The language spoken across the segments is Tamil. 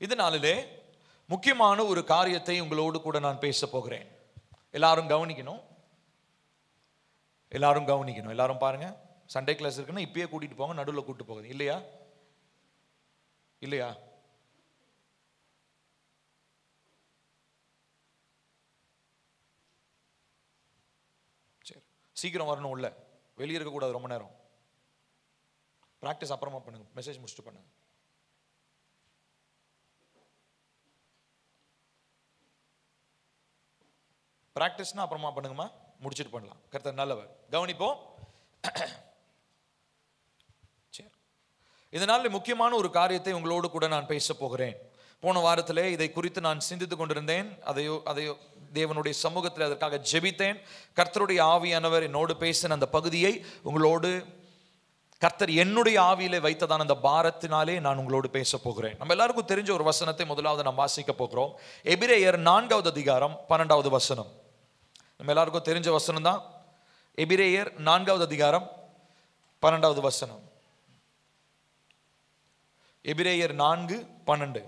இந்த நாளிலே முக்கியமான ஒரு காரியத்தை உங்களோடு கூட நான் பேச போகிறேன். எல்லாரும் கவனிக்கணும், எல்லாரும் கவனிக்கணும். எல்லாரும் பாருங்க, சண்டே கிளாஸ் இருக்குன்னா இப்பயே கூட்டிட்டு போங்க, நடுவில் கூட்டு போகுது இல்லையா? இல்லையா? சரி, சீக்கிரம் வரணும், உள்ள வெளியே இருக்கக்கூடாது ரொம்ப நேரம். பிராக்டிஸ் அப்புறமா பண்ணுங்க, மெசேஜ் முடிச்சுட்டு பண்ணுங்க. பிராக்டிஸ்னா அப்புறமா பண்ணுங்கம்மா, முடிச்சுட்டு பண்ணலாம். கர்த்தர் நல்லவர். கவனிப்போம். சரி, இந்த நாளில் முக்கியமான ஒரு காரியத்தை உங்களோடு கூட நான் பேச போகிறேன். போன வாரத்திலே இதை குறித்து நான் சிந்தித்துக் கொண்டிருந்தேன். அதையோ தேவனுடைய சமூகத்தில் அதற்காக ஜெபித்தேன். கர்த்தருடைய ஆவியானவர் என்னோடு பேசின அந்த பகுதியை உங்களோடு கர்த்தர் என்னுடைய ஆவியிலே வைத்ததான அந்த பாரத்தினாலே நான் உங்களோடு பேச போகிறேன். நம்ம எல்லாருக்கும் தெரிஞ்ச ஒரு வசனத்தை முதலாவது நாம் வாசிக்க போகிறோம். எபிரேயர் 4வது அதிகாரம் 12வது வசனம். நம்ம எல்லாருக்கும் தெரிஞ்ச வசனம் தான். எபிரேயர் 4வது அதிகாரம் 12வது வசனம். எபிரேயர் 4:12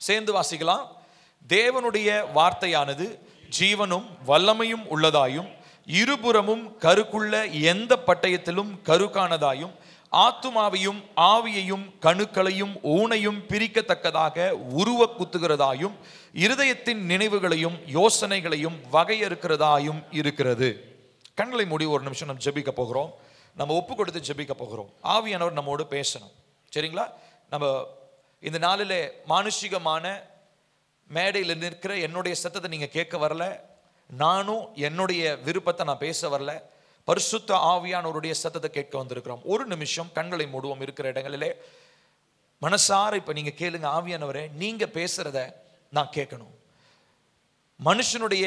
சேர்ந்து வாசிக்கலாம். தேவனுடைய வார்த்தையானது ஜீவனும் வல்லமையும் உள்ளதாயும் இருபுறமும் கருக்குள்ள எந்த பட்டயத்திலும் கருக்கானதாயும் ஆத்துமாவையும் ஆவியையும் கணுக்களையும் ஊனையும் பிரிக்கத்தக்கதாக உருவ குத்துகிறதாயும் இருதயத்தின் நினைவுகளையும் யோசனைகளையும் வகையறுக்கிறதாயும் இருக்கிறது. கண்களை மூடி ஒரு நிமிஷம் நம்ம ஜெபிக்க போகிறோம். நம்ம ஒப்பு கொடுத்து ஜெபிக்க போகிறோம். ஆவியானவர் நம்மோடு பேசணும். சரிங்களா? நம்ம இந்த நாளிலே மானுஷிகமான மேடையில் நிற்கிற என்னுடைய சத்தத்தை நீங்க கேட்க வரல, நானும் என்னுடைய விருப்பத்தை நான் பேச வரல, பரிசுத்த ஆவியானவருடைய சத்தத்தை கேட்க வந்திருக்கிறோம். ஒரு நிமிஷம் கண்களை மூடுவோம். இருக்கிற இடங்களிலே மனசார இப்ப நீங்க கேளுங்க. ஆவியானவரே, நீங்க பேசுறத நான் கேட்கணும். மனுஷனுடைய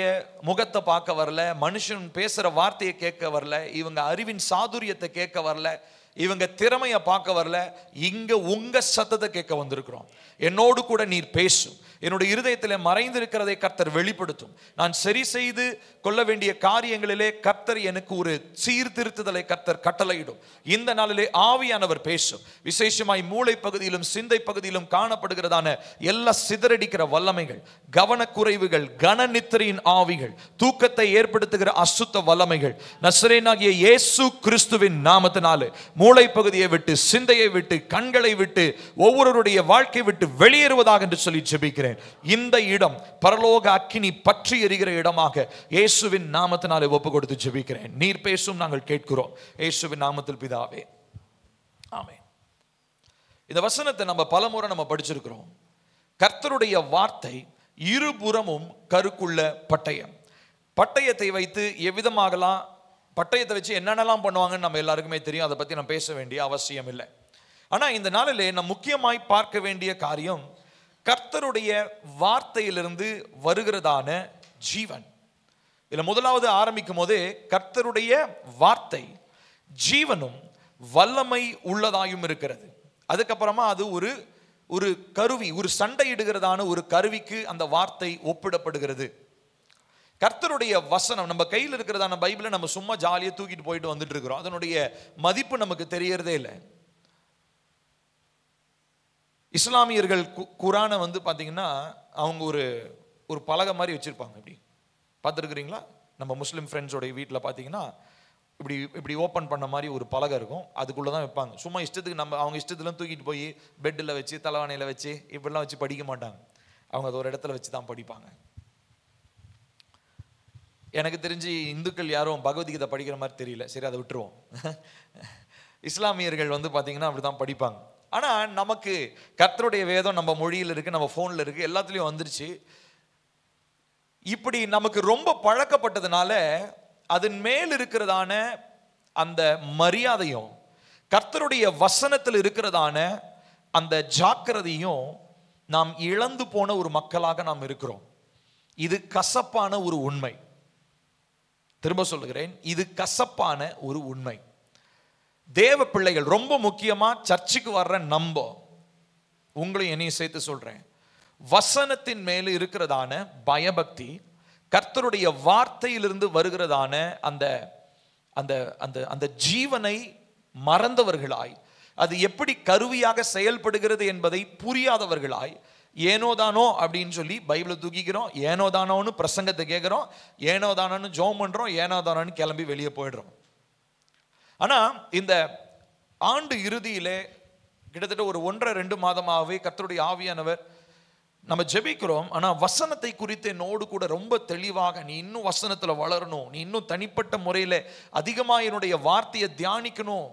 முகத்தை பார்க்க வரல, மனுஷன் பேசுற வார்த்தையை கேட்க வரல, இவங்க அறிவின் சாதுரியத்தை கேட்க வரல, இவங்க திறமையை பார்க்க வரல, இங்க உங்க சத்தத்தை கேட்க வந்திருக்கிறோம். என்னோடு கூட நீர் பேசும். என்னுடைய இருதயத்தில் மறைந்திருக்கிறதை கர்த்தர் வெளிப்படுத்தும். நான் சரி செய்து கொள்ள வேண்டிய காரியங்களிலே கர்த்தர் எனக்கு ஒரு சீர்திருத்துதலை கர்த்தர் கட்டளையிடும். இந்த நாளிலே ஆவியானவர் பேசும். விசேஷமாய் மூளை பகுதியிலும் சிந்தை பகுதியிலும் காணப்படுகிறதான எல்லா சிதறடிக்கிற வல்லமைகள், கவனக்குறைவுகள், கனநித்திரையின் ஆவிகள், தூக்கத்தை ஏற்படுத்துகிற அசுத்த வல்லமைகள் நசரேயனாகிய இயேசு கிறிஸ்துவின் நாமத்தினாலே மூளை பகுதியை விட்டு, சிந்தையை விட்டு, கண்களை விட்டு, ஒவ்வொருவருடைய வாழ்க்கை விட்டு வெளியேறுவதாக என்று சொல்லி ஜெபிக்கிறேன். இந்த இடம் பரலோக அக்கினி பற்றி எரிகிற இடமாக இயேசுவின் நாமத்தினாலே ஒப்பு கொடுத்து ஜெபிக்கிறேன். நீர் பேசும், நாங்கள் கேட்கிறோம். இயேசுவின் நாமத்தில் பிதாவே, ஆமென். இந்த வசனத்தை நம்ம பலமுறை நம்ம படிச்சிருக்கிறோம். கர்த்தருடைய வார்த்தை இருபுறமும் கருக்குள்ள பட்டயம். பட்டயத்தை வைத்து எவ்விதமாகலாம், பட்டயத்தை வச்சு என்னென்னலாம் பண்ணுவாங்கன்னு நம்ம எல்லாருக்குமே தெரியும். அதை பத்தி நான் பேச வேண்டிய அவசியம் இல்லை. ஆனா இந்த நாளிலே நாம் முக்கியமாய் பார்க்க வேண்டிய காரியம் கர்த்தருடைய வார்த்தையிலிருந்து வருகிறதான ஜீவன். இதுல முதலாவது ஆரம்பிக்கும் போதே கர்த்தருடைய வார்த்தை ஜீவனும் வல்லமை உள்ளதாயும் இருக்கிறது. அதுக்கப்புறமா அது ஒரு கருவி, ஒரு சண்டையிடுகிறதான ஒரு கருவிக்கு அந்த வார்த்தை ஒப்பிடப்படுகிறது. கர்த்தருடைய வசனம் நம்ம கையில் இருக்கிறதான பைபிளை நம்ம சும்மா ஜாலியாக தூக்கிட்டு போயிட்டு வந்துட்டு இருக்கிறோம். அதனுடைய மதிப்பு நமக்கு தெரியறதே இல்லை. இஸ்லாமியர்கள் குரானை வந்து பார்த்தீங்கன்னா அவங்க ஒரு பலகை மாதிரி வச்சிருப்பாங்க. இப்படி பார்த்துருக்குறீங்களா? நம்ம முஸ்லீம் ஃப்ரெண்ட்ஸோடைய வீட்டில் பார்த்தீங்கன்னா இப்படி ஓப்பன் பண்ண மாதிரி ஒரு பலகை இருக்கும். அதுக்குள்ளே தான் வைப்பாங்க. சும்மா இஷ்டத்துக்கு அவங்க இஷ்டத்துலாம் தூக்கிட்டு போய் பெட்டில் வச்சு, தலைவானையில் வச்சு, இப்படிலாம் வச்சு படிக்க மாட்டாங்க. அவங்க அதை ஒரு இடத்துல வச்சு தான் படிப்பாங்க. எனக்கு தெரிஞ்சு இந்துக்கள் யாரும் பகவத்கீதை படிக்கிற மாதிரி தெரியல. சரி, அதை விட்டுருவோம். இஸ்லாமியர்கள் வந்து பார்த்தீங்கன்னா அப்படி தான் படிப்பாங்க. ஆனால் நமக்கு கர்த்தருடைய வேதம் நம்ம மொழியில் இருக்கு, நம்ம ஃபோனில் இருக்கு, எல்லாத்துலேயும் வந்துருச்சு. இப்படி நமக்கு ரொம்ப பழக்கப்பட்டதுனால அதன் மேல் இருக்கிறதான அந்த மரியாதையும் கர்த்தருடைய வசனத்தில் இருக்கிறதான அந்த ஜாக்கிரதையும் நாம் இழந்து போன ஒரு மக்களாக நாம் இருக்கிறோம். இது கசப்பான ஒரு உண்மை. திரும்ப சொல்லுகிறேன், இது கசப்பான ஒரு உண்மை. தேவ பிள்ளைகள், ரொம்ப முக்கியமா சர்ச்சுக்கு வர்ற நம்ப, உங்களையும் என்னையும் சேர்த்து சொல்றேன், வசனத்தின் மேல இருக்கிறதான பயபக்தி, கர்த்தருடைய வார்த்தையிலிருந்து வருகிறதான அந்த அந்த அந்த அந்த ஜீவனை மறந்தவர்களாய் அது எப்படி கருவியாக செயல்படுகிறது என்பதை புரியாதவர்களாய் ஏனோதானோ அப்படின்னு சொல்லி பைபிளை தூக்கிக்கிறோம், ஏனோதானோன்னு பிரசங்கத்தை கேட்குறோம், ஏனோதானோன்னு ஜோம் பண்ணுறோம், ஏனோதானோன்னு கிளம்பி வெளியே போயிடுறோம். ஆனால் இந்த ஆண்டு இறுதியிலே கிட்டத்தட்ட ஒரு 1.5-2 மாதமாகவே கர்த்தருடைய ஆவியானவர் நம்ம ஜெபிக்கிறோம். ஆனால் வசனத்தை குறித்து என்னோடு கூட ரொம்ப தெளிவாக, நீ இன்னும் வசனத்தில் வளரணும், நீ இன்னும் தனிப்பட்ட முறையில் அதிகமாக என்னுடைய வார்த்தையை தியானிக்கணும்,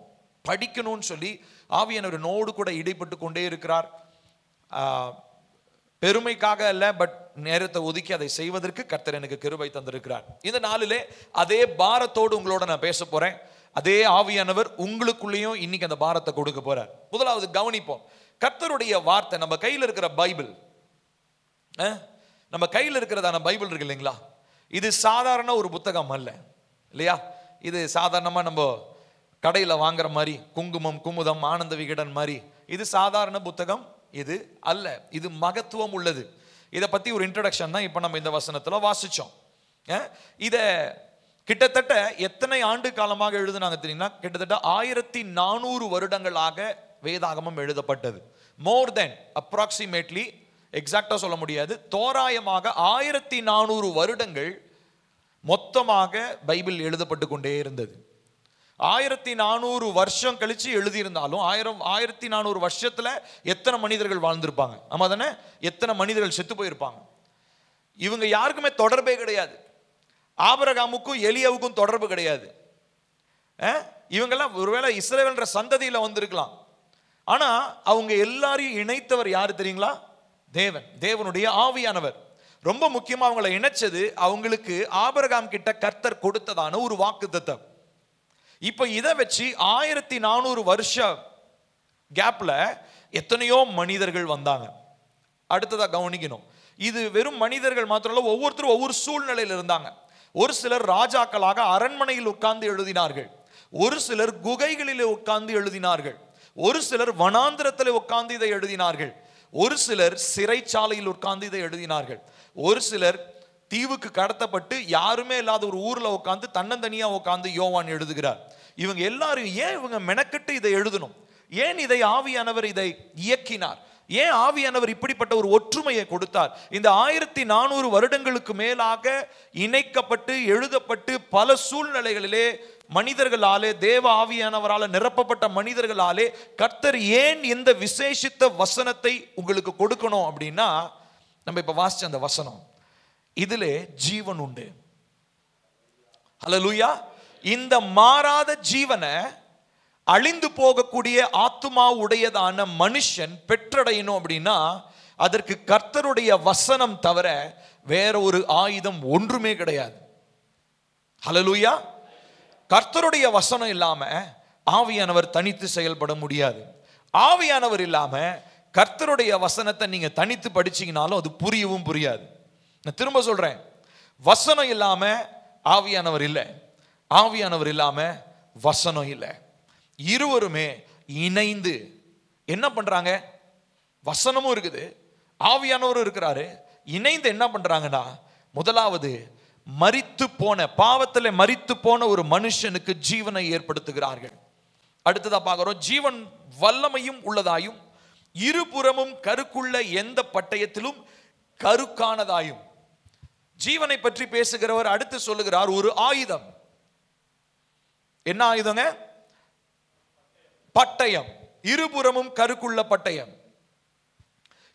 படிக்கணும்னு சொல்லி ஆவியானவர் என்னோடு கூட இடைப்பட்டு கொண்டே இருக்கிறார். பெருமைக்காக அல்ல, பட் நேரத்தை ஒதுக்கி அதை செய்வதற்கு கர்த்தர் எனக்கு கிருபை தந்திருக்கிறார். இந்த நாளிலே அதே பாரத்தோடு உங்களோட நான் பேச போறேன். அதே ஆவியானவர் உங்களுக்குள்ளேயும் இன்னைக்கு அந்த பாரத்தை கொடுக்க போறார். முதலாவது கவனிப்போம், கர்த்தருடைய வார்த்தை நம்ம கையில் இருக்கிற பைபிள், நம்ம கையில் இருக்கிறதான பைபிள் இருக்கு இல்லைங்களா, இது சாதாரண ஒரு புத்தகம் அல்ல இல்லையா. இது சாதாரணமாக நம்ம கடையில் வாங்குற மாதிரி குங்குமம் குமுதம் ஆனந்த விகடன் மாதிரி இது சாதாரண புத்தகம் இது அல்ல. இது மகத்துவம் உள்ளது. இதை பற்றி ஒரு இன்ட்ரடக்ஷன் தான் இப்போ நம்ம இந்த வசனத்தில் வாசித்தோம். இதை கிட்டத்தட்ட எத்தனை ஆண்டு காலமாக எழுதுனாங்க தெரியுங்களா? கிட்டத்தட்ட 1400 வருடங்களாக வேதாகமம் எழுதப்பட்டது. மோர் தென் அப்ராக்சிமேட்லி, எக்ஸாக்டா சொல்ல முடியாது, தோராயமாக 1400 வருடங்கள் மொத்தமாக பைபிள் எழுதப்பட்டு கொண்டே இருந்தது. 1400 வருஷம் கழிச்சு எழுதியிருந்தாலும் 1400 வருஷத்துல எத்தனை மனிதர்கள் வாழ்ந்திருப்பாங்க? ஆமா தானே? எத்தனை மனிதர்கள் செத்து போயிருப்பாங்க? இவங்க யாருக்குமே தொடர்பே கிடையாது. ஆபிரகாமுக்கும் எலியாவுக்கும் தொடர்பு கிடையாது. இவங்கெல்லாம் ஒருவேளை இஸ்ரவேல்ன்ற சந்ததியில வந்திருக்கலாம். ஆனா அவங்க எல்லாரையும் இணைத்தவர் யாரு தெரியுங்களா? தேவன், தேவனுடைய ஆவியானவர். ரொம்ப முக்கியமா அவங்களை இணைச்சது அவங்களுக்கு ஆபிரகாம் கிட்ட கர்த்தர் கொடுத்ததான ஒரு வாக்குத்தத்தம். இப்ப இதை வச்சு 1400 வருஷ கேப்ல எத்தனையோ மனிதர்கள் வந்தாங்க. அடுத்ததா கவனிக்கணும், இது வெறும் மனிதர்கள் மாத்திரம் இல்ல, ஒவ்வொருத்தரும் ஒவ்வொரு சூழ்நிலையில் இருந்தாங்க. ஒரு சிலர் ராஜாக்களாக அரண்மனையில் உட்கார்ந்து எழுதினார்கள், ஒரு சிலர் குகைகளிலே உட்கார்ந்து எழுதினார்கள், ஒரு சிலர் வனாந்திரத்தில் உட்கார்ந்து இதை எழுதினார்கள், ஒரு சிலர் சிறைச்சாலையில் உட்கார்ந்து இதை எழுதினார்கள், ஒரு சிலர் தீவுக்கு கடத்தப்பட்டு யாருமே இல்லாத ஒரு ஊர்ல உட்கார்ந்து தன்னந்தனியா உட்கார்ந்து யோவான் எழுதுகிறார். இவங்க எல்லாரும் ஏன் இவங்க மெனக்கெட்டு இதை எழுதணும்? ஏன் இதை ஆவியானவர் இதை இயக்கினார்? ஏன் ஆவியானவர் இப்படிப்பட்ட ஒரு ஒற்றுமையை கொடுத்தார்? இந்த 1400 வருடங்களுக்கு மேலாக இணைக்கப்பட்டு எழுதப்பட்டு பல சூழ்நிலைகளிலே மனிதர்களாலே, தேவ ஆவியானவரால் நிரப்பப்பட்ட மனிதர்களாலே கர்த்தர் ஏன் இந்த விசேஷித்த வசனத்தை உங்களுக்கு கொடுக்கணும் அப்படின்னா, நம்ம இப்ப வாசிச்ச அந்த வசனம், இதிலே ஜீவன் உண்டு. ஹல்லேலூயா. இந்த மாறாத ஜீவனை அழிந்து போகக்கூடிய ஆத்துமா உடையதான மனுஷன் பெற்றடையணும் அப்படின்னா அதற்கு கர்த்தருடைய வசனம் தவிர வேற ஒரு ஆயுதம் ஒன்றுமே கிடையாது. ஹல்லேலூயா. கர்த்தருடைய வசனம் இல்லாம ஆவியானவர் தனித்து செயல்பட முடியாது. ஆவியானவர் இல்லாம கர்த்தருடைய வசனத்தை நீங்க தனித்து படிச்சீங்கனாலும் அது புரியவும் புரியாது. நான் திரும்ப சொல்றேன், வசனம் இல்லாம ஆவியானவர் இல்லை, ஆவியானவர் இல்லாம வசனம் இல்லை. இருவருமே இணைந்து என்ன பண்றாங்க? வசனமும் இருக்குது, ஆவியானவரும் இருக்கிறாரு. இணைந்து என்ன பண்றாங்கன்னா, முதலாவது மரித்து போன, பாவத்தில் மரித்து போன ஒரு மனுஷனுக்கு ஜீவனை ஏற்படுத்துகிறார்கள். அடுத்ததா பார்க்கிறோம், ஜீவன் வல்லமையும் உள்ளதாயும் இருபுறமும் கருக்குள்ள எந்த பட்டயத்திலும் கருக்கானதாயும். ஜீவனை பற்றி பேசுகிறவர் அடுத்து சொல்லுகிறார் ஒரு ஆயுதம். என்ன ஆயுதங்க? பட்டயம். இருபுறமும் கருக்குள்ள பட்டயம்.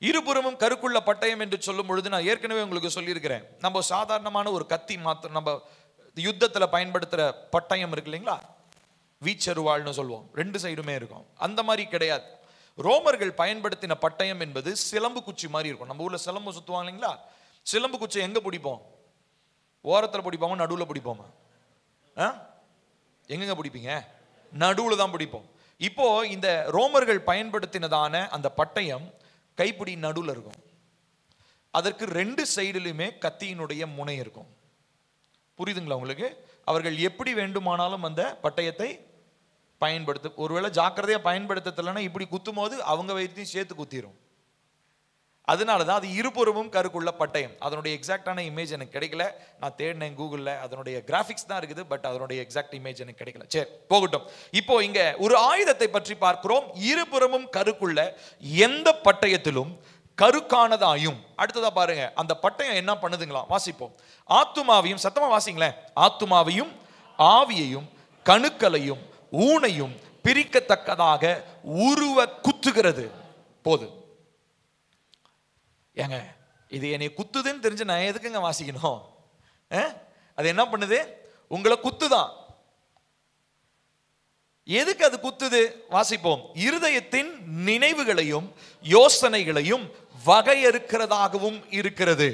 இருபுறமும் கருக்குள்ள பட்டயம் என்று சொல்லும் பொழுது நான் ஏற்கனவே உங்களுக்கு சொல்லியிருக்கிறேன், நம்ம சாதாரணமான ஒரு கத்தி மாத்திரம், நம்ம யுத்தத்தில் பயன்படுத்துகிற பட்டயம் இருக்கு இல்லைங்களா, வீச்சருவாள்னு சொல்லுவோம், 2 சைடுமே இருக்கும். அந்த மாதிரி கிடையாது. ரோமர்கள் பயன்படுத்தின பட்டயம் என்பது சிலம்பு குச்சி மாதிரி இருக்கும். நம்ம ஊர்ல சிலம்பு சுத்துவாங்க இல்லைங்களா, சிலம்பு குச்சி எங்க பிடிப்போம்? ஓரத்தில் பிடிப்போமா, நடுவில் பிடிப்போமா? எங்கெங்க பிடிப்பீங்க? நடுவில் தான் பிடிப்போம். இப்போ இந்த ரோமர்கள் பயன்படுத்தினதான அந்த பட்டயம் கைப்பிடி நடுவில் இருக்கும். அதற்கு 2 சைடுலையுமே கத்தியினுடைய முனை இருக்கும். புரியுதுங்களா உங்களுக்கு? அவர்கள் எப்படி வேண்டுமானாலும் அந்த பட்டயத்தை பயன்படுத்த, ஒருவேளை ஜாக்கிரதையா பயன்படுத்தலைன்னா இப்படி குத்தும் போது அவங்க வயிற்றையும் சேர்த்து குத்திரும். அதனாலதான் அது இருபுறமும் கருக்குள்ள பட்டயம். அதனுடைய எக்ஸாக்டான இமேஜ் எனக்கு கிடைக்கல, நான் தேடினேன் கூகுள்ல, அதனுடைய கிராபிக்ஸ் தான் இருக்குது, பட் அதனுடைய எக்ஸாக்ட் இமேஜ் எனக்கு கிடைக்கல. சரி, போகட்டும். இப்போ இங்க ஒரு ஆயுதத்தை பற்றி பார்க்கிறோம். இருபுறமும் கருக்குள்ள எந்த பட்டயத்திலும் கருக்கானதாயும். அடுத்ததா பாருங்க, அந்த பட்டயம் என்ன பண்ணுதுங்களா, வாசிப்போம். ஆத்துமாவையும், சத்தமா வாசிங்களேன், ஆத்துமாவையும் ஆவியையும் கணுக்களையும் ஊனையும் பிரிக்கத்தக்கதாக உருவ குத்துகிறது. போது ஏங்க, இது என்னை குத்துதுன்னு தெரிஞ்சு நான் எதுக்குங்க வாசிக்கணும்? அது என்ன பண்ணுது? உங்களை குத்துதான். எதுக்கு அது குத்துது? வாசிப்போம். இருதயத்தின் நினைவுகளையும் யோசனைகளையும் வகையறுக்கிறதாகவும் இருக்கிறது.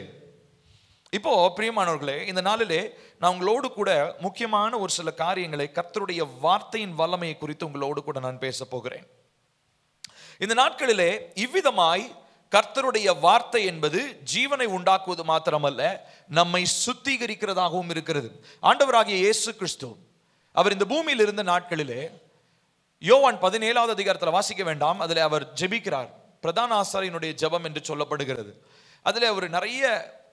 இப்போ பிரியமானவர்களே, இந்த நாளிலே நான் உங்களோடு கூட முக்கியமான ஒரு சில காரியங்களை, கர்த்தருடைய வார்த்தையின் வல்லமையை குறித்து உங்களோடு கூட நான் பேச போகிறேன். இந்த நாட்களிலே இவ்விதமாய் கர்த்தருடைய வார்த்தை என்பது ஜீவனை உண்டாக்குவது மாத்திரமல்ல, நம்மை சுத்திகரிக்கிறதாகவும் இருக்கிறது. ஆண்டவராகிய இயேசு கிறிஸ்து அவர் இந்த பூமியில் இருந்த நாட்களிலே, யோவான் 17வது அதிகாரத்தில் வாசிக்க வேண்டாம், அதில் அவர் ஜெபிக்கிறார். பிரதான ஆசாரியனுடைய ஜெபம் என்று சொல்லப்படுகிறது. அதில் அவர் நிறைய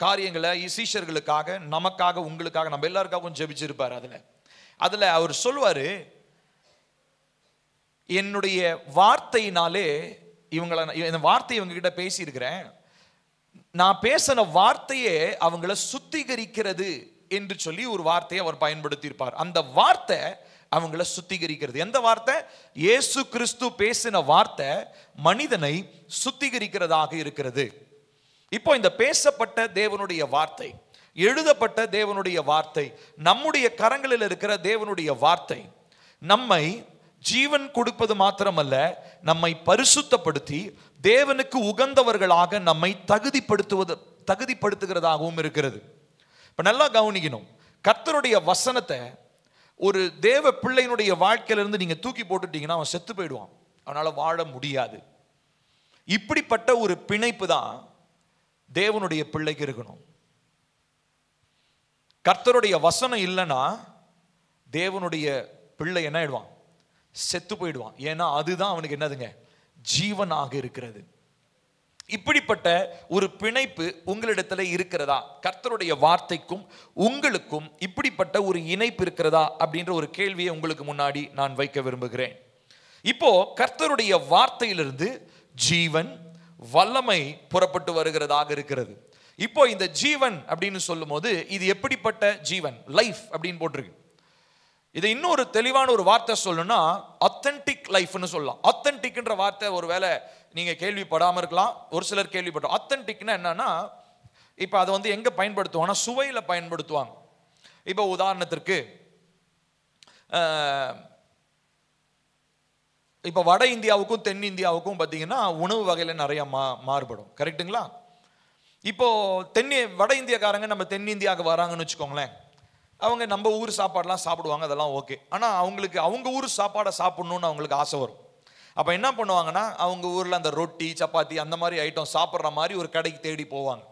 காரியங்களை சீஷர்களுக்காக, நமக்காக, உங்களுக்காக, நம்ம எல்லாருக்காகவும் ஜெபிச்சிருப்பார். அதில் அவர் சொல்வாரு, என்னுடைய வார்த்தையினாலே இவங்களை, இந்த வார்த்தையை இவங்க கிட்ட பேசியிருக்கிறேன், நான் பேசின வார்த்தையே அவங்கள சுத்திகரிக்கிறது என்று சொல்லி ஒரு வார்த்தையை அவர் பயன்படுத்தியிருப்பார். அந்த வார்த்தை அவங்கள சுத்திகரிக்கிறது. எந்த வார்த்தை? இயேசு கிறிஸ்து பேசின வார்த்தை மனிதனை சுத்திகரிக்கிறதாக இருக்கிறது. இப்போ இந்த பேசப்பட்ட தேவனுடைய வார்த்தை, எழுதப்பட்ட தேவனுடைய வார்த்தை, நம்முடைய கரங்களில் இருக்கிற தேவனுடைய வார்த்தை நம்மை ஜீவன் கொடுப்பது மாத்திரமல்ல, நம்மை பரிசுத்தப்படுத்தி தேவனுக்கு உகந்தவர்களாக நம்மை தகுதிப்படுத்துகிறதாகவும் இருக்கிறது. இப்ப நல்லா கவனிக்கணும். கர்த்தருடைய வசனத்தை ஒரு தேவ பிள்ளையினுடைய வாழ்க்கையிலிருந்து நீங்க தூக்கி போட்டுட்டீங்கன்னா அவன் செத்து போயிடுவான், அவனால வாழ முடியாது. இப்படிப்பட்ட ஒரு பிணைப்பு தான் தேவனுடைய பிள்ளைக்கு இருக்கணும். கர்த்தருடைய வசனம் இல்லைன்னா தேவனுடைய பிள்ளை என்ன ஆயிடுவான்? செத்து போயிடுவான். ஏன்னா அதுதான் அவனுக்கு என்னதுங்க? ஜீவனாக இருக்கிறது. இப்படிப்பட்ட ஒரு பிணைப்பு உங்களிடத்துல இருக்கிறதா? கர்த்தருடைய வார்த்தைக்கும் உங்களுக்கும் இப்படிப்பட்ட ஒரு இணைப்பு இருக்கிறதா அப்படின்ற ஒரு கேள்வியை உங்களுக்கு முன்னாடி நான் வைக்க விரும்புகிறேன். இப்போ கர்த்தருடைய வார்த்தையிலிருந்து ஜீவன், வல்லமை புறப்பட்டு வருகிறதாக இருக்கிறது. இப்போ இந்த ஜீவன் அப்படின்னு சொல்லும் போது இது எப்படிப்பட்ட ஜீவன்? லைஃப் அப்படின்னு போட்டிருக்கு. இது இன்னொரு தெளிவான ஒரு வார்த்தை சொல்லணும்னா ஆத்தென்டிக் லைஃப்னு சொல்லலாம். ஆத்தென்டிக்ன்ற வார்த்தை ஒருவேளை நீங்க கேள்விப்படாம இருக்கலாம், ஒரு சிலர் கேள்விப்பட்டோம். ஆத்தென்டிக்னா என்னன்னா, இப்போ அதை வந்து எங்க பயன்படுத்துவாங்கன்னா சுவையில் பயன்படுத்துவாங்க. இப்போ உதாரணத்திற்கு இப்போ வட இந்தியாவுக்கும் தென் இந்தியாவுக்கும் பார்த்தீங்கன்னா உணவு வகையில் நிறைய மாறுபடும். கரெக்டுங்களா? இப்போ வட இந்தியக்காரங்க நம்ம தென்னிந்தியாவுக்கு வராங்கன்னு வச்சுக்கோங்களேன், அவங்க நம்ம ஊர் சாப்பாடெலாம் சாப்பிடுவாங்க, அதெல்லாம் ஓகே. ஆனால் அவங்களுக்கு அவங்க ஊர் சாப்பாடை சாப்பிட்ணுன்னு அவங்களுக்கு ஆசை வரும். அப்போ என்ன பண்ணுவாங்கன்னா, அவங்க ஊரில் அந்த ரொட்டி, சப்பாத்தி அந்த மாதிரி ஐட்டம் சாப்பிட்ற மாதிரி ஒரு கடைக்கு தேடி போவாங்க.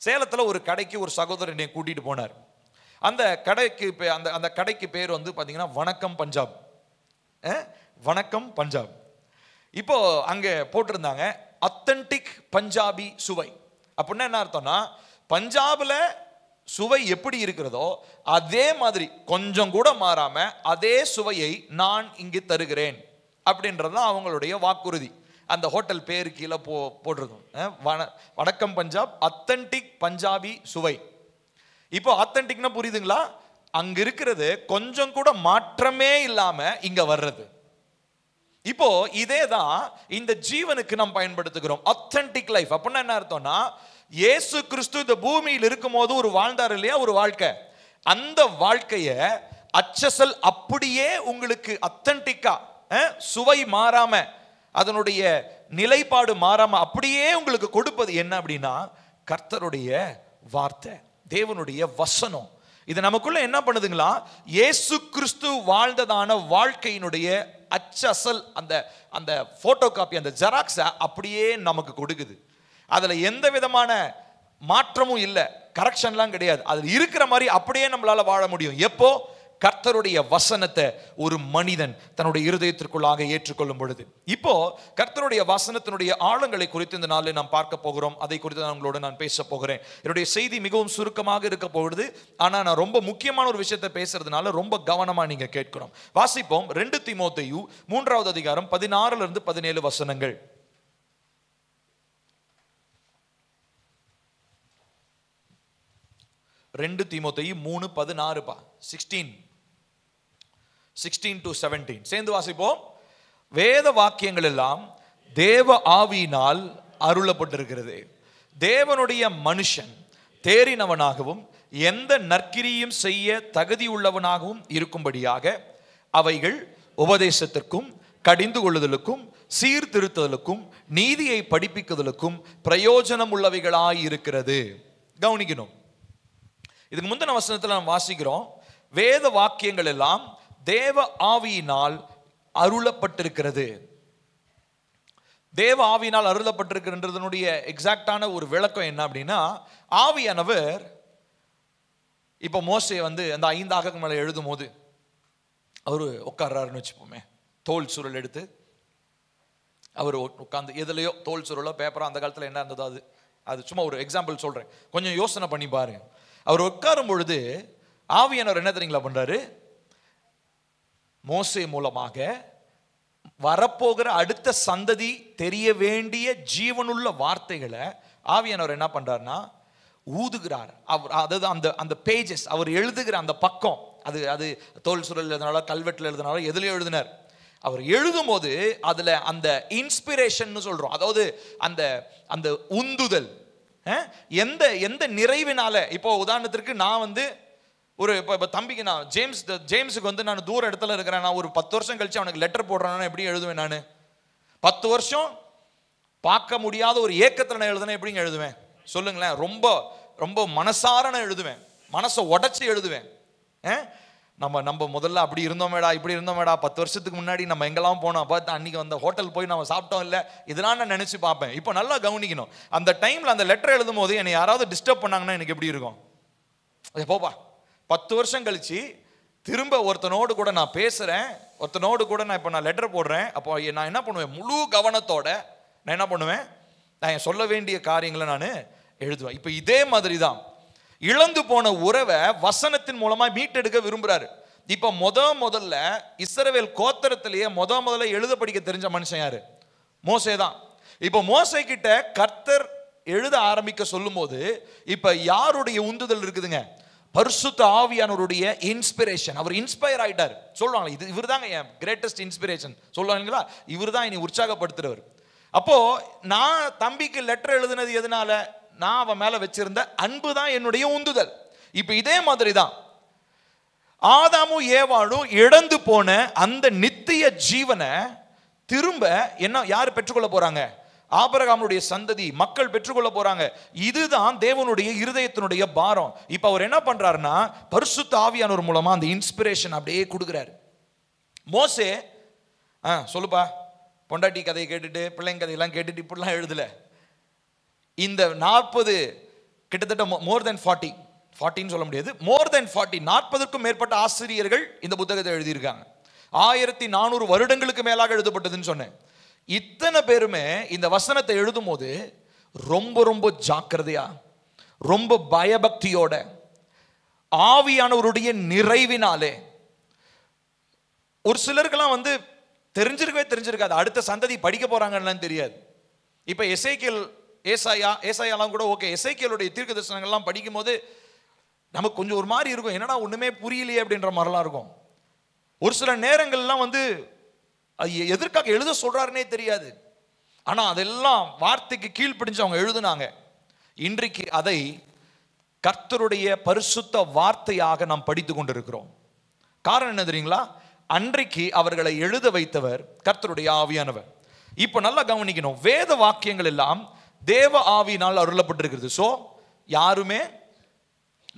சேலத்தில் ஒரு கடைக்கு ஒரு சகோதரர் என்னை கூட்டிகிட்டு போனார். அந்த கடைக்கு பேர் வந்து பார்த்தீங்கன்னா வணக்கம் பஞ்சாப். வணக்கம் பஞ்சாப். இப்போ அங்கே போட்டிருந்தாங்க அத்தன்டிக் பஞ்சாபி சுவை. அப்படின்னா என்ன அர்த்தம்னா, பஞ்சாபில் சுவை எப்படி இருக்கிறதோ அதே மாதிரி கொஞ்சம் கூட மாறாம அதே சுவையை நான் இங்கு தருகிறேன் அப்படின்றதுதான் அவங்களுடைய வாக்குறுதி. அந்த ஹோட்டல் பேரு கீழே போட்டிருந்தோம், வணக்கம் பஞ்சாப், அத்தன்டிக் பஞ்சாபி சுவை. இப்போ அத்தன்டிக்னா புரியுதுங்களா? அங்க இருக்கிறது கொஞ்சம் கூட மாற்றமே இல்லாம இங்க வர்றது. இப்போ இதே தான் இந்த ஜீவனுக்கு நாம் பயன்படுத்துகிறோம். ஆத்தென்டிக் லைஃப் அப்படின்னா என்ன அர்த்தம்னா, இயேசு கிறிஸ்து இந்த பூமியில் இருக்கும் போது ஒரு வாழ்ந்தார் இல்லையா, ஒரு வாழ்க்கை. அந்த வாழ்க்கைய அச்சசல் அப்படியே உங்களுக்கு அத்தன்டிக்கா, சுவை மாறாம, அதனுடைய நிலைப்பாடு மாறாம அப்படியே உங்களுக்கு கொடுப்பது என்ன அப்படின்னா கர்த்தருடைய வார்த்தை, தேவனுடைய வசனம். இது நமக்குள்ள என்ன பண்ணுதுங்களா, இயேசு கிறிஸ்து வாழ்ந்ததான வாழ்க்கையினுடைய அச்சசல், அந்த போட்டோ காப்பி, அந்த ஜெராக்ஸை அப்படியே நமக்கு கொடுக்குது. அதுல எந்த விதமான மாற்றமும் இல்லை, கரெக்ஷன்லாம் கிடையாது. அது இருக்கிற மாதிரி அப்படியே நம்மளால வாழ முடியும். எப்போ? கர்த்தருடைய வசனத்தை ஒரு மனிதன் தன்னுடைய இருதயத்திற்குள்ளாக ஏற்றுக்கொள்ளும் பொழுது. இப்போ கர்த்தருடைய வசனத்தினுடைய ஆழங்களை குறித்து இந்த நாளில் நாம் பார்க்க போகிறோம். அதை குறித்து நான் உங்களோட நான் பேச போகிறேன். என்னுடைய செய்தி மிகவும் சுருக்கமாக இருக்க போகுது. ஆனால் நான் ரொம்ப முக்கியமான ஒரு விஷயத்தை பேசுறதுனால ரொம்ப கவனமா நீங்க கேட்கணும். வாசிப்போம் 2 தீமோத்தேயு 3வது அதிகாரம் 16 17 வசனங்கள். 2 தீமோத்தேயு 3:16 16 to 17 சேர்ந்து வாசிப்போம். வேத வாக்கியங்கள் எல்லாம் தேவ ஆவியினால் அருளப்பட்டிருக்கிறது. தேவனுடைய மனுஷன் தேறினவனாகவும் எந்த நற்கிரியும் செய்ய தகுதியுள்ளவனாகவும் இருக்கும்படியாக அவைகள் உபதேசத்திற்கும் கடிந்து கொள்ளுதலுக்கும் சீர்திருத்துதலுக்கும் நீதியை படிப்பிக்குதலுக்கும் பிரயோஜனம் உள்ளவைகளாய் இருக்கிறது. கவனிக்கணும். இதுக்கு முந்தின வசனத்தில் நாம் வாசிக்கிறோம், வேத வாக்கியங்கள் எல்லாம் தேவ ஆவியினால் அருளப்பட்டிருக்கிறது. தேவ ஆவியினால் அருளப்பட்டிருக்கிறதுனுடைய எக்ஸாக்டான ஒரு விளக்கம் என்ன அப்படின்னா, ஆவியானவர் இப்போ மோசே வந்து அந்த 5 ஆகம மேலே எழுதும் போது அவர் உட்கார்றாருன்னு வச்சுப்போமே, தோல் சுருள் எடுத்து அவர் உட்காந்து எதுலையோ தோல் சுருளோ பேப்பரோ, அந்த காலத்தில் என்ன இருந்ததோ அது சும்மா ஒரு எக்ஸாம்பிள் சொல்றேன், கொஞ்சம் யோசனை பண்ணி பாருங்க. அவர் உட்காரும் பொழுது ஆவியானவர் என்ன தெரியுங்களா பண்றாரு, மோசே மூலமாக வரப்போகிற அடுத்த சந்ததி தெரிய வேண்டிய ஜீவனுள்ள வார்த்தைகளை ஆவியானவர் என்ன பண்றாருன்னா ஊதுகிறார். அதாவது அந்த பேஜஸ் அவர் எழுதுகிற அந்த பக்கம், அது தோல் சுருள் எழுதினாலோ கல்வெட்டில் எழுதினாலோ எதுலையோ எழுதினார். அவர் எழுதும் போது அதுல அந்த இன்ஸ்பிரேஷன் சொல்றோம், அதாவது அந்த அந்த உந்துதல் எந்த நிறைவினால. இப்போ உதாரணத்திற்கு நான் வந்து ஒரு இப்போ தம்பிக்கு நான் ஜேம்ஸுக்கு வந்து நான் தூர இடத்துல இருக்கிறேன், நான் ஒரு 10 வருஷம் கழிச்சு அவனுக்கு லெட்டர் போடுறேன்னா எப்படி எழுதுவேன்? நான் 10 வருஷம் பார்க்க முடியாத ஒரு ஏக்கத்தில் நான் எழுதுனேன், எப்படிங்க எழுதுவேன் சொல்லுங்களேன்? ரொம்ப ரொம்ப மனசார நான் எழுதுவேன், மனசை உடைச்சி எழுதுவேன். நம்ம முதல்ல அப்படி இருந்தோமேடா இப்படி இருந்தோமேடா, 10 வருஷத்துக்கு முன்னாடி நம்ம எங்கெல்லாம் போனோம், பார்த்து அன்னைக்கு வந்த ஹோட்டல் போய் நம்ம சாப்பிட்டோம் இல்லை, இதெல்லாம் நான் நினைச்சு பார்ப்பேன். இப்போ நல்லா கவனிக்கணும், அந்த டைம்ல அந்த லெட்டர் எழுதும் போது என்னை யாராவது டிஸ்டர்ப் பண்ணாங்கன்னா எனக்கு எப்படி இருக்கும்? போப்பா 10 வருஷம் கழிச்சு திரும்ப ஒருத்தனோடு கூட நான் பேசுறேன், ஒருத்தனோடு கூட நான் இப்போ நான் லெட்டர் போடுறேன். அப்போ நான் என்ன பண்ணுவேன், முழு கவனத்தோட நான் என்ன பண்ணுவேன், நான் சொல்ல வேண்டிய காரியங்களை நான் எழுதுவேன். இப்போ இதே மாதிரி தான் இழந்து போன உறவை வசனத்தின் மூலமா மீட்டெடுக்க விரும்புறாரு. இப்ப முதல்ல இஸ்ரவேல் கோத்திரத்திலேயே முதல்ல எழுத படிக்க தெரிஞ்ச மனுஷன் யாரு? மோசே தான். இப்ப மோசே கிட்ட கர்த்தர் எழுத ஆரம்பிக்க சொல்லும் போது இப்ப யாருடைய உந்துதல் இருக்குதுங்க? பரிசுத்த ஆவியானவருடைய இன்ஸ்பிரேஷன். அவர் இன்ஸ்பயர் ஆயிட்டார். சொல்லுவாங்க இது இவர் தாங்க என் கிரேட்டஸ்ட் இன்ஸ்பிரேஷன் சொல்லுவாங்களா, இவர் தான் இனி உற்சாகப்படுத்துறவர். அப்போ நான் தம்பிக்கு லெட்டர் எழுதுனது எதனால? நான் அவன் மேல வச்சிருந்த அன்பு தான் என்னுடைய உந்துதல். இப்ப இதே மாதிரி தான் ஆதாமும் ஏவாளும் இழந்து போன அந்த நித்திய ஜீவனை திரும்ப என்ன யார் பெற்றுக்கொள்ள போறாங்க? ஆபிரகாமுடைய சந்ததி மக்கள் பெற்றுக்கொள்ள போறாங்க. இதுதான் தேவனுடைய இருதயத்தினுடைய பாரம். இப்ப அவர் என்ன பண்றாருன்னா பரிசுத்த ஆவியானவர் மூலமா அந்த இன்ஸ்பிரேஷன் அப்படியே கொடுக்குறாரு. மோசே சொல்லுப்பா, பொண்டாட்டி கதையை கேட்டுட்டு பிள்ளைங்க கதையெல்லாம் கேட்டுட்டு இப்படிலாம் எழுதல. இந்த 40 கிட்டத்தட்ட மோர் தென் 40 சொல்ல முடியாது, மோர் தென் 40க்கும் மேற்பட்ட ஆசிரியர்கள் இந்த புத்தகத்தை எழுதியிருக்காங்க. 1400 வருடங்களுக்கு மேலாக எழுதப்பட்டதுன்னு சொன்னேன். இத்தனை பேருமே இந்த வசனத்தை எழுதும் போது ரொம்ப ரொம்ப ஜாக்கிரதையா, ரொம்ப பயபக்தியோட, ஆவியானவருடைய நிறைவினாலே. ஒரு சிலருக்கெல்லாம் வந்து தெரிஞ்சிருக்காது, அடுத்த சந்ததி படிக்க போறாங்கன்னு தெரியாது. இப்ப எசேக்கியேல் ஏசாயாலாம் கூட ஓகே, எசேக்கியேலுடைய தீர்க்க தரிசனங்கள்லாம் படிக்கும் போது நமக்கு கொஞ்சம் ஒரு மாதிரி இருக்கும், என்னடா ஒண்ணுமே புரியலையே அப்படின்ற மாதிரிலாம் இருக்கும். ஒரு சில நேரங்கள்லாம் வந்து எதற்காக எழுத சொல்றாருன்னே தெரியாது. ஆனா அதெல்லாம் வார்த்தைக்கு கீழ்ப்படிஞ்சு அவங்க எழுதுனாங்க. இன்றைக்கு அதை கர்த்தருடைய பரிசுத்த வார்த்தையாக நாம் படித்து கொண்டிருக்கிறோம். காரணம் என்ன தெரியுங்களா? அன்றைக்கு அவர்களை எழுத வைத்தவர் கர்த்தருடைய ஆவியானவர். இப்ப நல்லா கவனிக்கணும், வேத வாக்கியங்கள் எல்லாம் தேவ ஆவியினால் அருளப்பட்டிருக்கிறது. சோ யாருமே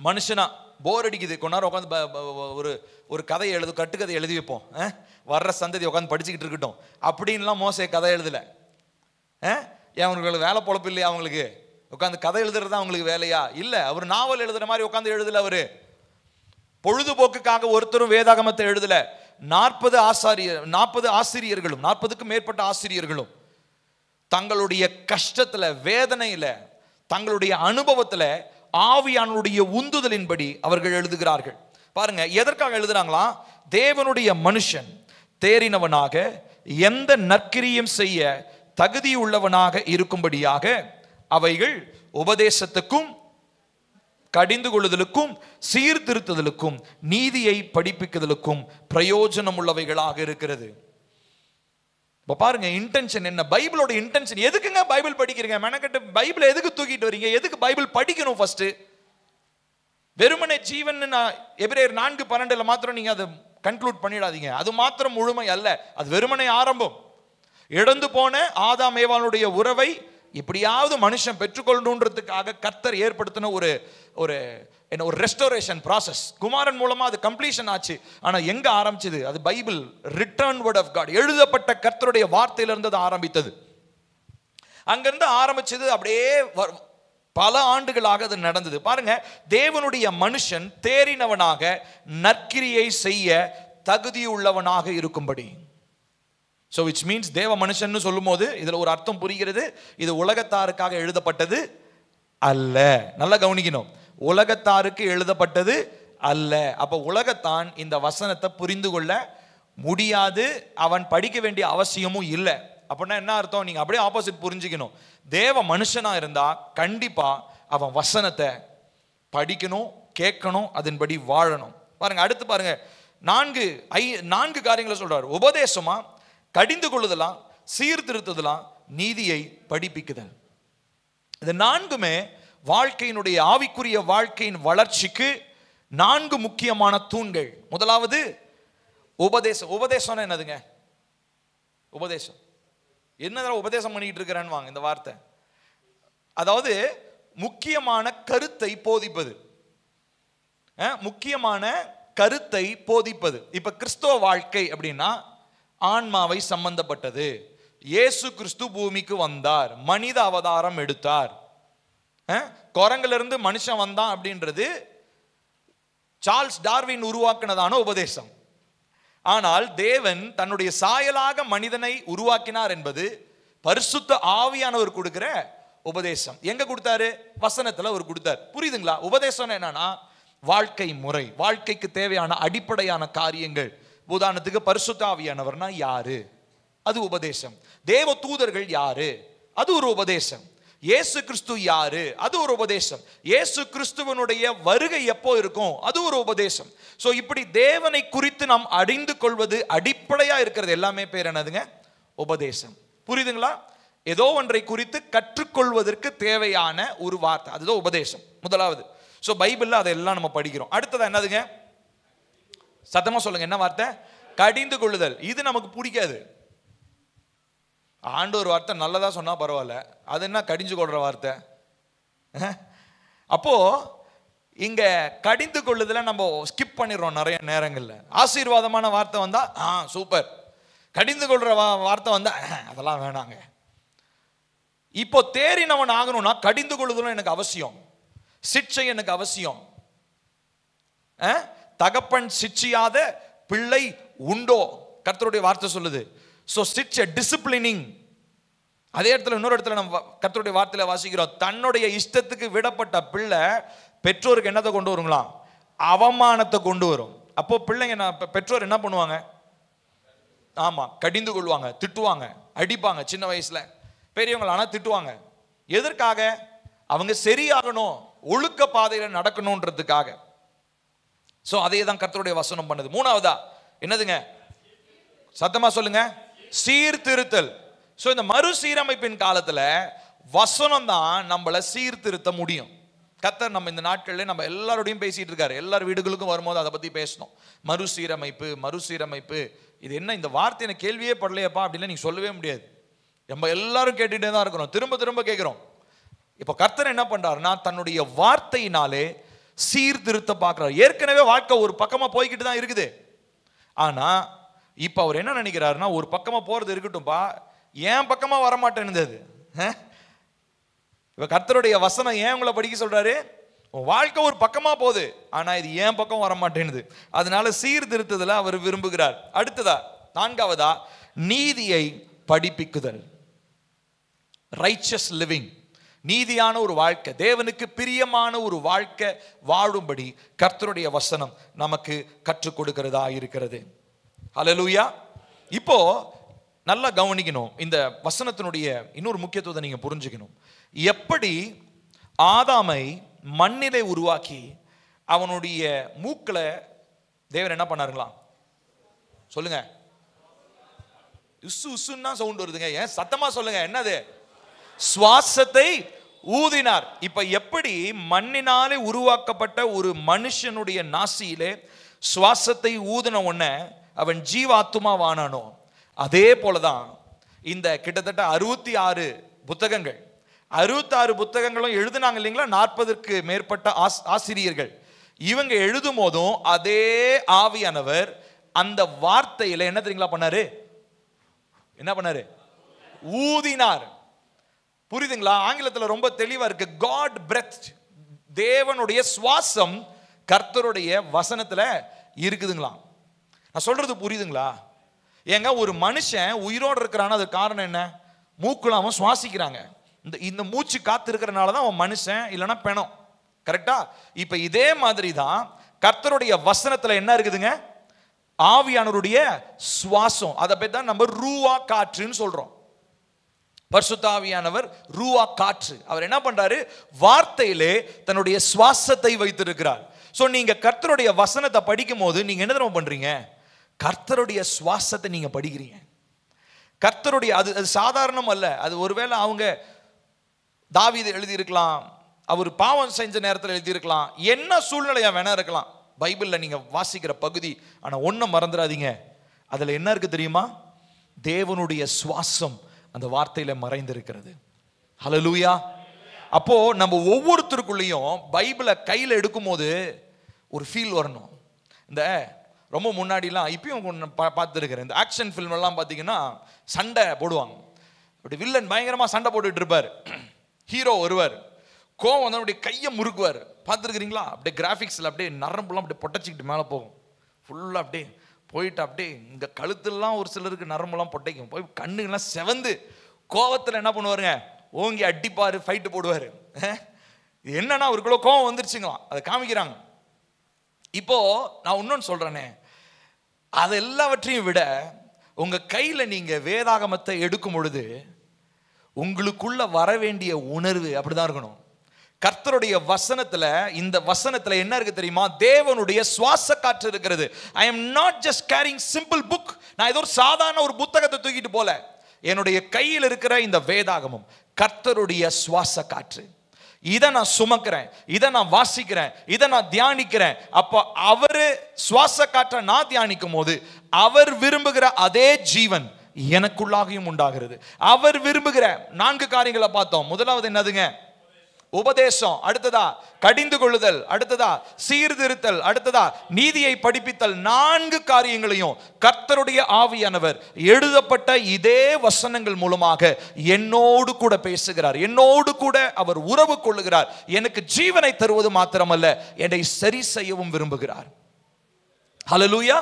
மனுஷனா போர் அடிக்குது, கொஞ்ச நேரம் உட்காந்து ஒரு கதையை கட்டுக்கதை எழுதி வைப்போம், வர்ற சந்ததி உட்காந்து படிச்சுக்கிட்டு இருக்கட்டும் அப்படின்லாம் மோசே கதை எழுதல. அவங்களுக்கு வேலை பொழப்பு இல்லையா? அவங்களுக்கு உட்காந்து கதை எழுதுறது தான் அவங்களுக்கு வேலையா? இல்ல. அவர் நாவல் எழுதுற மாதிரி உட்காந்து எழுதல. அவரு பொழுதுபோக்குக்காக ஒருத்தரும் வேதாகமத்தை எழுதல. 40 ஆசிரியர்களும், 40க்கும் மேற்பட்ட ஆசிரியர்களும் தங்களுடைய கஷ்டத்துல, வேதனையில, தங்களுடைய அனுபவத்துல ஆவியானுடைய உந்துதலின்படி அவர்கள் எழுதுகிறார்கள். பாருங்க, எதற்காக எழுதுறாங்களா? தேவனுடைய மனுஷன் தேறினவனாக எந்த நற்கிரியும் செய்ய தகுதியுள்ளவனாக இருக்கும்படியாக அவைகள் உபதேசத்துக்கும், கடிந்து கொள்ளுதலுக்கும், சீர்திருத்துதலுக்கும், நீதியை படிப்பிக்குதலுக்கும் பிரயோஜனம் உள்ளவைகளாக இருக்கிறது. இப்ப பாருங்க, இன்டென்ஷன் என்ன? பைபிளோட இன்டென்ஷன் எதுக்குங்க பைபிள் படிக்கிறீங்க? மெனக்கட்டு பைபிளை எதுக்கு தூக்கிட்டு வரீங்க? எதுக்கு பைபிள் படிக்கணும்? ஃபர்ஸ்ட் வெறுமனே ஜீவன் எபிரேயர் 4:12 மாத்திரம் நீங்க அதை கன்க்ளூட் பண்ணிடாதீங்க. அது மாத்திரம் முழுமை அல்ல, அது வெறுமனே ஆரம்பம். இழந்து போன ஆதாம் ஏவாளுடைய உறவை எப்படியாவது மனுஷன் பெற்றுக்கொள்ளணுன்றதுக்காக கர்த்தர் ஏற்படுத்தின ஒரு ரெஸ்டோரேஷன் ப்ராசஸ். குமாரன் மூலமா அது கம்ப்ளீஷன் ஆச்சு. ஆனா எங்க ஆரம்பிச்சது? அது Bible, written word of God, எழுதப்பட்ட கர்த்தருடைய வார்த்தையிலிருந்து அது ஆரம்பித்தது. அங்கிருந்து ஆரம்பிச்சது, அப்படியே பல ஆண்டுகளாக அது நடந்தது. பாருங்க, தேவனுடைய மனுஷன் தேறினவனாக நற்கிரியை செய்ய தகுதியுள்ளவனாக இருக்கும்படி. So which means தேவ மனுஷன் சொல்லும் போது இதுல ஒரு அர்த்தம் புரிகிறது. இது உலகத்தாருக்காக எழுதப்பட்டது அல்ல. நல்லா கவனிக்கணும், உலகத்தாருக்கு எழுதப்பட்டது அல்ல. அப்ப உலகத்தான் இந்த வசனத்தை புரிந்து கொள்ள முடியாது, அவன் படிக்க வேண்டிய அவசியமும் இல்லை. அப்படின்னா என்ன அர்த்தம்? நீங்க அப்படியே ஆப்போசிட் புரிஞ்சுக்கணும். தேவ மனுஷனா இருந்தா கண்டிப்பா அவன் வசனத்தை படிக்கணும், கேட்கணும், அதன்படி வாழணும். பாருங்க, அடுத்து பாருங்க, 4 காரியங்களை சொல்றாரு. உபதேசமா, கடிந்து கொள்ளுதலாம், சீர்திருத்துதலாம், நீதியை படிப்பிக்குதல். இது 4மே வாழ்க்கையினுடைய, ஆவிக்குரிய வாழ்க்கையின் வளர்ச்சிக்கு 4 முக்கியமான தூண்கள். முதலாவது உபதேசம். உபதேசம்னா என்னதுங்க? உபதேசம் என்னதான் உபதேசம் பண்ணிட்டு இருக்கிறான்னு வாங்க, இந்த வார்த்தை. அதாவது முக்கியமான கருத்தை போதிப்பது, முக்கியமான கருத்தை போதிப்பது. இப்ப கிறிஸ்தவ வாழ்க்கை அப்படின்னா ஆன்மாவை சம்பந்தப்பட்டது. இயேசு கிறிஸ்து பூமிக்கு வந்தார், மனித அவதாரம் எடுத்தார், குரங்கிலிருந்து மனுஷன் வந்தான் அப்படின்றது சார்ல்ஸ் டார்வின் உருவாக்கினதான உபதேசம். ஆனால் தேவன் தன்னுடைய சாயலாக மனிதனை உருவாக்கினார் என்பது பரிசுத்த ஆவியானவர் கொடுக்கிற உபதேசம். எங்க கொடுத்தாரு? வசனத்துல அவர் கொடுத்தார். புரியுதுங்களா? உபதேசம் என்னன்னா வாழ்க்கை முறை, வாழ்க்கைக்கு தேவையான அடிப்படையான காரியங்கள். உதாரணத்துக்கு பரிசுத்த ஆவியானவர்னா யாரு? அது உபதேசம். தேவ தூதர்கள் யாரு? அது ஒரு உபதேசம். இயேசு கிறிஸ்து யாரு? அது ஒரு உபதேசம். இயேசு கிறிஸ்துவனுடைய வருகை எப்போ இருக்கும்? அது ஒரு உபதேசம். சோ இப்படி தேவனை குறித்து நாம் அறிந்து கொள்வது அடிப்படையா இருக்கிறது எல்லாமே பேர் என்னதுங்க? உபதேசம். புரியுதுங்களா? ஏதோ ஒன்றை குறித்து கற்றுக்கொள்வதற்கு தேவையான ஒரு வார்த்தை, அதுதான் உபதேசம். முதலாவது. சோ பைபிள்ல அதெல்லாம் நம்ம படிக்கிறோம். அடுத்தது என்னதுங்க? சத்தமா சொல்லுங்க, என்ன வார்த்தை? கடிந்து கொள்ளுதல். இது நமக்கு பிடிக்காது. ஆண்டவர் வார்த்தை நல்லதா சொன்னா பரவாயில்ல, அது என்ன கடிஞ்சு கொள்ற வார்த்தை? அப்போ இங்க கடிந்து கொள்ளுதல நம்ம ஸ்கிப் பண்ணிடுறோம் நிறைய நேரங்கள்ல. ஆசீர்வாதமான வார்த்தை வந்தா சூப்பர், கடிந்து கொள்ற வார்த்தை வந்தா அதெல்லாம் வேணாங்க. இப்போ தேறினவன் ஆகணும்னா கடிந்து கொள்ளுதலும் எனக்கு அவசியம், சிக்ஷை எனக்கு அவசியம். தகப்பன் சிட்சியாத பிள்ளை உண்டோ? கர்த்தருடைய வார்த்தை சொல்லுது. சோ சிட்சை, டிசிப்ளினிங். அதே இடத்துல இன்னொரு இடத்துல நம்ம கர்த்தருடைய வார்த்தையில வாசிக்கிறோம், தன்னுடைய இஷ்டத்துக்கு விடப்பட்ட பிள்ளை பெற்றோருக்கு என்னத்தை கொண்டு வருங்களாம்? அவமானத்தை கொண்டு வரும். அப்போ பிள்ளைங்க பெற்றோர் என்ன பண்ணுவாங்க? ஆமா, கடிந்து கொள்வாங்க, திட்டுவாங்க, அடிப்பாங்க. சின்ன வயசுல பெரியவங்க ஆனா திட்டுவாங்க. எதற்காக? அவங்க சரியாகணும், ஒழுக்க பாதையில நடக்கணும்ன்றதுக்காக. சோ அதே தான் கர்த்தருடைய வசனம் பண்ணுது. மூணாவதா என்னதுங்க? சத்தமா சொல்லுங்க, சீர்திருத்தல். சோ இந்த மறுசீரமைப்பின் காலத்துல வசனம் தான் நம்மளை சீர்திருத்த முடியும். கர்த்தர் நம்ம இந்த நாட்கள்ல நம்ம எல்லாரோடையும் பேசிட்டு இருக்காரு. எல்லார் வீடுகளுக்கும் வரும்போது அதை பத்தி பேசணும். மறுசீரமைப்பு, மறுசீரமைப்பு. இது என்ன இந்த வார்த்தை எனக்கு கேள்வியே படலையப்பா அப்படின்னு நீங்க சொல்லவே முடியாது. நம்ம எல்லாரும் கேட்டுட்டே தான் இருக்கிறோம், திரும்ப திரும்ப கேட்கிறோம். இப்போ கர்த்தர் என்ன பண்றாருன்னா தன்னுடைய வார்த்தையினாலே சீர்திருத்த பார்க்கிறார். ஏற்கனவே வாழ்க்கை ஒரு பக்கமா போய்கிட்டு தான் இருக்குது. ஆனா இப்ப அவர் என்ன நினைக்கிறாருன்னா, ஒரு பக்கமா போறது இருக்கட்டும்பா, ஏன் பக்கமா வரமாட்டேன்னு. இப்ப கர்த்தருடைய வசனம் ஏன் உங்களை படிக்க சொல்றாரு? வாழ்க்கை ஒரு பக்கமா போகுது, ஆனா இது ஏன் பக்கம் வர மாட்டேங்குது. அதனால சீர்திருத்தத்துல அவர் விரும்புகிறார். அடுத்ததா, நான்காவதா, நீதியை படிப்பிக்குதல். ரைச்சஸ் லிவிங், நீதியான ஒரு வாழ்க்கை, தேவனுக்கு பிரியமான ஒரு வாழ்க்கை வாழும்படி கர்த்தருடைய வசனம் நமக்கு கற்றுக் கொடுக்கிறதா இருக்கிறது. ஹல்லேலூயா. இப்போ நல்லா கவனிக்கணும், இந்த வசனத்தினுடைய இன்னொரு முக்கியத்துவத்தை நீங்க புரிஞ்சுக்கணும். எப்படி ஆதாமை மண்ணிலே உருவாக்கி அவனுடைய மூக்கல தேவன் என்ன பண்ணாருங்களாம் சொல்லுங்க. உசு உசுன்னா சவுண்ட் வருதுங்க, ஏன் சத்தமா சொல்லுங்க, என்னது? சுவாசத்தை ஊதினார். இப்ப எப்படி மண்ணினாலே உருவாக்கப்பட்ட ஒரு மனுஷனுடைய நாசியிலே சுவாசத்தை ஊதின உடனே அவன் ஜீவாத்துமாவானானோ, அதே போலதான் இந்த கிட்டத்தட்ட 66 புத்தகங்கள், 66 புத்தகங்களும் எழுதினாங்க இல்லைங்களா, 40க்கு மேற்பட்ட ஆசிரியர்கள். இவங்க எழுதும் போதும் அதே ஆவியானவர் அந்த வார்த்தையில என்ன தெரியுங்களா பண்ணாரு? என்ன பண்ணாரு? ஊதினார். புரியுதுங்களா? ஆங்கிலத்துல ரொம்ப தெளிவா இருக்கு, காட் பிரெத். தேவனுடைய சுவாசம் கர்த்தருடைய வசனத்துல இருக்குதுங்களா. நான் சொல்றது புரியுதுங்களா? ஏங்க, ஒரு மனுஷன் உயிரோடு இருக்கிறான்னா அது காரணம் என்ன? மூக்குல அவன் சுவாசிக்கிறாங்க. இந்த மூச்சு காத்து இருக்கிறனால தான் அவன் மனுஷன், இல்லைன்னா பெணம். கரெக்டா? இப்ப இதே மாதிரி தான் கர்த்தருடைய வசனத்துல என்ன இருக்குதுங்க? ஆவியானவருடைய சுவாசம். அதை பத்தி தான் நம்ம ரூவா காற்றுன்னு சொல்றோம். பரிசுத்த ஆவியானவர் ரூவா காற்று. அவர் என்ன பண்றாரு? வார்த்தையிலே தன்னுடைய சுவாசத்தை வைத்திருக்கிறார். சோ நீங்க கர்த்தருடைய வசனத்தை படிக்கும் போது நீங்க என்ன தெரியுமா பண்றீங்க? கர்த்தருடைய சுவாசத்தை நீங்க படிக்கிறீங்க. கர்த்தருடைய அது சாதாரணம் அல்ல. அது ஒருவேளை அவங்க தாவீது எழுதியிருக்கலாம், அவர் பாவம் செஞ்ச நேரத்தில் எழுதியிருக்கலாம், என்ன சூழ்நிலையா வேணா இருக்கலாம் பைபிள்ல நீங்க வாசிக்கிற பகுதி. ஆனா ஒன்ன மறந்துடாதீங்க, அதுல என்ன இருக்கு தெரியுமா? தேவனுடைய சுவாசம் அந்த வார்த்தையில மறைந்திருக்கிறது. ஹல்லேலூயா. அப்போ நம்ம ஒவ்வொருத்தருக்குள்ளேயும் பைபிளை கையில் எடுக்கும் போது ஒரு ஃபீல் வரணும். இந்த ரொம்ப முன்னாடிலாம், இப்பயும் பார்த்துருக்கிறேன், இந்த ஆக்ஷன் ஃபில்ம் எல்லாம் பார்த்தீங்கன்னா சண்டை போடுவாங்க. அப்படி வில்லன் பயங்கரமா சண்டை போட்டுட்டு இருப்பார், ஹீரோ வருவார், கோவம் வந்து அப்படியே கையை முறுக்குவார். பார்த்துருக்கிறீங்களா? அப்படியே கிராஃபிக்ஸில் அப்படியே நரம்புலாம் அப்படியே பொட்டச்சிக்கிட்டு மேலே போகும், ஃபுல்லாக அப்படியே போயிட்டு அப்படியே இங்கே கழுத்துலாம் ஒரு சிலருக்கு நரம்புலாம் பொட்டைக்கும், போய் கண்ணுங்கெல்லாம் செவந்து கோவத்தில் என்ன பண்ணுவாருங்க, ஓங்கி அடிப்பார், ஃபைட்டு போடுவார். இது என்னன்னா அவருக்குள்ள கோவம் வந்துருச்சுங்களாம், அதை காமிக்கிறாங்க. இப்போ நான் இன்னொன்று சொல்றேனே, அது எல்லாவற்றையும் விட உங்க கையில நீங்க வேதாகமத்தை எடுக்கும் பொழுது உங்களுக்குள்ள வர வேண்டிய உணர்வு அப்படிதான் இருக்கணும். கர்த்தருடைய வசனத்துல, இந்த வசனத்துல என்ன இருக்கு தெரியுமா? தேவனுடைய சுவாச காற்று இருக்கிறது. I am not just carrying simple book. நான் ஏதோ ஒரு சாதாரண ஒரு புத்தகத்தை தூக்கிட்டு போல, என்னுடைய கையில் இருக்கிற இந்த வேதாகமம் கர்த்தருடைய சுவாச காற்று. இதை நான் சுமக்கிறேன், இதை நான் வாசிக்கிறேன், இதை நான் தியானிக்கிறேன். அப்போ அவரு சுவாச காற்றை நான் தியானிக்கும் போது அவர் விரும்புகிற அதே ஜீவன் எனக்குள்ளாகியும் உண்டாகிறது. அவர் விரும்புகிற 4 காரியங்களை பார்த்தோம். முதலாவது என்னதுங்க? உபதேசம். அடுத்ததா கடிந்து கொள்ளுதல். அடுத்ததா சீர்திருத்தல். அடுத்ததா நீதியை படிப்பித்தல். 4 காரியங்களையும் கர்த்தருடைய ஆவியானவர் எழுதப்பட்ட இதே வசனங்கள் மூலமாக என்னோடு கூட பேசுகிறார், என்னோடு கூட அவர் உறவு கொள்ளுகிறார். எனக்கு ஜீவனை தருவது மாத்திரமல்ல, என்னை சரி செய்யவும் விரும்புகிறார். ஹல்லேலூயா.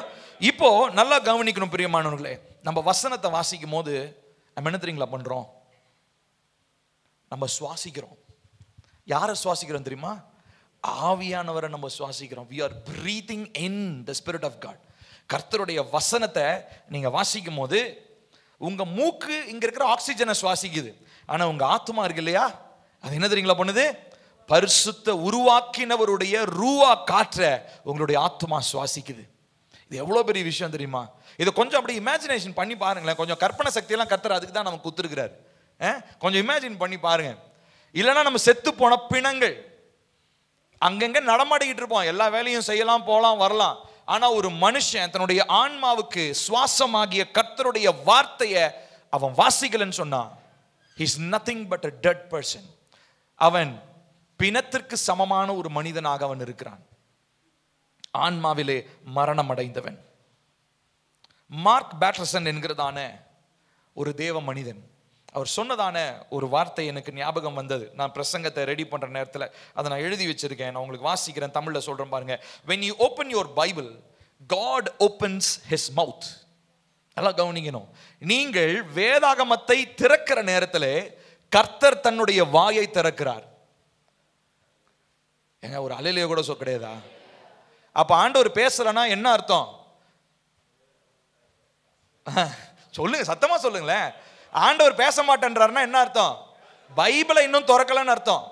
இப்போ நல்லா கவனிக்கணும் பிரியமானவர்களே, நம்ம வசனத்தை வாசிக்கும் போது நம்ம என்ன தெரியுங்களா பண்றோம்? நம்ம சுவாசிக்கிறோம். யாரை சுவாசிக்கிறோம் தெரியுமா? ஆவியானவரை நம்ம சுவாசிக்கிறோம். we are breathing in the spirit of God. கர்த்தருடைய வசனத்தை நீங்க வாசிக்கும் போது உங்க மூக்கு இங்க இருக்கிற ஆக்சிஜனை சுவாசிக்குது, ஆனா உங்க ஆத்மா இருக்கு இல்லையா, அது என்ன தெரியுங்களா பண்ணுது? பரிசுத்த உருவாக்கினவருடைய ரூவா காற்றை உங்களுடைய ஆத்மா சுவாசிக்குது. இது எவ்வளவு பெரிய விஷயம் தெரியுமா? இதை கொஞ்சம் அப்படி இமேஜினேஷன் பண்ணி பாருங்களேன். கொஞ்சம் கற்பனை சக்தியெல்லாம் கர்த்தர் அதுக்கு தான் நமக்கு கொடுத்துருக்கிறார். கொஞ்சம் இமேஜின் பண்ணி பாருங்க. இல்லைன்னா நம்ம செத்து போன பிணங்கள் அங்கங்க நடமாடிக்கிட்டு இருப்போம், எல்லா வேலையும் செய்யலாம், போலாம், வரலாம். ஆனா ஒரு மனுஷன் தன்னுடைய ஆன்மாவுக்கு சுவாசமாகிய கர்த்தருடைய வார்த்தையை அவன் வாசிக்கலன்னு சொன்னா, he is nothing but a dead person. அவன் பிணத்திற்கு சமமான ஒரு மனிதனாக அவன் இருக்கிறான், ஆன்மாவிலே மரணம் அடைந்தவன். மார்க் பேட்டர்சன் என்கிறதான ஒரு தேவ மனிதன், அவர் சொன்னதான ஒரு வார்த்தை எனக்கு ஞாபகம் வந்தது. நான் பிரசங்கத்தை ரெடி பண்ற நேரத்தில் அதை நான் எழுதி வச்சிருக்கேன். நான் உங்களுக்கு வாசிக்கிறேன், தமிழ்ல சொல்றேன் பாருங்க. when you open your bible, god opens his mouth. நல்லா கவனிக்கணும். நீங்கள் வேதாகமத்தை திறக்கிற நேரத்தில் கர்த்தர் தன்னுடைய வாயை திறக்கிறார். ஏங்க ஒரு அலையிலேயே கூட கிடையாதா? அப்ப ஆண்டவர் பேசலன்னா என்ன அர்த்தம்? சொல்லுங்க, சத்தமா சொல்லுங்களேன். ஆண்டவர் பேச மாட்டேன்றாருன்னா என்ன அர்த்தம்? பைபிளை இன்னும் திறக்கலன்னு அர்த்தம்.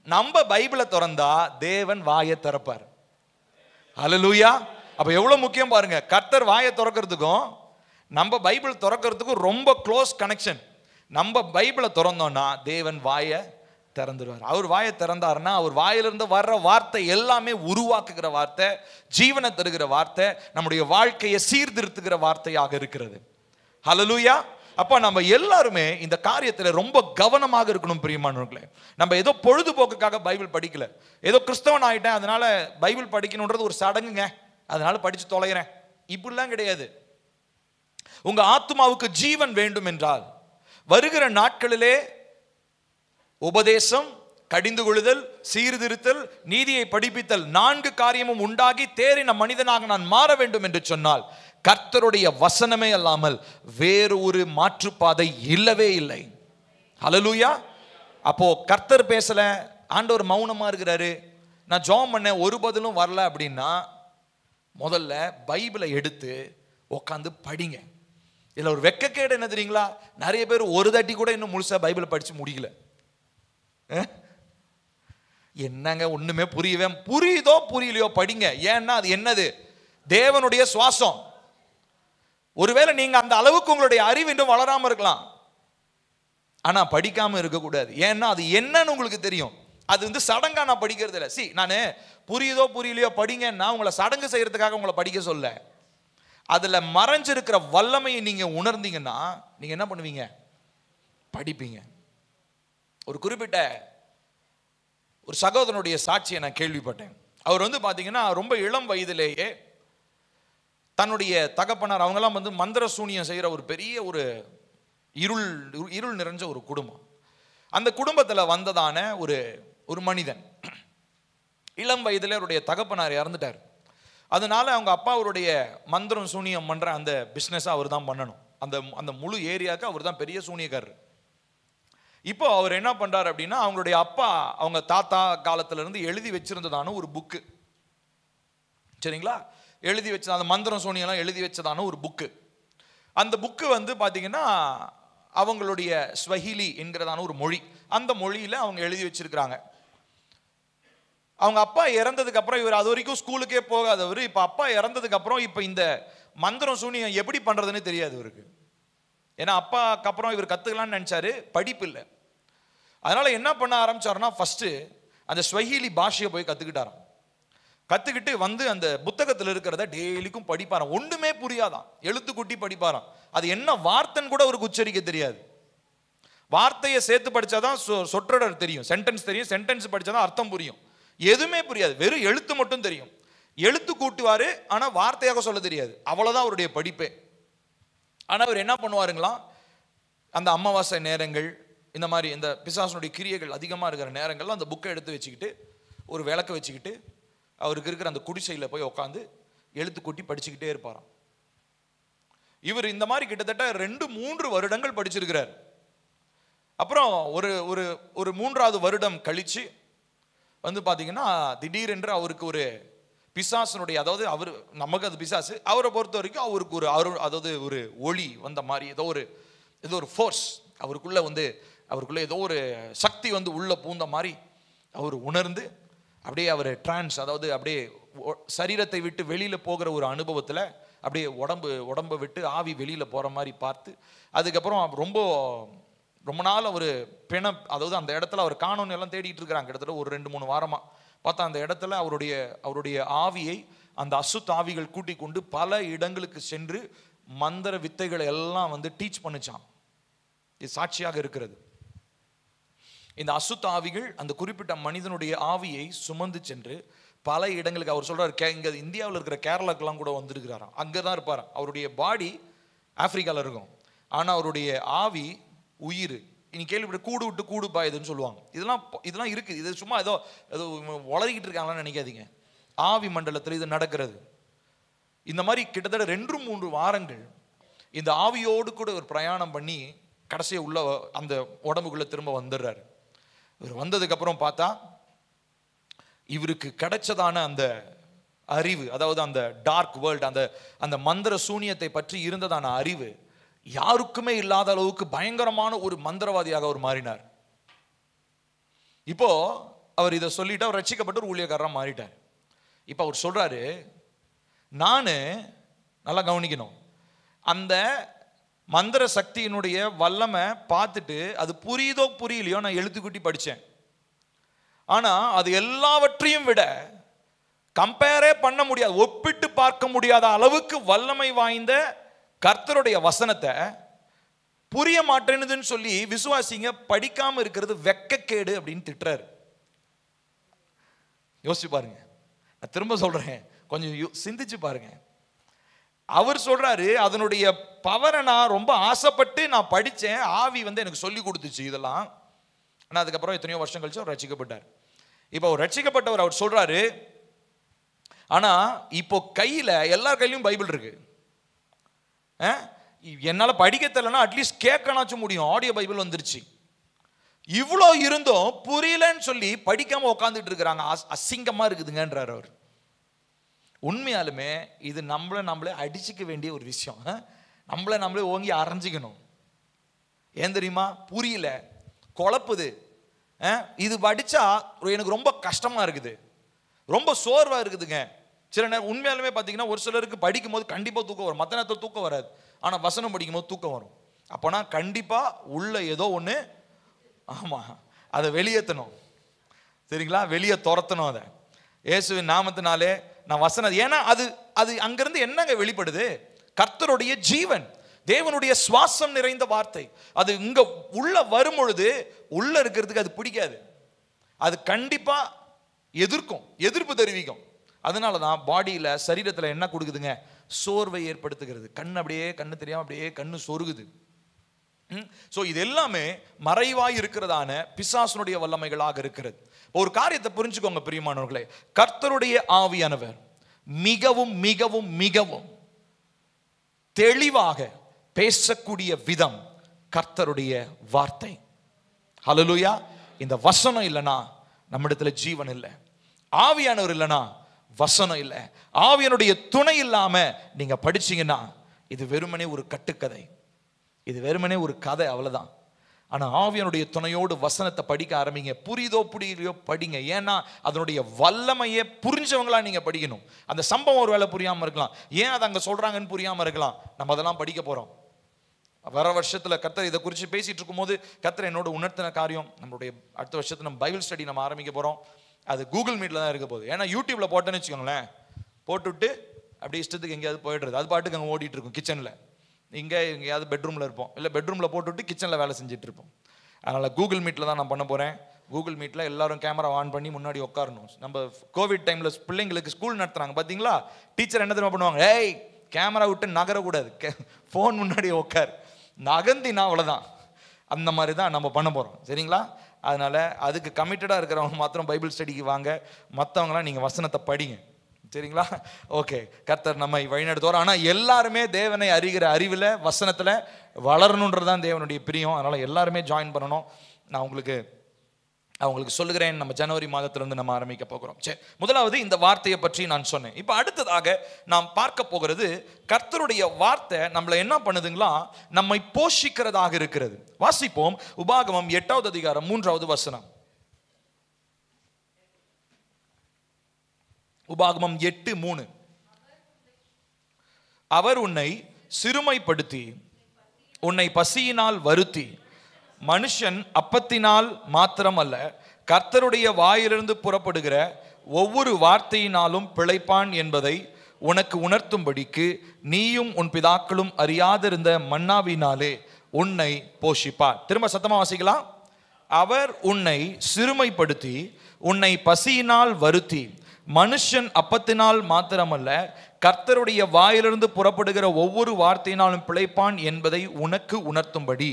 நம்ம பைபிளை திறந்தா தேவன் வாயை திறப்பார். ஹல்லேலூயா. அப்ப எவ்வளவு முக்கியம் பாருங்க. கர்த்தர் வாயை திறக்கிறதுக்கும் நம்ம பைபிள் திறக்கிறதுக்கும் ரொம்ப க்ளோஸ் கனெக்ஷன். நம்ம பைபிளை திறந்தோம்னா தேவன் வாயை திறந்துருவார். அவர் வாயை திறந்தாருன்னா அவர் வாயிலிருந்து வர்ற வார்த்தை எல்லாமே உருவாக்குகிற வார்த்தை, ஜீவனை தருகிற வார்த்தை, நம்முடைய வாழ்க்கையை சீர்திருத்துகிற வார்த்தையாக இருக்கிறது. ஹல்லேலூயா. அப்ப நம்ம எல்லாருமே இந்த காரியத்தில் ரொம்ப கவனமாக இருக்கணும் பிரியமானவர்களே. நம்ம ஏதோ பொழுதுபோக்குக்காக பைபிள் படிக்கல, ஏதோ கிறிஸ்தவன் ஆயிட்டேன் அதனால பைபிள் படிக்கணும்ன்றது ஒரு சடங்குங்க, அதனால படிச்சு தொலைகிறேன், இப்படிலாம் கிடையாது. உங்க ஆத்துமாவுக்கு ஜீவன் வேண்டும் என்றால் வருகிற நாட்களிலே உபதேசம், கடிந்து கொள்ளுதல், சீர்திருத்தல், நீதியை படிப்பித்தல், 4 காரியமும் உண்டாகி தேறின மனிதனாக நான் மாற வேண்டும் என்று சொன்னால் கர்த்தருடைய வசனமே அல்லாமல் வேறு ஒரு மாற்றுப்பாதை இல்லவே இல்லை. ஹல்லேலூயா. அப்போ கர்த்தர் பேசல, ஆண்டவர் மௌனமா இருக்கிறாரு, நான் ஜெபம் பண்ண ஒரு பதிலும் வரல அப்படின்னா முதல்ல பைபிளை எடுத்து உட்காந்து படிங்க. இதுல ஒரு வெக்கக்கேடு என்ன தெரியுங்களா? நிறைய பேர் ஒரு தட்டி கூட இன்னும் முழுசா பைபிளை படிச்சு முடிக்கல. என்னங்க ஒண்ணுமே புரியுதோ புரியலையோ படிங்க. ஏன்னா அது என்னது? தேவனுடைய சுவாசம். ஒருவேளை நீங்க அந்த அளவுக்கு உங்களுடைய அறிவு இன்னும் வளராம இருக்கலாம், ஆனா படிக்காம இருக்கக்கூடாது. ஏன்னா அது என்னன்னு உங்களுக்கு தெரியும். அது சடங்கா நான் படிக்கிறது இல்லை. நான் புரியுதோ புரியலையோ படிங்கன்னா உங்களை சடங்கு செய்யறதுக்காக உங்களை படிக்க சொல்ல. அதுல மறைஞ்சிருக்கிற வல்லமையை நீங்க உணர்ந்தீங்கன்னா நீங்க என்ன பண்ணுவீங்க? படிப்பீங்க. ஒரு குறிப்பிட்ட ஒரு சகோதரனுடைய சாட்சியை நான் கேள்விப்பட்டேன். அவர் பாத்தீங்கன்னா ரொம்ப இளம் வயதிலேயே தன்னுடைய தகப்பனார், அவங்கெல்லாம் மந்திர சூனியம் செய்யற ஒரு பெரிய ஒரு இருள் நிறைஞ்ச ஒரு குடும்பம். அந்த குடும்பத்துல வந்ததான ஒரு மனிதன் இளம் வயதிலே அவருடைய தகப்பனார் இறந்துட்டார். அதனால அவங்க அப்பா அவருடைய மந்திரம் சூனியம் பண்ற அந்த பிசினஸ் அவர் தான் பண்ணணும். அந்த முழு ஏரியாவுக்கு அவர் தான் பெரிய சூனியக்காரர். இப்போ அவர் என்ன பண்றாரு அப்படின்னா, அவங்களுடைய அப்பா அவங்க தாத்தா காலத்துல இருந்து எழுதி வச்சிருந்ததான ஒரு புக்கு, சரிங்களா, எழுதி வச்ச அந்த மந்திரம் சூனியெல்லாம் எழுதி வச்சதான ஒரு புக்கு. அந்த புக்கு பாத்தீங்கன்னா அவங்களுடைய ஸ்வஹிலி என்கிறதான ஒரு மொழி, அந்த மொழியில அவங்க எழுதி வச்சிருக்கிறாங்க. அவங்க அப்பா இறந்ததுக்கு அப்புறம் இவர் அது வரைக்கும் ஸ்கூலுக்கே போகாதவர், இப்ப அப்பா இறந்ததுக்கு அப்புறம் இப்ப இந்த மந்திரம் சூனியம் எப்படி பண்றதுன்னு தெரியாது இவருக்கு. ஏன்னா அப்பாக்கு அப்புறம் இவர் கத்துக்கலாம்னு நினைச்சாரு, படிப்பு இல்லை. அதனால என்ன பண்ண ஆரம்பிச்சாருன்னா, ஃபர்ஸ்ட் அந்த ஸ்வஹிலி பாஷையை போய் கத்துக்கிட்டாராம். கத்துக்கிட்டு அந்த புத்தகத்தில் இருக்கிறத டெய்லிக்கும் படிப்பாராம். ஒண்ணுமே புரியாதான், எழுத்து கூட்டி படிப்பாராம். அது என்ன வார்த்தைன்னு கூட அவருக்கு உச்சரிக்க தெரியாது. வார்த்தையை சேர்த்து படிச்சாதான் சொற்றொடர் தெரியும், சென்டென்ஸ் தெரியும், சென்டென்ஸ் படிச்சாதான் அர்த்தம் புரியும். எதுவுமே புரியாது, வெறும் எழுத்து மட்டும் தெரியும். எழுத்து கூட்டுவாரு, ஆனா வார்த்தையாக சொல்ல தெரியாது. அவ்வளவுதான் அவருடைய படிப்பே. ஆனா அவர் என்ன பண்ணுவாருங்களா, அந்த அமாவாசை நேரங்கள், இந்த மாதிரி இந்த பிசாசனுடைய கிரியைகள் அதிகமா இருக்கிற நேரங்கள்ல அந்த புக்கை எடுத்து வச்சுக்கிட்டு ஒரு விளக்க வச்சுக்கிட்டு அவருக்கு இருக்கிற அந்த குடிசையில போய் உட்காந்து எழுத்து கூட்டி படிச்சுக்கிட்டே இருப்பாராம். இவர் இந்த மாதிரி கிட்டத்தட்ட 2-3 வருடங்கள் படிச்சிருக்கிறார். அப்புறம் ஒரு 3வது வருடம் கழிச்சு பாத்தீங்கன்னா திடீரென்று அவருக்கு ஒரு பிசாசனுடைய, அதாவது அவர் நமக்கு அது பிசாசு, அவரை பொறுத்த வரைக்கும் அவருக்கு அதாவது ஒரு ஒளி வந்த மாதிரி, ஏதோ ஒரு ஃபோர்ஸ் அவருக்குள்ள ஏதோ ஒரு சக்தி உள்ள பூந்த மாதிரி அவர் உணர்ந்து அப்படியே அவர் டிரான்ஸ், அதாவது அப்படியே சரீரத்தை விட்டு வெளியில போகிற ஒரு அனுபவத்துல அப்படியே உடம்பை விட்டு ஆவி வெளியில போற மாதிரி பார்த்து, அதுக்கப்புறம் ரொம்ப நாள் அவர் அதாவது அந்த இடத்துல அவர் காணோன்னு எல்லாம் தேடிட்டு இருக்கிறாங்க. கிட்டத்தட்ட ஒரு 2-3 வாரமா பார்த்தா அந்த இடத்துல அவருடைய ஆவியை அந்த அசுத்த ஆவிகள் கூட்டிக் கொண்டு பல இடங்களுக்கு சென்று மந்திர வித்தைகளை எல்லாம் டீச் பண்ணுச்சான். இது சாட்சியாக இருக்கிறது. இந்த அசுத்த ஆவிகள் அந்த குறிப்பிட்ட மனிதனுடைய ஆவியை சுமந்து சென்று பல இடங்களுக்கு, அவர் சொல்றாரு, இங்க இந்தியாவில் இருக்கிற கேரளாக்கெல்லாம் கூட வந்திருக்கிறாராம். அங்கதான் இருப்பாராம். அவருடைய பாடி ஆப்பிரிக்கால இருக்கும், ஆனா அவருடைய ஆவி உயிர். இனி கேள்விப்பட்ட கூடு விட்டு கூடு பாயுதுன்னு சொல்லுவாங்க. இதெல்லாம் இருக்கு. இது சும்மா ஏதோ உளறிக்கிட்டு இருக்காங்களான்னு நினைக்காதீங்க. ஆவி மண்டலத்தில் இது நடக்கிறது. இந்த மாதிரி கிட்டத்தட்ட 2-3 வாரங்கள் இந்த ஆவியோடு கூட ஒரு பிரயாணம் பண்ணி கடைசியை உள்ள அந்த உடம்புக்குள்ள திரும்ப வந்துடுறாரு. இவர் வந்ததுக்கு அப்புறம் பார்த்தா இவருக்கு கிடைச்சதான அந்த அறிவு, அதாவது அந்த டார்க் வேர்ல்டு, அந்த மந்திர சூனியத்தை பற்றி இருந்ததான அறிவு யாருக்குமே இல்லாத அளவுக்கு பயங்கரமான ஒரு மந்திரவாதியாக அவர் மாறினார். இப்போ அவர் இதை சொல்லிட்டு அவர் ரட்சிக்கப்பட்டு ஒரு ஊழியக்காரராக மாறிட்டார். இப்போ அவர் சொல்றாரு, நான் நல்லா கவனிக்கணும், அந்த மந்திர சக்தியினுடைய வல்லமை பார்த்துட்டு அது புரியுதோ புரியலையோ நான் எழுத்துக்கூட்டி படித்தேன். ஆனால் அது எல்லாவற்றையும் விட கம்பேரே பண்ண முடியாது, ஒப்பிட்டு பார்க்க முடியாத அளவுக்கு வல்லமை வாய்ந்த கர்த்தருடைய வசனத்தை புரிய மாட்டேன்னு சொல்லி விசுவாசிங்க படிக்காம இருக்கிறது வெக்கக்கேடு அப்படின்னு திட்டுறாரு. யோசிச்சு பாருங்க. நான் திரும்ப சொல்றேன், கொஞ்சம் சிந்திச்சு பாருங்க. அவர் சொல்றாரு, அதனுடைய பவரை நான் ரொம்ப ஆசைப்பட்டு நான் படித்தேன், ஆவி எனக்கு சொல்லி கொடுத்துச்சு இதெல்லாம். ஆனால் அதுக்கப்புறம் எத்தனையோ வருஷம் கழிச்சு அவர் ரட்சிக்கப்பட்டார். இப்போ அவர் ரட்சிக்கப்பட்டவர் அவர் சொல்றாரு, ஆனா இப்போ கையில எல்லார் கையிலையும் பைபிள் இருக்கு. என்னால் படிக்க தெரியலன்னா அட்லீஸ்ட் கேட்கனாச்சும் முடியும், ஆடியோ பைபிள் வந்துருச்சு. இவ்வளோ இருந்தும் புரியலன்னு சொல்லி படிக்காம உட்காந்துட்டு இருக்கிறாங்க, அசிங்கமா இருக்குதுங்கன்றார் அவர். உண்மையாலுமே இது நம்மளே அடிச்சுக்க வேண்டிய ஒரு விஷயம். நம்மளே ஓங்கி அரைஞ்சிக்கணும். ஏன் தெரியுமா? புரியல, குழப்புது. இது படிச்சா எனக்கு ரொம்ப கஷ்டமா இருக்குது, ரொம்ப சோர்வா இருக்குதுங்க. சில நேரம் உண்மையாலுமே பார்த்தீங்கன்னா ஒரு சிலருக்கு படிக்கும் போது கண்டிப்பாக தூக்கம் வரும், மற்ற நேரத்தில் தூக்கம் வராது. ஆனால் வசனம் படிக்கும் போது தூக்கம் வரும். அப்போனா கண்டிப்பாக உள்ள ஏதோ ஒன்று, ஆமாம், அதை வெளியேற்றணும். சரிங்களா? வெளியே துரத்தணும். அதை இயேசுவின் நாமத்தினாலே நான் வசனம், ஏன்னா அது அங்கிருந்து என்னங்க வெளிப்படுது? கர்த்தருடைய ஜீவன், தேவனுடைய சுவாசம் நிறைந்த வார்த்தை. அது இங்க உள்ள வரும் பொழுது உள்ள இருக்கிறதுக்கு அது பிடிக்காது, அது கண்டிப்பா எதிர்ப்பு தெரிவிக்கும். அதனால தான் பாடியில, சரீரத்தில் என்ன கொடுக்குதுங்க? சோர்வை ஏற்படுத்துகிறது. கண்ணு தெரியாம அப்படியே கண்ணு சொருகுது. ஸோ இது எல்லாமே மறைவாய் இருக்கிறதான பிசாசனுடைய வல்லமைகளாக இருக்கிறது. ஒரு காரியத்தை புரிஞ்சுக்கோங்க பிரியமானவர்களே, கர்த்தருடைய ஆவியானவர் மிகவும் மிகவும் மிகவும் தெளிவாக பேசக்கூடிய விதம் கர்த்தருடைய வார்த்தை. ஹல்லேலூயா. இந்த வசனம் இல்லைன்னா நம்மிடத்துல ஜீவன் இல்லை, ஆவியானவர் இல்லைன்னா வசனம் இல்லை. ஆவியனுடைய துணை இல்லாம நீங்க படிச்சீங்கன்னா இது வெறுமனே ஒரு கட்டுக்கதை, இது வெறுமனே ஒரு கதை, அவ்வளவுதான். ஆனா ஆவியனுடைய துணையோடு வசனத்தை படிக்க ஆரம்பிங்க. புரியுதோ புரியலையோ படிங்க. ஏன்னா அதனுடைய வல்லமையை புரிஞ்சவங்களா நீங்க படிக்கணும். அந்த சம்பவம் ஒரு வேளை புரியாம இருக்கலாம், ஏன் அதை அங்க சொல்றாங்கன்னு புரியாம இருக்கலாம். நம்ம அதெல்லாம் படிக்க போறோம். வர வருஷத்துல கர்த்தர் இதை குறித்து பேசிட்டு இருக்கும் போது கர்த்தர் என்னோட உணர்த்தின காரியம், நம்மளுடைய அடுத்த வருஷத்துல நம்ம பைபிள் ஸ்டடி நம்ம ஆரம்பிக்க போறோம். அது கூகுள் மீட்ல தான் இருக்க போகுது. ஏன்னா யூடியூப்ல போட்டேன்னு வச்சுக்கோங்களேன், போட்டுவிட்டு அப்படி இஷ்டத்துக்கு எங்கேயாவது போயிடுறது, அது பாட்டுக்கு அங்கே ஓடிட்டு இருக்கும். கிச்சனில் எங்கேயாவது பெட்ரூமில் இருப்போம், இல்லை பெட்ரூமில் போட்டுவிட்டு கிச்சனில் வேலை செஞ்சுட்டு இருப்போம். அதனால் கூகுள் மீட்டில் தான் நான் பண்ண போகிறேன். கூகுள் மீட்டில் எல்லாரும் கேமரா ஆன் பண்ணி முன்னாடி உட்காரணும். நம்ம கோவிட் டைமில் பிள்ளைங்களுக்கு ஸ்கூல் நடத்துகிறாங்க பார்த்தீங்களா, டீச்சர் என்ன தெரியுமா பண்ணுவாங்க? ஏய், கேமரா விட்டு நகரக்கூடாது, ஃபோன் முன்னாடி உட்கார், நகர்ந்தினா அவ்வளோதான். அந்த மாதிரி தான் நம்ம பண்ண போகிறோம். சரிங்களா? அதனால் அதுக்கு கமிட்டடாக இருக்கிறவங்க மாத்திரம் பைபிள் ஸ்டடிக்கு வாங்க, மற்றவங்களாம் நீங்கள் வசனத்தை படிங்க. சரிங்களா? ஓகே, கர்த்தர் நம்மை வழிநடத்துவார். ஆனால் எல்லாருமே தேவனை அறிகிற அறிவில் வசனத்தில் வளரணுன்றதான் தேவனுடைய பிரியம். அதனால் எல்லாருமே ஜாயின் பண்ணணும். நான் உங்களுக்கு சொல்லுகிறேன். நம்ம ஜனவரி மாதத்திலிருந்து நம்ம ஆரம்பிக்க போகிறோம். சரி, முதலாவது இந்த வார்த்தையை பற்றி நான் சொன்னேன். இப்போ அடுத்ததாக நாம் பார்க்க போகிறது, கர்த்தருடைய வார்த்தை நம்மளை என்ன பண்ணுதுங்களா? நம்மை போஷிக்கிறதாக இருக்கிறது. வாசிப்போம். உபாகமம் 8வது அதிகாரம் 3வது வசனம். உபாகமம் 8:3. அவர் உன்னை சிறுமைப்படுத்தி உன்னை பசியினால் வருத்தி, மனுஷன் அப்பத்தினால் மாத்திரம் அல்ல, கர்த்தருடைய வாயிலிருந்து புறப்படுகிற ஒவ்வொரு வார்த்தையினாலும் பிழைப்பான் என்பதை உனக்கு உணர்த்தும்படிக்கு நீயும் உன் பிதாக்களும் அறியாதிருந்த மன்னாவினாலே உன்னை போஷிப்பார். திரும்ப சத்தமா வாசிக்கலாம். அவர் உன்னை சிறுமைப்படுத்தி உன்னை பசியினால் வருத்தி, மனுஷன் அப்பத்தினால் மாத்திரமல்ல கர்த்தருடைய வாயிலிருந்து புறப்படுகிற ஒவ்வொரு வார்த்தையினாலும் பிழைப்பான் என்பதை உனக்கு உணர்த்தும்படி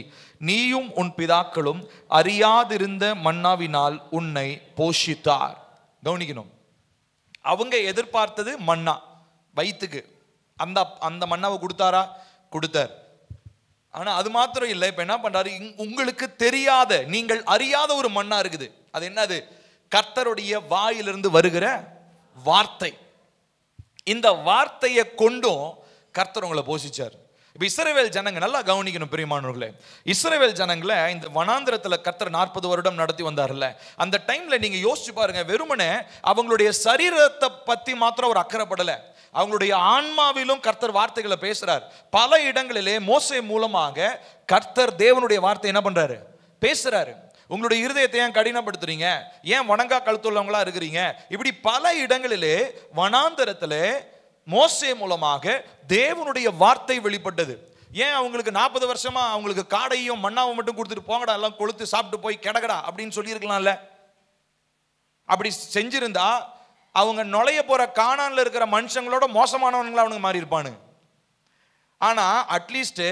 நீயும் உன் பிதாக்களும் அறியாதிருந்த மன்னாவினால் உன்னை போஷித்தார். கவனிக்கணும், அவங்க எதிர்பார்த்தது மன்னா, வயிற்றுக்கு. அந்த அந்த மன்னாவை கொடுத்தாரா? கொடுத்தார். ஆனா அது மாத்திரம் இல்லை, இப்ப என்ன பண்றாரு, உங்களுக்கு தெரியாத, நீங்கள் அறியாத ஒரு மன்னா இருக்குது. அது என்னது? கர்த்தருடைய வாயிலிருந்து வருகிற வார்த்தை. இந்த வார்த்தையை கொண்டும் கர்த்தர் உங்களை போஷிச்சார். இப்ப இஸ்ரவேல் ஜனங்க நல்லா கவனிக்கணும் பிரியமானவர்களே. இஸ்ரவேல் ஜனங்களை இந்த வனாந்திரத்துல கர்த்தர் 40 வருடம் நடத்தி வந்தார்ல, அந்த டைம்ல நீங்க யோசிச்சு பாருங்க, வெறுமனே அவங்களுடைய சரீரத்தை பத்தி மாத்திரம் ஒரு அக்கறைப்படல, அவங்களுடைய ஆன்மாவிலும் கர்த்தர் வார்த்தைகளை பேசுறார். பல இடங்களிலே மோசே மூலமாக கர்த்தர் தேவனுடைய வார்த்தை என்ன பண்றாரு? பேசுறாரு. உங்களுடைய இருதயத்தை ஏன் கடினப்படுத்துறீங்க, ஏன் வணங்கா கழுத்துள்ளவங்களா இருக்கிறீங்க, இப்படி பல இடங்களிலே வனாந்தரத்திலே மோசே மூலமாக தேவனுடைய வார்த்தை வெளிப்பட்டது. ஏன் அவங்களுக்கு 40 வருஷமா அவங்களுக்கு காடையும் மண்ணாவும் மட்டும் கொடுத்துட்டு போங்கடா, எல்லாம் கொளுத்து சாப்பிட்டு போய் கிடக்கடா அப்படின்னு சொல்லியிருக்கலாம்ல. அப்படி செஞ்சிருந்தா அவங்க நுழைய போற கானான்ல இருக்கிற மனுஷங்களோட மோசமானவங்களா அவனுங்க மாறி இருப்பானுங்க. ஆனா அட்லீஸ்ட்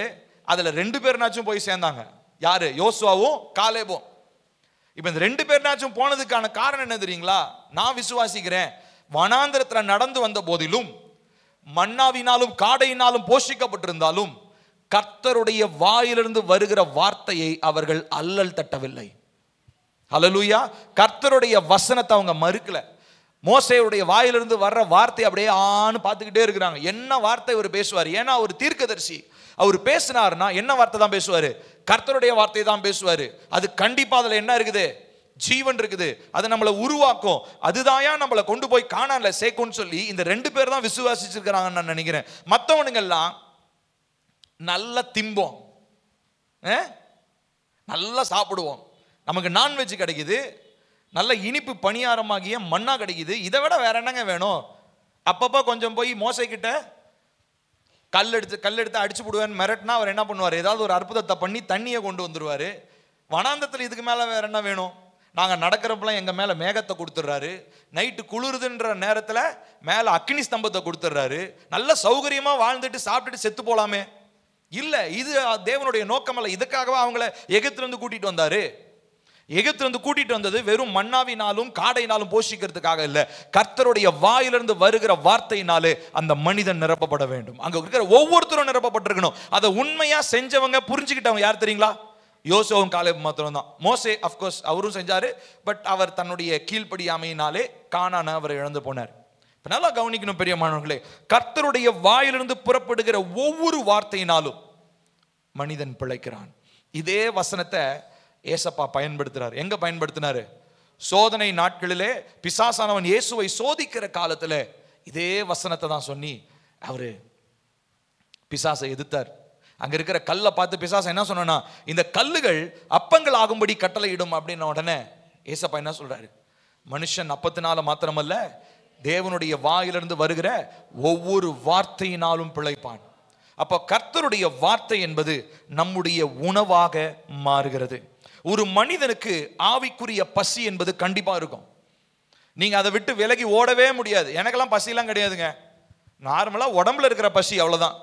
அதுல 2 பேர்னாச்சும் போய் சேர்ந்தாங்க. யாரு? யோசுவாவும் காலேபும். இப்ப இந்த 2 பேர்னாச்சும் போனதுக்கான காரணம் என்ன தெரியுங்களா? நான் விசுவாசிக்கிறேன், வனாந்திரத்துல நடந்து வந்த போதிலும் மன்னாவினாலும் காடையினாலும் போஷிக்கப்பட்டிருந்தாலும் கர்த்தருடைய வாயிலிருந்து வருகிற வார்த்தையை அவர்கள் அல்லல் தட்டவில்லை. ஹல்லேலூயா. கர்த்தருடைய வசனத்தை அவங்க மறுக்கல. மோசேயுடைய வாயிலிருந்து வர்ற வார்த்தை அப்படியே ஆன்னு பார்த்துக்கிட்டே இருக்கிறாங்க. என்ன வார்த்தை அவர் பேசுவார்? ஏன்னா அவர் தீர்க்கதரிசி. அவர் பேசினார்னா என்ன வார்த்தை தான் பேசுவாரு? கர்த்தருடைய வார்த்தை தான் பேசுவாரு. அது கண்டிப்பா அதுல என்ன இருக்குது? ஜீவன் இருக்குது. அது நம்மளை உருவாக்கும். அதுதான் நம்மளை கொண்டு போய் கானான்ல சேர்க்கும்னு சொல்லி இந்த 2 பேர் தான் விசுவாசிச்சிருக்கிறாங்கன்னு நான் நினைக்கிறேன். மற்றவனுங்கெல்லாம் நல்லா திம்போம், நல்லா சாப்பிடுவோம், நமக்கு நான்வெஜ் கிடைக்குது, நல்ல இனிப்பு பணியாரமாகிய மண்ணா கிடைக்குது, இதை விட வேற என்னங்க வேணும்? அப்பப்போ கொஞ்சம் போய் மோசை கிட்ட கல் எடுத்து அடிச்சு விடுவேன்னு மிரட்டினா அவர் என்ன பண்ணுவார்? ஏதாவது ஒரு அற்புதத்தை பண்ணி தண்ணியை கொண்டு வந்துடுவார். வனாந்தத்தில் இதுக்கு மேலே வேற என்ன வேணும்? நாங்கள் நடக்கிறப்பெல்லாம் எங்கள் மேலே மேகத்தை கொடுத்துட்றாரு, நைட்டு குளிருதுன்ற நேரத்தில் மேலே அக்னி ஸ்தம்பத்தை கொடுத்துட்றாரு, நல்ல சௌகரியமாக வாழ்ந்துட்டு சாப்பிட்டுட்டு செத்து போகலாமே. இல்லை, இது தேவனுடைய நோக்கம் அல்ல. இதுக்காகவா அவங்கள எகிப்திலிருந்து கூட்டிகிட்டு வந்தார்? எகிப்திலிருந்து கூட்டிட்டு வந்தது வெறும் மன்னாவினாலும் காடையினாலும் போஷிக்கிறதுக்காக இல்ல, கர்த்தருடைய வாயிலிருந்து வருகிற வார்த்தையினாலே அந்த மனிதன் நிரப்பப்பட வேண்டும். அங்க இருக்கிற ஒவ்வொருத்தரும் நிரப்பப்பட்டிருக்கணும். அதை உண்மையா செஞ்சவங்க, புரிஞ்சுக்கிட்டவங்க யார் தெரியுங்களா? யோசுவாவும் காலேபு மாத்திரம் தான். மோசே அஃப்கோர்ஸ் அவரும் செஞ்சாரு, பட் அவர் தன்னுடைய கீழ்ப்படியாமையினாலே கானானை அவர் இழந்து போனார். நல்லா கவனிக்கணும் பெரியமானவர்களே, கர்த்தருடைய வாயிலிருந்து புறப்படுகிற ஒவ்வொரு வார்த்தையினாலும் மனிதன் பிழைக்கிறான். இதே வசனத்தை ஏசப்பா பயன்படுத்துறாரு. எங்க பயன்படுத்தினாரு? சோதனை நாட்களிலே பிசாசானவன் இயேசுவை சோதிக்கிற காலத்துல இதே வசனத்தை தான் சொல்லி அவரு பிசாசை எதிர்த்தார். அங்க இருக்கிற கல்லை பார்த்து பிசாசை என்ன சொன்னா, இந்த கல்லுகள் அப்பங்கள் ஆகும்படி கட்டளையிடும் அப்படின்ன உடனே ஏசப்பா என்ன சொல்றாரு? மனுஷன் அப்பத்தினால மாத்திரமல்ல தேவனுடைய வாயிலிருந்து வருகிற ஒவ்வொரு வார்த்தையினாலும் பிழைப்பான். அப்போ கர்த்தருடைய வார்த்தை என்பது நம்முடைய உணவாக மாறுகிறது. ஒரு மனிதனுக்கு ஆவிக்குரிய பசி என்பது கண்டிப்பா இருக்கும். நீங்க அதை விட்டு விலகி ஓடவே முடியாது. எனக்கெல்லாம் பசியெல்லாம் கிடையாதுங்க, நார்மலா உடம்புல இருக்கிற பசி அவ்வளவுதான்.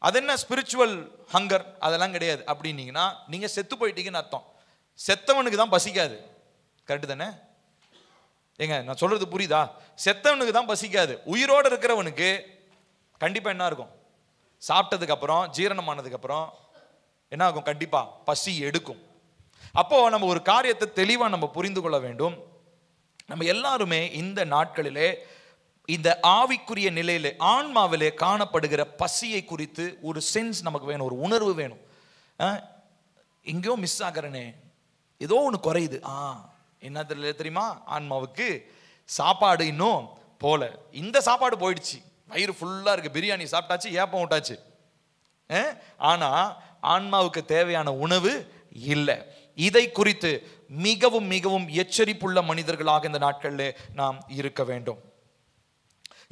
அது என்ன ஸ்பிரிச்சுவல் ஹங்கர் அதெல்லாம் கிடையாது. அப்படின்னீங்கன்னா நீங்க செத்து போயிட்டீங்கன்னு அர்த்தம். செத்தவனுக்கு தான் பசிக்காது. கரெக்டு தானே? ஏங்க நான் சொல்றது புரியுதா? செத்தவனுக்கு தான் பசிக்காது. உயிரோடு இருக்கிறவனுக்கு கண்டிப்பா என்ன இருக்கும்? சாப்பிட்டதுக்கு அப்புறம், ஜீரணமானதுக்கு அப்புறம் என்ன ஆகும்? கண்டிப்பா பசி எடுக்கும். அப்போ நம்ம ஒரு காரியத்தை தெளிவா நம்ம புரிந்து கொள்ள வேண்டும். நம்ம எல்லாருமே இந்த நாட்களிலே இந்த ஆவிக்குரிய நிலையிலே ஆன்மாவிலே காணப்படுகிற பசியை குறித்து ஒரு சென்ஸ் நமக்கு வேணும், ஒரு உணர்வு வேணும். எங்கேயோ மிஸ் ஆகிறனே, ஏதோ ஒன்று குறையுது. என்ன தெரியல தெரியுமா? ஆன்மாவுக்கு சாப்பாடு இன்னும் போல. இந்த சாப்பாடு போயிடுச்சு, வயிறு ஃபுல்லா இருக்கு, பிரியாணி சாப்பிட்டாச்சு, ஏப்பம் விட்டாச்சு. ஆனா ஆன்மாவுக்கு தேவையான உணவு இல்லை. இதை குறித்து மிகவும் மிகவும் எச்சரிப்புள்ள மனிதர்களாக இந்த நாட்களில் நாம் இருக்க வேண்டும்.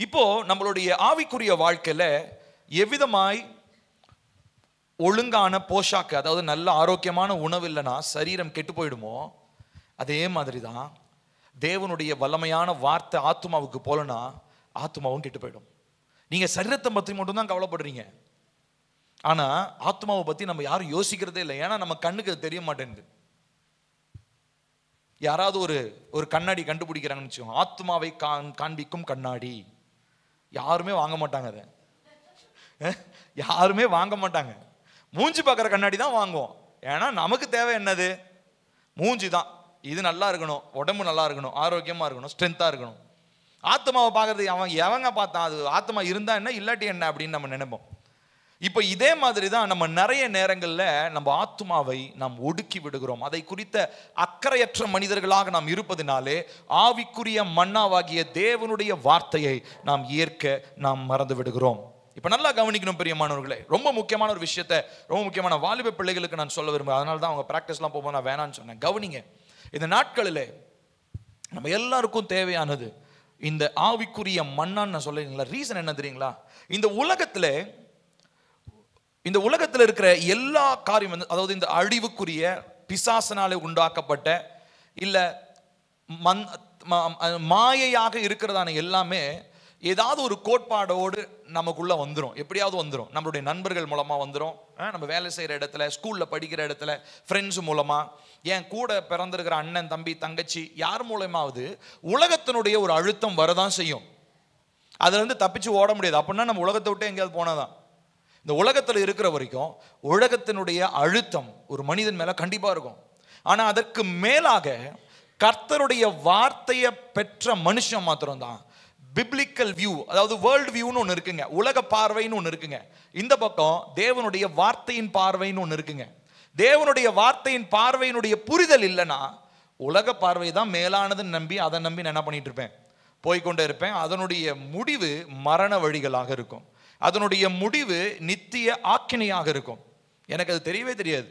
இப்போ நம்மளுடைய ஆவிக்குரிய வாழ்க்கையில எவ்விதமாய் ஒழுங்கான போஷாக்கு, அதாவது நல்ல ஆரோக்கியமான உணவு இல்லைன்னா சரீரம் கெட்டு போயிடுமோ, அதே மாதிரி தான் தேவனுடைய வல்லமையான வார்த்தை ஆத்துமாவுக்கு போலனா ஆத்துமாவும் கெட்டு போயிடும். நீங்க சரீரத்தை பற்றி மட்டும் தான் கவலைப்படுறீங்க, ஆனா ஆத்மாவை பத்தி நம்ம யாரும் யோசிக்கிறதே இல்லை. ஏன்னா நம்ம கண்ணுக்கு அது தெரிய மாட்டேங்குது. யாராவது ஒரு கண்ணாடி கண்டுபிடிக்கிறாங்கன்னு வச்சுக்கோங்க, ஆத்மாவை காண்பிக்கும் கண்ணாடி. யாருமே வாங்க மாட்டாங்க, அதை யாருமே வாங்க மாட்டாங்க. மூஞ்சி பார்க்குற கண்ணாடி தான் வாங்குவோம். ஏன்னா நமக்கு தேவை என்னது? மூஞ்சி தான். இது நல்லா இருக்கணும், உடம்பு நல்லா இருக்கணும், ஆரோக்கியமா இருக்கணும், ஸ்ட்ரென்த்தா இருக்கணும். ஆத்மாவை பார்க்கறது அவன் எவங்க பார்த்தான், அது ஆத்மா இருந்தா என்ன இல்லாட்டி என்ன அப்படின்னு நம்ம நினைப்போம். இப்போ இதே மாதிரி தான் நம்ம நிறைய நேரங்களில் நம்ம ஆத்மாவை நாம் ஒடுக்கி விடுகிறோம். அதை குறித்த அக்கறையற்ற மனிதர்களாக நாம் இருப்பதினாலே ஆவிக்குரிய மன்னாவாகிய தேவனுடைய வார்த்தையை நாம் ஏற்க நாம் மறந்து விடுகிறோம். இப்போ நல்லா கவனிக்கணும் பிரியமானவர்களே, ரொம்ப முக்கியமான ஒரு விஷயத்தை, ரொம்ப முக்கியமான வாலிப பிள்ளைகளுக்கு நான் சொல்ல விரும்புகிறேன். அதனால தான் அவங்க ப்ராக்டிஸ்லாம் போகும்போது நான் வேணான்னு சொன்னேன். கவனிங்க, இந்த நாட்களில் நம்ம எல்லாருக்கும் தேவையானது இந்த ஆவிக்குரிய மன்னான்னு நான் சொல்லுறீங்களா? ரீசன் என்ன தெரியுங்களா? இந்த உலகத்தில் இருக்கிற எல்லா காரியம், அதாவது இந்த அழிவுக்குரிய பிசாசனாலே உண்டாக்கப்பட்ட இல்ல மாயையாக இருக்கிறதான எல்லாமே ஏதாவது ஒரு கோட்பாடோடு நமக்குள்ள வந்துடும், எப்படியாவது வந்துடும். நம்மளுடைய நண்பர்கள் மூலமா வந்துடும், நம்ம வேலை செய்யற இடத்துல, ஸ்கூல்ல படிக்கிற இடத்துல, ஃப்ரெண்ட்ஸ் மூலமா, ஏன் கூட பிறந்திருக்கிற அண்ணன் தம்பி தங்கச்சி யார் மூலமாவது உலகத்தினுடைய ஒரு அழுத்தம் வரதான் செய்யும். அதுல இருந்து தப்பிச்சு ஓட முடியாது. அப்படின்னா நம்ம உலகத்தை விட்டு எங்கேயாவது போனாதான். இந்த உலகத்தில் இருக்கிற வரைக்கும் உலகத்தினுடைய அழுத்தம் ஒரு மனிதன் மேல கண்டிப்பா இருக்கும். ஆனா அதற்கு மேலாக கர்த்தருடைய வார்த்தையை பெற்ற மனுஷன் மாத்திரம்தான் பிப்ளிக்கல் வியூ, அதாவது வேர்ல்டு வியூன்னு ஒன்று இருக்குங்க, உலக பார்வைன்னு ஒன்று இருக்குங்க. இந்த பக்கம் தேவனுடைய வார்த்தையின் பார்வைன்னு ஒன்று இருக்குங்க. தேவனுடைய வார்த்தையின் பார்வையினுடைய புரிதல் இல்லைன்னா உலக பார்வை தான் மேலானதுன்னு நம்பி அதை நம்பி நான் என்ன பண்ணிட்டு இருப்பேன், போய்கொண்டே இருப்பேன். அதனுடைய முடிவு மரண வழிகளாக இருக்கும். அதனுடைய முடிவு நித்திய ஆக்கினையாக இருக்கும். எனக்கு அது தெரியவே தெரியாது.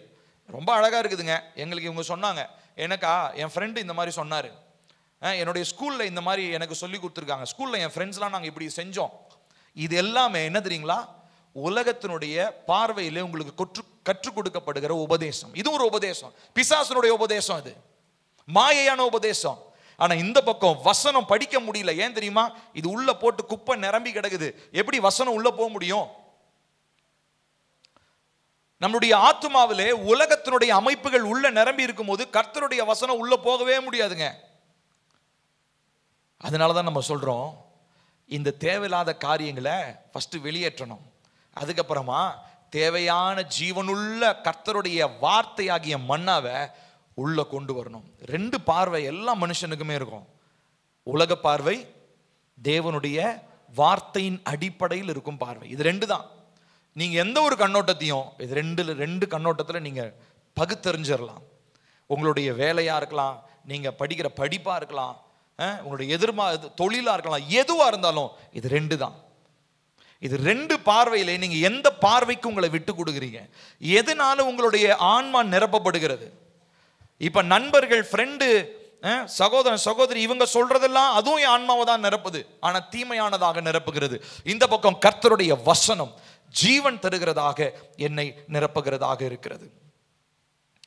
ரொம்ப அழகா இருக்குதுங்க. எங்களுக்கு இவங்க சொன்னாங்க, எனக்கா என் ஃப்ரெண்டு இந்த மாதிரி சொன்னாரு, என்னுடைய ஸ்கூல்ல இந்த மாதிரி எனக்கு சொல்லி கொடுத்துருக்காங்க, ஸ்கூல்ல என் ஃப்ரெண்ட்ஸ்லாம் நாங்கள் இப்படி செஞ்சோம். இது எல்லாமே என்ன தெரியுங்களா? உலகத்தினுடைய பார்வையிலே உங்களுக்கு கற்றுக் கொடுக்கப்படுகிற உபதேசம். இது ஒரு உபதேசம், பிசாசனுடைய உபதேசம், இது மாயையான உபதேசம். ஆனா இந்த பக்கம் வசனம் படிக்க முடியல. ஏன் தெரியுமா? இது உள்ள போட்டு குப்பை நிரம்பி கிடக்குது. எப்படி வசனம் உள்ள போக முடியும்? நம்முடைய ஆத்மாவிலே உலகத்தினுடைய அமைப்புகள் உள்ள நிரம்பி இருக்கும் போது கர்த்தருடைய வசனம் உள்ள போகவே முடியாதுங்க. அதனாலதான் நம்ம சொல்றோம், இந்த தேவையில்லாத காரியங்களை ஃபர்ஸ்ட் வெளியேற்றணும். அதுக்கப்புறமா தேவையான ஜீவனுள்ள கர்த்தருடைய வார்த்தையாகிய மன்னாவை உள்ள கொண்டு வரணும். ரெண்டு பார்வை எல்லா மனுஷனுக்குமே இருக்கும். உலக பார்வை, தேவனுடைய வார்த்தையின் அடிப்படையில் இருக்கும் பார்வை. இது ரெண்டு தான். நீங்க எந்த ஒரு கண்ணோட்டத்தையும் இது ரெண்டு கண்ணோட்டத்தில் நீங்க பகுத்தறிஞ்சிடலாம். உங்களுடைய வேலையா இருக்கலாம், நீங்க படிக்கிற படிப்பா இருக்கலாம், உங்களுடைய தொழிலா இருக்கலாம், எதுவா இருந்தாலும் இது ரெண்டு தான். இது ரெண்டு பார்வையிலே நீங்க எந்த பார்வைக்கு உங்களை விட்டு கொடுக்குறீங்க, எதனால உங்களுடைய ஆன்மா நிரப்பப்படுகிறது. இப்ப நண்பர்கள், ஃப்ரெண்டு, சகோதரன் சகோதரி இவங்க சொல்றதெல்லாம் அதுவும் என் ஆன்மாவை தான் நிரப்புது, ஆனா தீமையானதாக நிரப்புகிறது. இந்த பக்கம் கர்த்தருடைய வசனம் ஜீவன் தருகிறதாக என்னை நிரப்புகிறதாக இருக்கிறது.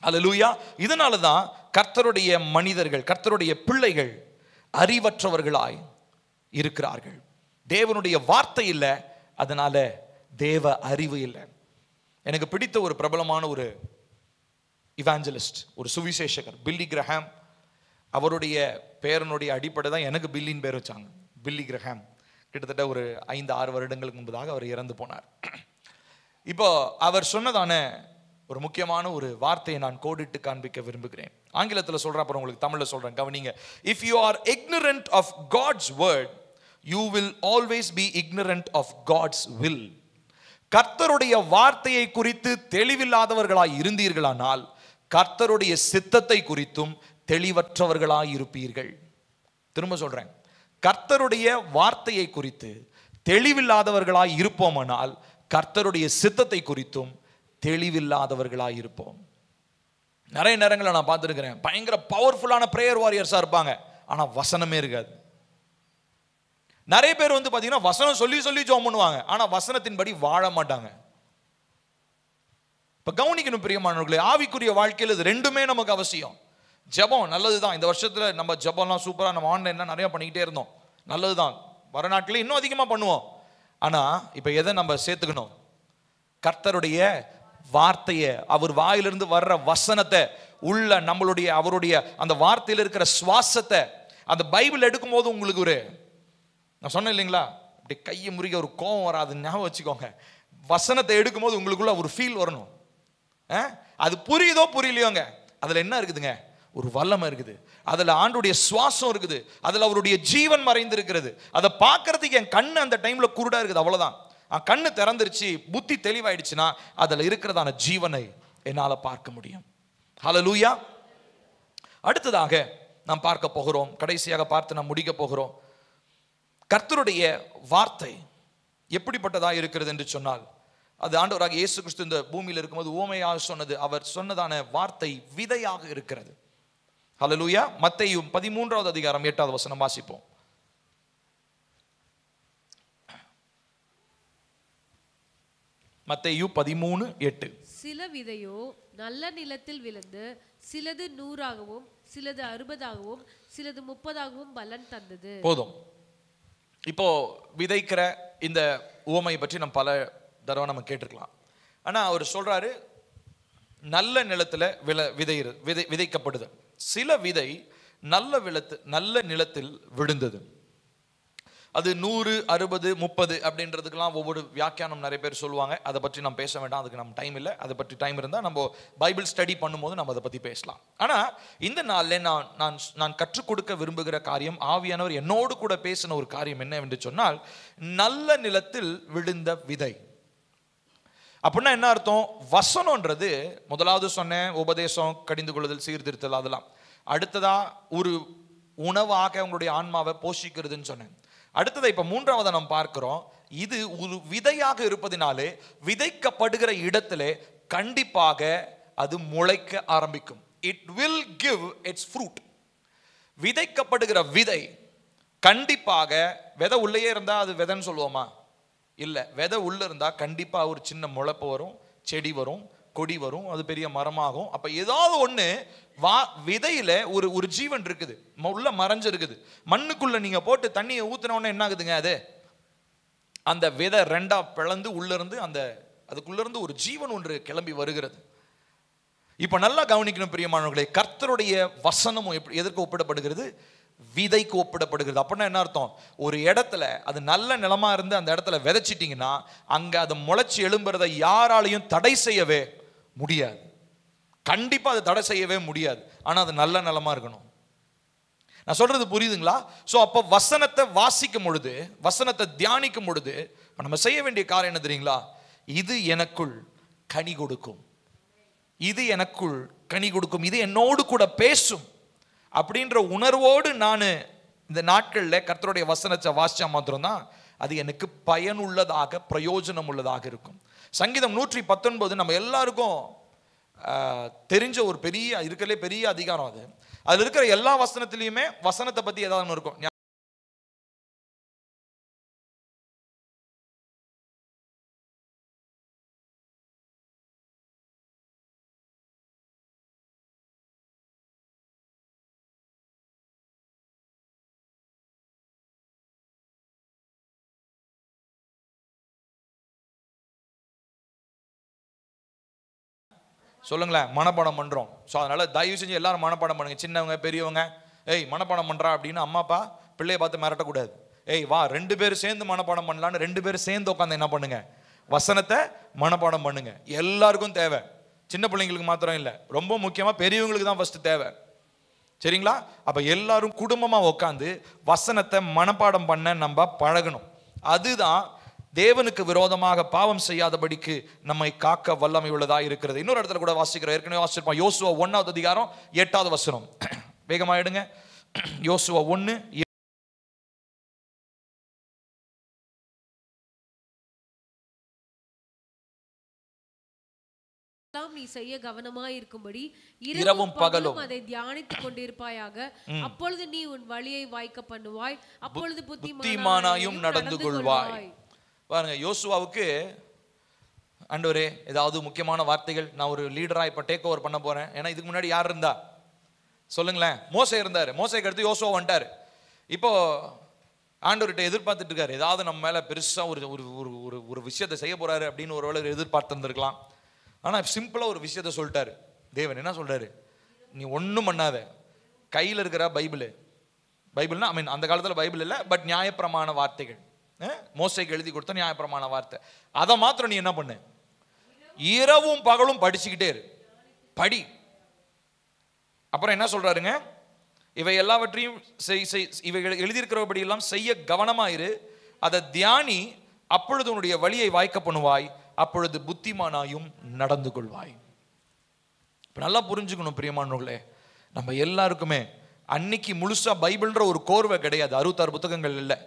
அல்லேலூயா. இதனாலதான் கர்த்தருடைய மனிதர்கள், கர்த்தருடைய பிள்ளைகள் அறிவற்றவர்களாய் இருக்கிறார்கள். தேவனுடைய வார்த்தை இல்லை, அதனால தேவ அறிவு இல்லை. எனக்கு பிடித்த ஒரு பிரபலமான ஒரு இவாஞ்சலிஸ்ட், ஒரு சுவிசேஷகர், பில்லி கிரஹாம். அவருடைய பேரனுடைய அடிப்படை தான் எனக்கு பில்லின்னு பேர் வச்சாங்க. பில்லி கிரஹாம் கிட்டத்தட்ட ஒரு 5-6 வருடங்களுக்கு முன்பதாக அவர் இறந்து போனார். இப்போ அவர் சொன்னதான ஒரு முக்கியமான ஒரு வார்த்தையை நான் கோடிட்டு காண்பிக்க விரும்புகிறேன். ஆங்கிலத்தில் சொல்றேன், அப்புறம் உங்களுக்கு தமிழ்ல சொல்றேன், கவனிங்க. If you are ignorant of God's word, you will always be ignorant of God's will. கர்த்தருடைய வார்த்தையை குறித்து தெளிவில்லாதவர்களாய் இருந்தீர்களானால் கர்த்தருடைய சித்தத்தை குறித்தும் தெளிவற்றவர்களாய் இருப்பீர்கள். திரும்ப சொல்றேன், கர்த்தருடைய வார்த்தையை குறித்து தெளிவில்லாதவர்களாய் இருப்போமானால் கர்த்தருடைய சித்தத்தை குறித்தும் தெளிவில்லாதவர்களாய் இருப்போம். நிறைய நேரங்களில் நான் பார்த்துருக்கிறேன், பயங்கர பவர்ஃபுல்லான பிரேயர் வாரியர்ஸா இருப்பாங்க, ஆனா வசனமே இருக்காது. நிறைய பேர் பாத்தீங்கன்னா வசனம் சொல்லி சொல்லி ஜெபம் பண்ணுவாங்க, ஆனா வசனத்தின்படி வாழ மாட்டாங்க. இப்ப கவனிக்கணும் பிரியமானவர்களே, ஆவிக்குரிய வாழ்க்கையில் இது ரெண்டுமே நமக்கு அவசியம். ஜெபம் நல்லதுதான். இந்த வருஷத்துல நம்ம ஜெபம்லாம் சூப்பரா நம்ம ஆன்லைன்ல நிறைய பண்ணிக்கிட்டே இருந்தோம், நல்லதுதான். வர நாட்களே இன்னும் அதிகமா பண்ணுவோம். ஆனா இப்ப எதை நம்ம சேர்த்துக்கணும்? கர்த்தருடைய வார்த்தையை, அவர் வாயிலிருந்து வர்ற வசனத்தை, உள்ள நம்மளுடைய அவருடைய அந்த வார்த்தையில் இருக்கிற சுவாசத்தை. அந்த பைபிள் எடுக்கும் போது உங்களுக்கு ஒரு, நான் சொன்னேன் இல்லைங்களா, அப்படி கையை முறிக்க ஒரு கோபம் வராது, ஞாபகம் வச்சுக்கோங்க. வசனத்தை எடுக்கும் போது உங்களுக்குள்ள ஒரு ஃபீல் வரணும். அது புரியுதோ புரியலையோங்க, அதுல என்ன இருக்குதுங்க? ஒரு வல்லமை இருக்குது, அதுல ஆண்டுடைய சுவாசம் இருக்குது, அதுல அவருடைய ஜீவன் மறைந்து இருக்கிறது. அதை பார்க்கறதுக்கு என் கண்ணு அந்த டைம்ல குருடா இருக்குது, அவ்வளவுதான். கண்ணு திறந்துருச்சு, புத்தி தெளிவாயிடுச்சுன்னா அதுல இருக்கிறதான ஜீவனை என்னால பார்க்க முடியும். ஹல்லேலூயா. அடுத்ததாக நாம் பார்க்க போகிறோம், கடைசியாக பார்த்து நாம் முடிக்க போகிறோம். கர்த்தருடைய வார்த்தை எப்படிப்பட்டதா இருக்கிறது என்று சொன்னால், அது ஆண்டவராக இயேசு கிறிஸ்து இந்த பூமியில் இருக்கும்போது உவமையாக சொன்னது, அவர் சொன்னதான வார்த்தை விதையாக இருக்கிறது. ஹல்லேலூயா. மத்தேயு 13வது அதிகாரம் 8வது வசனம் வாசிப்போம். மத்தேயு 13:8. சில விதையோ நல்ல நிலத்தில் விழுந்து சிலது 100ஆகவும் சிலது 60ஆகவும் சிலது 30ஆகவும் பலன் தந்தது. போதும். இப்போ விதைக்கிற இந்த உவமையை பற்றி நம்ம பல தடவை நம்ம கேட்டிருக்கலாம். ஆனா அவர் சொல்றாரு, நல்ல நிலத்துல விதைக்கப்படுது. சில விதை நல்ல நிலத்தில் விழுந்தது. அது 100, 60, 30 அப்படின்றதுக்கெல்லாம் ஒவ்வொரு வியாக்கியானம் நிறைய பேர் சொல்லுவாங்க. அதை பற்றி நம்ம பேச வேண்டாம், அதுக்கு நம்ம டைம் இல்லை. அதை பற்றி டைம் இருந்தால் நம்ம பைபிள் ஸ்டடி பண்ணும்போது நம்ம அதை பற்றி பேசலாம். ஆனால் இந்த நாளில் நான் கற்றுக் கொடுக்க விரும்புகிற காரியம், ஆவியானவர் என்னோடு கூட பேசின ஒரு காரியம் என்னவென்று சொன்னால், நல்ல நிலத்தில் விழுந்த விதை. அப்படின்னா என்ன அர்த்தம்? வசனம்ன்றது முதலாவது சொன்னேன், உபதேசம், கடிந்து கொள்ளுதல், சீர்திருத்தல், அதெல்லாம். அடுத்ததா ஒரு உணவாக உங்களுடைய ஆன்மாவை போஷிக்கிறதுன்னு சொன்னேன். அடுத்ததை இப்ப மூன்றாவதை நாம் பார்க்கிறோம். இது ஒரு விதையாக இருப்பதினாலே விதைக்கப்படுகிற இடத்திலே கண்டிப்பாக அது முளைக்க ஆரம்பிக்கும். It will give its fruit. விதைக்கப்படுகிற விதை கண்டிப்பாக, விதை உள்ளே இருந்தா அது விதைன்னு சொல்லுவோமா? இல்ல, விதை உள்ள இருந்தா கண்டிப்பா ஒரு சின்ன முளைப்பு வரும், செடி வரும், கொடி வரும், அது பெரிய மரமாகும். அப்ப ஏதாவது ஒண்ணு விதையில ஒரு ஜீவன் இருக்குது, உள்ள மறைஞ்சு இருக்குது. மண்ணுக்குள்ள நீங்க போட்டு தண்ணியை ஊத்தின உடனே என்ன ஆகுதுங்க? அது அந்த விதை ரெண்டா பிளந்து உள்ள இருந்து அதுக்குள்ள இருந்து ஒரு ஜீவன் ஒன்று கிளம்பி வருகிறது. இப்ப நல்லா கவனிக்கணும் பிரியமானவர்களே, கர்த்தருடைய வசனமும் எதற்கு ஒப்பிடப்படுகிறது? விதைக்கு ஒப்பிடப்படுகிறது. அப்படின்னா என்ன அர்த்தம்? ஒரு இடத்துல அது நல்ல நிலமா இருந்து அந்த இடத்துல விதைச்சிட்டீங்கன்னா அங்க அது முளைச்சி எழும்புறதை யாராலையும் தடை செய்யவே முடியாது. கண்டிப்பா அது தடை செய்யவே முடியாது. ஆனா அது நல்ல நிலமா இருக்கணும். நான் சொல்றது புரியுதுங்களா? சோ அப்ப வசனத்தை வாசிக்கும் பொழுது, வசனத்தை தியானிக்கும் பொழுது நம்ம செய்ய வேண்டிய காரியம் என்ன தெரியுங்களா? இது எனக்குள் கனி கொடுக்கும், இது எனக்குள் கனி கொடுக்கும், இது என்னோடு கூட பேசும் அப்படின்ற உணர்வோடு நான் இந்த நாட்களில் கர்த்தருடைய வசனத்தை வாசிச்சா மாத்திரம்தான் அது எனக்கு பயனுள்ளதாக, பிரயோஜனம் உள்ளதாக இருக்கும். சங்கீதம் 119 நம்ம எல்லாருக்கும் தெரிஞ்ச ஒரு இருக்கலே பெரிய அதிகாரம். அதுல இருக்கிற எல்லா வசனத்திலையுமே வசனத்தை பத்தி ஏதாவது இருக்கும். சொல்லுங்களேன், மனப்பாடம் பண்றோம். ஸோ அதனால தயவு செஞ்சு எல்லாரும் மனப்பாடம் பண்ணுங்க. சின்னவங்க பெரியவங்க, ஏய் மனப்பாடம் பண்றா அப்படின்னு அம்மா அப்பா பிள்ளைய பார்த்து மிரட்டக்கூடாது. ஏய் வா 2 பேரும் சேர்ந்து மனப்பாடம் பண்ணலான்னு 2 பேரும் சேர்ந்து உட்காந்து என்ன பண்ணுங்க? வசனத்தை மனப்பாடம் பண்ணுங்க. எல்லாருக்கும் தேவை, சின்ன பிள்ளைங்களுக்கு மாத்திரம் இல்லை, ரொம்ப முக்கியமா பெரியவங்களுக்கு தான் ஃபர்ஸ்ட் தேவை. சரிங்களா? அப்ப எல்லாரும் குடும்பமா உட்காந்து வசனத்தை மனப்பாடம் பண்ண நம்ம பழகணும். அதுதான் தேவனுக்கு விரோதமாக பாவம் செய்யாதபடிக்கு நம்மை காக்க வல்லமை உள்ளதா இருக்கிறது. இன்னொரு இடத்துல கூட வாசிக்கிறோம், ஏற்கனவே வாசிச்சிருப்போம். யோசுவா 1வது அதிகாரம் 8வது வசனம். வேகமா எடுங்க. யோசுவா 1. நீ செய்ய கவனமாய் இருக்கும்படி இரவும் பகலும் அதை தியானித்துக் கொண்டிருப்பாயாக. அப்பொழுது நீ உன் வழியை வாய்க்க பண்ணுவாய், அப்பொழுது புத்திமானாயும் நடந்து கொள்வாய். பாருங்க, யோசுவாவுக்கு ஆண்டவரே ஏதாவது முக்கியமான வார்த்தைகள், நான் ஒரு லீடரா இப்ப டேக் ஓவர் பண்ண போறேன். ஏன்னா இதுக்கு முன்னாடி யார் இருந்தா? சொல்லுங்களேன். மோசே இருந்தார், மோசேக்கு அடுத்து யோசுவா வந்துட்டார். இப்போ ஆண்டவர்கிட்ட எதிர்பார்த்துட்டு இருக்காரு, ஏதாவது நம்ம மேல பெருசா ஒரு ஒரு ஒரு விஷயத்தை செய்ய போறாரு அப்படின்னு ஒரு வேளை எதிர்பார்த்துருந்துருக்கலாம். ஆனா சிம்பிளா ஒரு விஷயத்த சொல்லிட்டாரு. தேவன் என்ன சொல்றாரு? நீ ஒன்றும் பண்ணாத, கையில் இருக்கிற பைபிள்னா அந்த காலத்தில் பைபிள் இல்லை, பட் நியாயப்பிரமாண வார்த்தைகள், மோசேக்கு எழுதி கொடுத்த நியாயப்பிரமாண வார்த்தை, அதை மாத்திரம் நீ என்ன பண்ணு, இரவும் பகலும் படிச்சுக்கிட்டே இரு, படி. அப்புறம் என்ன சொல்றாருங்க? இவை எல்லாவற்றையும் இவைகள் எழுதியிருக்கிறபடி எல்லாம் செய்ய கவனமாயிரு, அதை தியானி, அப்பொழுது உன்னுடைய வழியை வாய்க்க பண்ணுவாய், அப்பொழுது புத்திமானாயும் நடந்து கொள்வாய். நல்லா புரிஞ்சுக்கணும் பிரியமானவர்களே, நம்ம எல்லாருக்குமே அன்னைக்கு முழுசா பைபிள்ன்ற ஒரு கோர்வை கிடையாது, 66 புத்தகங்கள் இல்லை.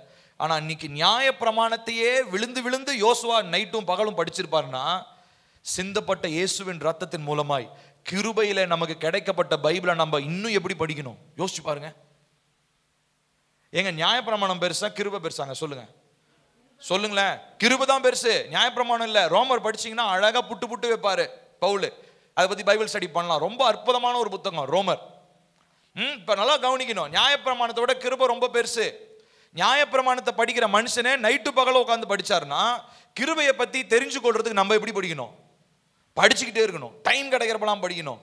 ஆனா அன்னைக்கு நியாய பிரமாணத்தையே விழுந்து விழுந்து யோசுவா நைட்டும் பகலும் படிச்சிருப்பாருன்னா, சிந்தப்பட்ட இயேசுவின் ரத்தத்தின் மூலமாய் கிருபையில நமக்கு கிடைக்கப்பட்ட பைபிளை நம்ம இன்னும் எப்படி படிக்கணும் யோசிச்சு பாருங்க. எங்க நியாயப்பிரமாணம் பெருசா கிருபை பெருசாங்க? சொல்லுங்க, சொல்லுங்களேன். கிருபை தான் பெருசு, நியாயப்பிரமாணம் இல்ல. ரோமர் படிச்சீங்கன்னா அழகா புட்டு புட்டு வைப்பாரு பவுல், அதை பத்தி பைபிள் ஸ்டடி பண்ணலாம். ரொம்ப அற்புதமான ஒரு புத்தகம் ரோமர். இப்ப நல்லா கவனிக்கணும், நியாயப்பிரமாணத்தை விட கிருபை ரொம்ப பெருசு. நியாயப்பிரமாணத்தை படிக்கிற மனுஷனே நைட்டு பகல உட்காந்து படிச்சாருன்னா, கிருபையை பத்தி தெரிஞ்சு கொள்றதுக்கு நம்ம எப்படி படிக்கணும்? படிச்சுக்கிட்டே இருக்கணும், டைம் கிடைக்கிறப்பெல்லாம் படிக்கணும்.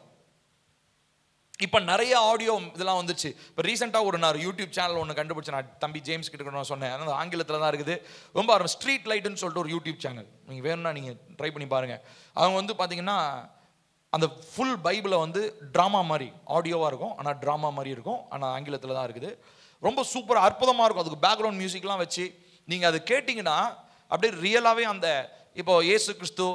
இப்போ நிறைய ஆடியோ இதெல்லாம் வந்துச்சு. இப்போ ரீசெண்டாக நான் யூடியூப் சேனல் ஒன்று கண்டுபிடிச்சேன், நான் தம்பி ஜேம்ஸ் கிட்ட நான் சொன்னேன், அது ஆங்கிலத்தில் தான் இருக்குது, ரொம்ப ஸ்ட்ரீட் லைட்டுன்னு சொல்லிட்டு ஒரு யூடியூப் சேனல், நீங்கள் வேணும்னா நீங்கள் ட்ரை பண்ணி பாருங்கள். அவங்க பார்த்தீங்கன்னா அந்த ஃபுல் பைபிளை ட்ராமா மாதிரி ஆடியோவாக இருக்கும், ஆனால் ட்ராமா மாதிரி இருக்கும், ஆனால் ஆங்கிலத்தில் தான் இருக்குது. ரொம்ப சூப்பராக அற்புதமாக இருக்கும். அதுக்கு பேக்ரவுண்ட் மியூசிக்லாம் வச்சு நீங்கள் அது கேட்டிங்கன்னா அப்படியே ரியலாகவே அந்த இப்போ இயேசு கிறிஸ்து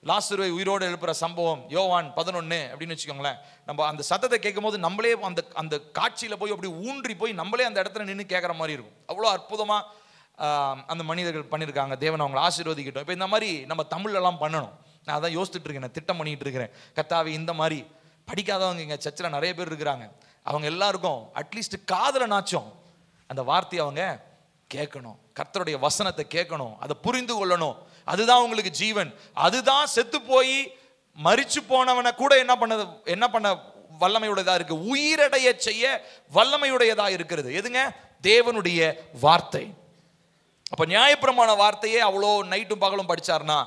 லாசருவை உயிரோடு எழுப்புற சம்பவம் யோவான் 11 அப்படின்னு வச்சுக்கோங்களேன். நம்ம அந்த சத்தத்தை கேட்கும் போது நம்மளே அந்த அந்த காட்சியில் போய் அப்படி ஊன்றி போய் நம்மளே அந்த இடத்துல நின்று கேட்குற மாதிரி இருக்கும். அவ்வளோ அற்புதமாக அந்த மனிதர்கள் பண்ணியிருக்காங்க. தேவன் அவங்களை ஆசீர்வதிக்கட்டும். இப்போ இந்த மாதிரி நம்ம தமிழ்லாம் பண்ணணும். நான் அதான் யோசிச்சுட்டு இருக்கேன், நான் திட்டம் பண்ணிட்டு இருக்கிறேன். கர்த்தாவே, இந்த மாதிரி படிக்காதவங்க இங்கே சர்ச்சில் நிறைய பேர் இருக்கிறாங்க, அவங்க எல்லாருக்கும் அட்லீஸ்ட் காதில் நாச்சும் அந்த வார்த்தையை அவங்க கேட்கணும், கர்த்தருடைய வசனத்தை கேட்கணும், அதை புரிந்து கொள்ளணும். அதுதான் உங்களுக்கு ஜீவன். அதுதான் செத்து போய் மரிச்சு போனவனை கூட என்ன பண்ண வல்லமையுடையதா இருக்கு, உயிரடைய செய்ய வல்லமையுடையதா இருக்கிறது. எதுங்க? தேவனுடைய வார்த்தை. அப்ப நியாயப்பிரமாண வார்த்தையே அவ்வளோ நைட்டும் பகலும் படிச்சார்னா,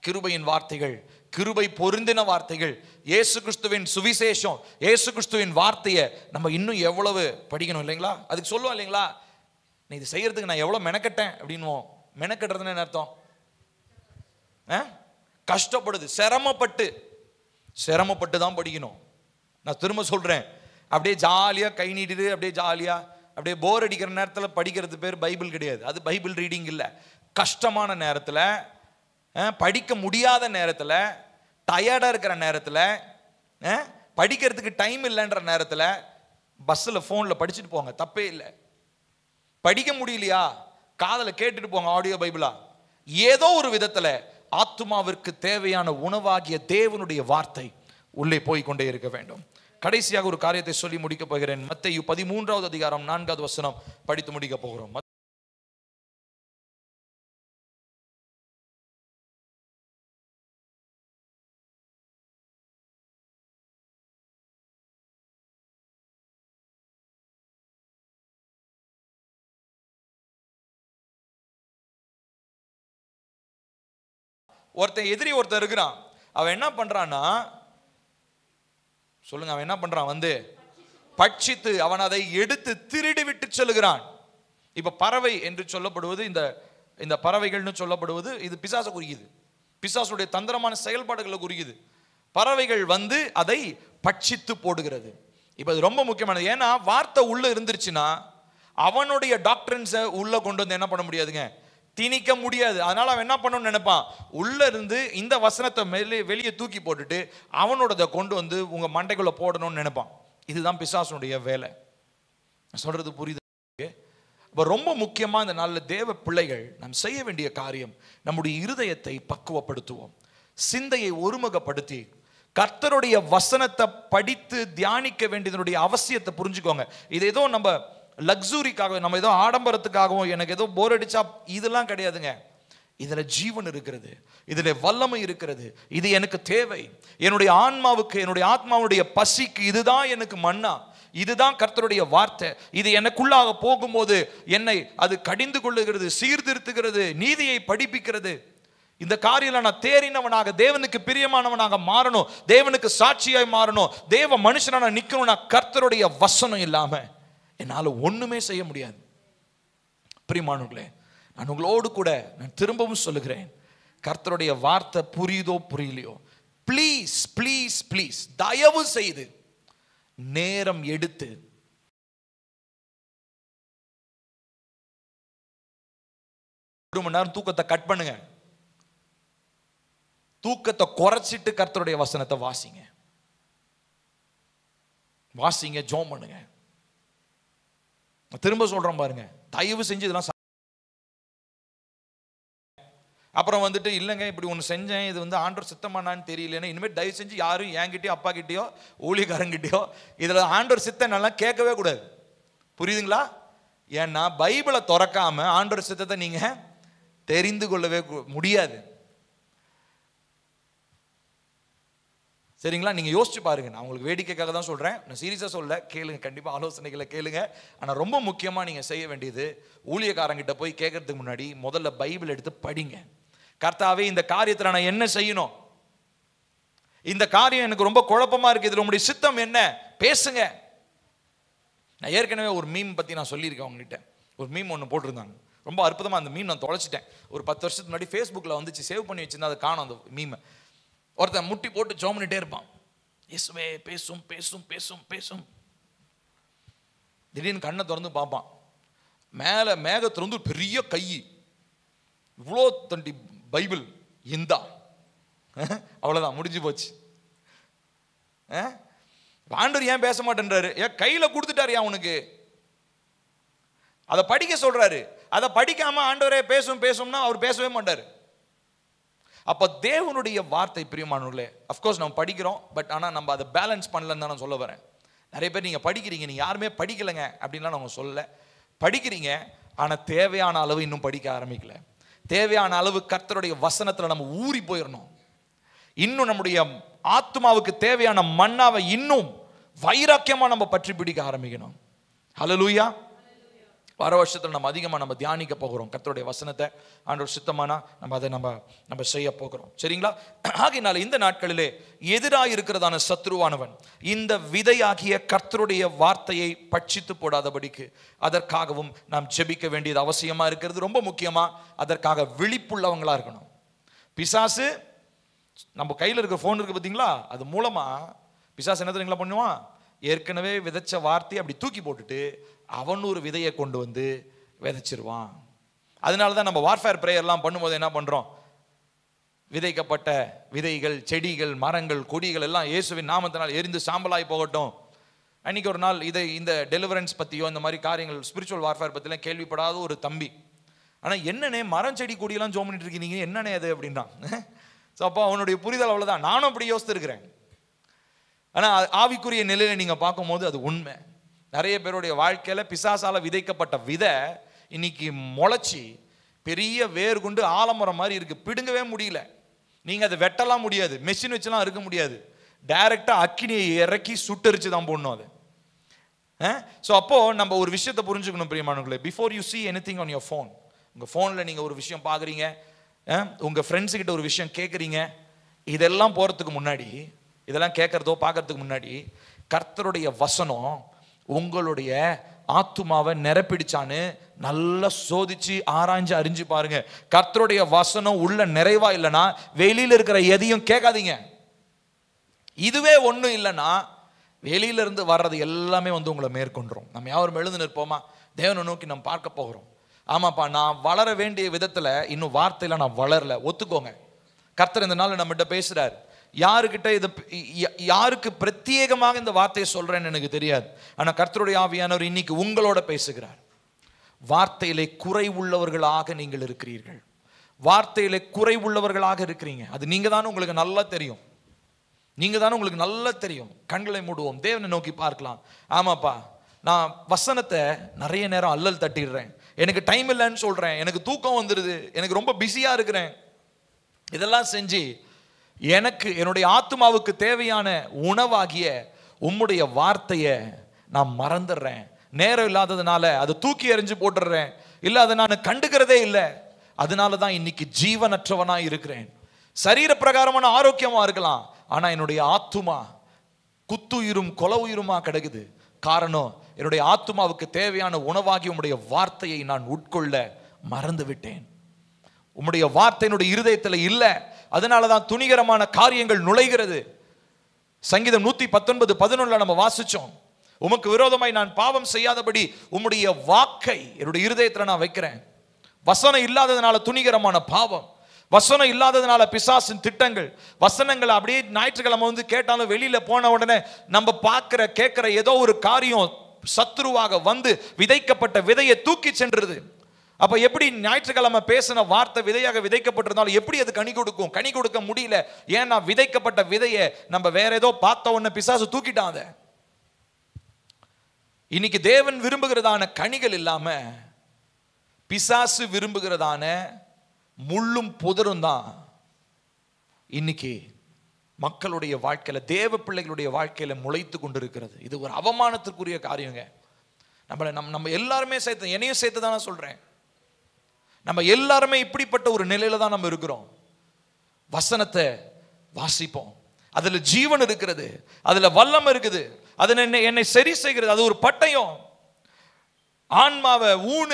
கிருபையின் வார்த்தைகள், கிருபை பொருந்தின வார்த்தைகள், இயேசு கிறிஸ்துவின் சுவிசேஷம், இயேசு கிறிஸ்துவின் வார்த்தையை நம்ம இன்னும் எவ்வளவு படிக்கணும் இல்லைங்களா? அதுக்கு சொல்லுவோம் இல்லைங்களா, நீ இது செய்யறதுக்கு நான் எவ்வளவு மெனக்கட்டேன் அப்படின்னுவோம். மெனக்கட்டுறதுன்னு என்ன அர்த்தம்? கஷ்டப்படுது, சிரமப்பட்டு தான் படிக்கணும். நான் திரும்ப சொல்றேன், அப்படியே ஜாலியா கை நீட்டிட்டு அப்படியே ஜாலியா அப்படியே போர் அடிக்கிற நேரத்தில் படிக்கிறது பேர் பைபிள் கிடையாது. அது பைபிள் ரீடிங் இல்லை. கஷ்டமான நேரத்தில், படிக்க முடியாத நேரத்தில், டயர்டாக இருக்கிற நேரத்தில், படிக்கிறதுக்கு டைம் இல்லைன்ற நேரத்தில் பஸ்ஸில் ஃபோனில் படிச்சுட்டு போங்க, தப்பே இல்லை. படிக்க முடியலையா, காதில் கேட்டுட்டு போங்க ஆடியோ பைபிளா. ஏதோ ஒரு விதத்தில் ஆத்துமாவிற்கு தேவையான உணவாகிய தேவனுடைய வார்த்தை உள்ளே போய் கொண்டே இருக்க வேண்டும். கடைசியாக ஒரு காரியத்தை சொல்லி முடிக்க போகிறேன். மத்தேயு 13வது அதிகாரம் 4வது வசனம் படித்து முடிக்க போகிறோம். ஒருத்தன் இருக்கிறான், அவன் என்ன பண்றான்னா, சொல்லுங்க, அவன் என்ன பண்றான்? பட்சித்து அவன் அதை எடுத்து திருடி விட்டு செல்கிறான். இப்ப பறவை என்று சொல்லப்படுவது, இந்த பறவைகள்னு சொல்லப்படுவது, இது பிசாசை குறிக்குது, பிசாசுடைய தந்திரமான செயல்பாடுகளை குறிக்குது. பறவைகள் அதை பட்சித்து போடுகிறது. இப்ப இது ரொம்ப முக்கியமானது. ஏன்னா வார்த்தை உள்ள இருந்துருச்சுன்னா அவனுடைய டாக்டரின்ஸை உள்ள கொண்டு என்ன பண்ண முடியாதுங்க, திணிக்க முடியாது. அதனால அவன் என்ன பண்ணணும்னு நினைப்பான், உள்ள இருந்து இந்த வசனத்தை வெளியே தூக்கி போட்டுட்டு அவனோட கொண்டு உங்க மண்டைக்குள்ள போடணும்னு நினைப்பான். இதுதான் பிசாசுடைய வேலை. சொல்றது புரியுது? ரொம்ப முக்கியமா இந்த நாள்ல தேவ பிள்ளைகள் நாம் செய்ய வேண்டிய காரியம், நம்முடைய இருதயத்தை பக்குவப்படுத்துவோம், சிந்தையை ஒருமுகப்படுத்தி கர்த்தருடைய வசனத்தை படித்து தியானிக்க வேண்டியதனுடைய அவசியத்தை புரிஞ்சுக்கோங்க. இது ஏதோ நம்ம லக்ஸுரிக்காக, நம்ம ஏதோ ஆடம்பரத்துக்காகவும், எனக்கு ஏதோ போர் அடிச்சா, இதெல்லாம் கிடையாதுங்க. இதுல ஜீவன் இருக்கிறது, இதுல வல்லமை இருக்கிறது. இது எனக்கு தேவை, என்னுடைய ஆன்மாவுக்கு, என்னுடைய ஆத்மாவுடைய பசிக்கு இதுதான் எனக்கு மன்னா. இதுதான் கர்த்தருடைய வார்த்தை. இது எனக்குள்ளாக போகும்போது என்னை அது கடிந்து கொள்ளுகிறது, சீர்திருத்துகிறது, நீதியை படிப்பிக்கிறது. இந்த காரியம் நான் தேறினவனாக, தேவனுக்கு பிரியமானவனாக மாறணும், தேவனுக்கு சாட்சியாய் மாறணும், தேவ மனுஷனான நிற்கணும்னா கர்த்தருடைய வசனம் இல்லாம என்னால ஒண்ணுமே செய்ய முடியாது. பிரியமானவர்களே, நான் உங்களோடு கூட நான் திரும்பவும் சொல்லுகிறேன், கர்த்தருடைய வார்த்தை புரியுதோ புரியலையோ, ப்ளீஸ் ப்ளீஸ் ப்ளீஸ் தயவு செய்து நேரம் எடுத்து ஒரு மணி நேரம் தூக்கத்தை கட் பண்ணுங்க, தூக்கத்தை குறைச்சிட்டு கர்த்தருடைய வசனத்தை வாசிங்க, வாசிங்க, ஜெபம் பண்ணுங்க. திரும்ப சொல்றேன் பாருங்க, தயவு செஞ்சு இதெல்லாம். அப்புறம் வந்துட்டு இல்லைங்க இப்படி ஒன்று செஞ்சேன், இது வந்து ஆண்டவர் சித்தமானான்னு தெரியலன்னா இனிமேல் தயவு செஞ்சு யாரும் என்கிட்டயோ அப்பா கிட்டயோ ஊழியக்காரங்கிட்டயோ இதில் ஆண்டவர் சித்தம் நல்லா கேட்கவே கூடாது. புரியுதுங்களா? ஏன்னா பைபிளை திறக்காம ஆண்டவர் சித்தத்தை நீங்க தெரிந்து கொள்ளவே முடியாது. சரிங்களா? நீங்க யோசிச்சு பாருங்க. நான் உங்களுக்கு வேடிக்கைக்காக தான் சொல்றேன், நான் சீரியஸா சொல்ல. கேளுங்க, கண்டிப்பா ஆலோசனைகளை கேளுங்க. ஆனா ரொம்ப முக்கியமா நீங்க செய்ய வேண்டியது, ஊழியக்காரங்கிட்ட போய் கேட்கறதுக்கு முன்னாடி முதல்ல பைபிள் எடுத்து படிங்க. கர்த்தாவே, இந்த காரியத்தில் நான் என்ன செய்யணும்? இந்த காரியம் எனக்கு ரொம்ப குழப்பமா இருக்கு, இதுல உங்களுடைய சித்தம் என்ன? பேசுங்க. நான் ஏற்கனவே ஒரு மீம் பத்தி நான் சொல்லியிருக்கேன் உங்ககிட்ட. ஒரு மீம் ஒன்று போட்டிருந்தாங்க, ரொம்ப அற்புதமா. அந்த மீம் நான் தொலைச்சிட்டேன். ஒரு 10 வருஷத்துக்கு முன்னாடி ஃபேஸ்புக்கில் வந்துச்சு, சேவ் பண்ணி வச்சிருந்தா அதை காணும் அந்த மீமை. ஒருத்தன் முட்டி போட்டு ஜெபம் பண்ணிட்டே இருப்பான், இயேசுவே பேசும் பேசும் பேசும் பேசும். திடீர்னு கண்ணை திறந்து பார்ப்பான், மேலே மேகத்திலிருந்து ஒரு பெரிய கை, இவ்வளோ தண்டி பைபிள் இந்தா. அவ்வளோதான், முடிஞ்சு போச்சு. ஆண்டவர் ஏன் பேச மாட்டேன்றாரு? ஏன் கையில் கொடுத்துட்டாரு உனக்கு, அதை படிக்க சொல்றாரு. அதை படிக்காம ஆண்டவரே பேசும் பேசும்னா அவர் பேசவே மாட்டார். அப்ப தேவனுடைய வார்த்தை, பிரியமானவர்களே, அஃப்கோர்ஸ் நம்ம படிக்கிறோம், பட் ஆனால் நம்ம அதை பேலன்ஸ் பண்ணலன்னு தான் நான் சொல்ல வரேன். நிறைய பேர் நீங்கள் படிக்கிறீங்க, நீங்கள் யாருமே படிக்கலைங்க அப்படின்லாம் நான் சொல்லலை. படிக்கிறீங்க, ஆனால் தேவையான அளவு இன்னும் படிக்க ஆரம்பிக்கல. தேவையான அளவு கர்த்தருடைய வசனத்தில் நம்ம ஊறி போயிடணும். இன்னும் நம்முடைய ஆத்மாவுக்கு தேவையான மன்னாவை இன்னும் வைராக்கியமாக நம்ம பற்றி பிடிக்க ஆரம்பிக்கணும். ஹல்லேலூயா. வர வருஷத்தில் நம்ம அதிகமாக நம்ம தியானிக்க போகிறோம் கர்த்தருடைய வசனத்தை. ஆண்டவர் சித்தமானா நம்ம அதை நம்ம செய்ய போகிறோம். சரிங்களா? ஆகையினால இந்த நாட்களிலே எதிராக இருக்கிறதான சத்ருவானவன் இந்த விதையாகிய கர்த்தருடைய வார்த்தையை பட்சித்து போடாதபடிக்கு அதற்காகவும் நாம் ஜெபிக்க வேண்டியது அவசியமா இருக்கிறது. ரொம்ப முக்கியமா அதற்காக விழிப்புள்ளவங்களா இருக்கணும். பிசாசு நம்ம கையில் இருக்கிற ஃபோன் இருக்கு பார்த்தீங்களா, அது மூலமா பிசாசு என்ன தெரியுங்களா பண்ணுவான்? ஏற்கனவே விதைச்ச வார்த்தையை அப்படி தூக்கி போட்டுட்டு அவன் ஒரு விதையை கொண்டு வந்து விதைச்சிருவான். அதனால தான் நம்ம வார்ஃபேர் பிரேயர்லாம் பண்ணும்போது என்ன பண்றோம்? விதைக்கப்பட்ட விதைகள், செடிகள், மரங்கள், கொடிகள் எல்லாம் இயேசுவின் நாமத்தினால் எரிந்து சாம்பலாய் போகட்டும். அன்னைக்கு ஒரு நாள் இந்த டெலிவரன்ஸ் பற்றியோ இந்த மாதிரி காரியங்கள், ஸ்பிரிச்சுவல் வார்ஃபேர் பற்றிலாம் கேள்விப்படாத ஒரு தம்பி, ஆனால் என்னன்னே மரம் செடி கொடியெல்லாம் ஜோம் பண்ணிட்டு இருக்கீங்க, என்னன்னே அது அப்படின்னா. ஸோ அப்போ அவனுடைய புரிதல் அவ்வளோதான். நானும் அப்படி யோசித்துருக்கிறேன். ஆனால் ஆவிக்குரிய நிலையில நீங்கள் பார்க்கும்போது அது உண்மை. நிறைய பேருடைய வாழ்க்கையில் பிசாசால விதைக்கப்பட்ட விதை இன்னைக்கு முளைச்சி பெரிய வேர் கொண்டு ஆலமரம் மாதிரி இருக்கு. பிடுங்கவே முடியல. நீங்கள் அதை வெட்டலாம் முடியாது, மெஷின் வச்சுலாம் இருக்க முடியாது. டைரெக்டாக அக்கினியை இறக்கி சுட்டரிச்சு தான் போடணும் அது. ஸோ அப்போ நம்ம ஒரு விஷயத்தை புரிஞ்சுக்கணும் பிரியமானவர்களே. Before you see anything on your phone, உங்கள் ஃபோனில் நீங்கள் ஒரு விஷயம் பார்க்குறீங்க, உங்கள் ஃப்ரெண்ட்ஸுக்கிட்ட ஒரு விஷயம் கேட்குறீங்க, இதெல்லாம் போகிறதுக்கு முன்னாடி, இதெல்லாம் கேட்கறதோ பார்க்கறதுக்கு முன்னாடி கர்த்தருடைய வசனம் உங்களுடைய ஆத்துமாவை நிரப்பிடிச்சான்னு நல்லா சோதிச்சு ஆராய்ஞ்சு அறிஞ்சு பாருங்க. கர்த்தருடைய வசனம் உள்ள நிறைவா இல்லைன்னா வெளியில இருக்கிற எதையும் கேட்காதீங்க. இதுவே ஒன்றும் இல்லைன்னா வெளியில இருந்து வர்றது எல்லாமே வந்து உங்களை மேற்கொண்டுரும். நம்ம யாரும் எழுந்து நிற்போமா? தேவனை நோக்கி நம்ம பார்க்க போகிறோம். ஆமாப்பா, நான் வளர வேண்டிய விதத்துல இன்னும் வார்த்தையில நான் வளரல, ஒத்துக்கோங்க. கர்த்தர் இந்த நாள் நம்மகிட்ட பேசுறாரு. யாருக்கிட்ட இது, யாருக்கு பிரத்யேகமாக இந்த வார்த்தையை சொல்றேன்னு எனக்கு தெரியாது. ஆனா கர்த்தருடைய ஆவியானவர் இன்னைக்கு உங்களோட பேசுகிறார். வார்த்தையிலே குறை உள்ளவர்களாக நீங்கள் இருக்கிறீர்கள். வார்த்தையிலே குறை உள்ளவர்களாக இருக்கிறீங்க. அது நீங்க தானே, உங்களுக்கு நல்லா தெரியும். நீங்க தானே, உங்களுக்கு நல்லா தெரியும். கண்களை மூடுவோம், தேவனை நோக்கி பார்க்கலாம். ஆமாப்பா, நான் வசனத்தை நிறைய நேரம் அல்லல் தட்டிடுறேன், எனக்கு டைம் இல்லைன்னு சொல்றேன், எனக்கு தூக்கம் வந்துடுது, எனக்கு ரொம்ப பிஸியா இருக்கிறேன். இதெல்லாம் செஞ்சு எனக்கு என்னுடைய ஆத்மாவுக்கு தேவையான உணவாகிய உம்முடைய வார்த்தையை நான் மறந்துடுறேன், நேரம் இல்லாததுனால அதை தூக்கி எறிஞ்சு போட்டுடுறேன், இல்லை அதை நான் கண்டுக்கிறதே இல்லை. அதனால தான் இன்னைக்கு ஜீவனற்றவனா இருக்கிறேன். சரீர பிரகாரமான ஆரோக்கியமா இருக்கலாம், ஆனா என்னுடைய ஆத்துமா குத்துயிரும் கொலை உயிருமா கிடக்குது. காரணம், என்னுடைய ஆத்துமாவுக்கு தேவையான உணவாகி உம்முடைய வார்த்தையை நான் உட்கொள்ள மறந்து விட்டேன். உம்முடைய வார்த்தை என்னுடைய இருதயத்தில் இல்லை. அதனாலதான் துணிகரமான காரியங்கள் நுழைகிறது. சங்கீதம் 119:11 நம்ம வாசிச்சோம். உமக்கு விரோதமாய் நான் பாவம் செய்யாதபடி உம்முடைய வாக்கை என்னுடைய இருதயத்தில் நான் வைக்கிறேன். வசனம் இல்லாததுனால துணிகரமான பாவம், வசனம் இல்லாததுனால பிசாசின் திட்டங்கள். வசனங்களை அப்படியே ஞாயிற்றுக்கிழமை கேட்டாலும் வெளியில போன உடனே நம்ம பார்க்கிற கேட்கிற ஏதோ ஒரு காரியம் சத்துருவாக வந்து விதைக்கப்பட்ட விதையை தூக்கி சென்றது. அப்ப எப்படி ஞாயிற்றுக்கிழமை பேசின வார்த்தை விதையாக விதைக்கப்பட்டிருந்தாலும் எப்படி அது கனி கொடுக்கும்? கனி கொடுக்க முடியல. ஏன்னா விதைக்கப்பட்ட விதையை நம்ம வேற ஏதோ பார்த்த உடனே பிசாசு தூக்கிட்டாங்க. இன்னைக்கு தேவன் விரும்புகிறதான கனிகள் இல்லாம பிசாசு விரும்புகிறதான முள்ளும் புதரும் தான் இன்னைக்கு மக்களுடைய வாழ்க்கையில, தேவ பிள்ளைகளுடைய வாழ்க்கையில முளைத்து கொண்டிருக்கிறது. இது ஒரு அவமானத்திற்குரிய காரியங்க. நம்ம எல்லாருமே சேர்த்து, என்னையும் சேர்த்து தான் நான் சொல்றேன், நம்ம எல்லாருமே இப்படிப்பட்ட ஒரு நிலையில தான் நம்ம இருக்கிறோம். வசனத்தை வாசிப்போம், அதுல ஜீவன் இருக்கிறது, அதுல வல்லம் இருக்குது, அது என்னை சரி செய்கிறது. அது ஒரு பட்டயம், ஆன்மாவை ஊன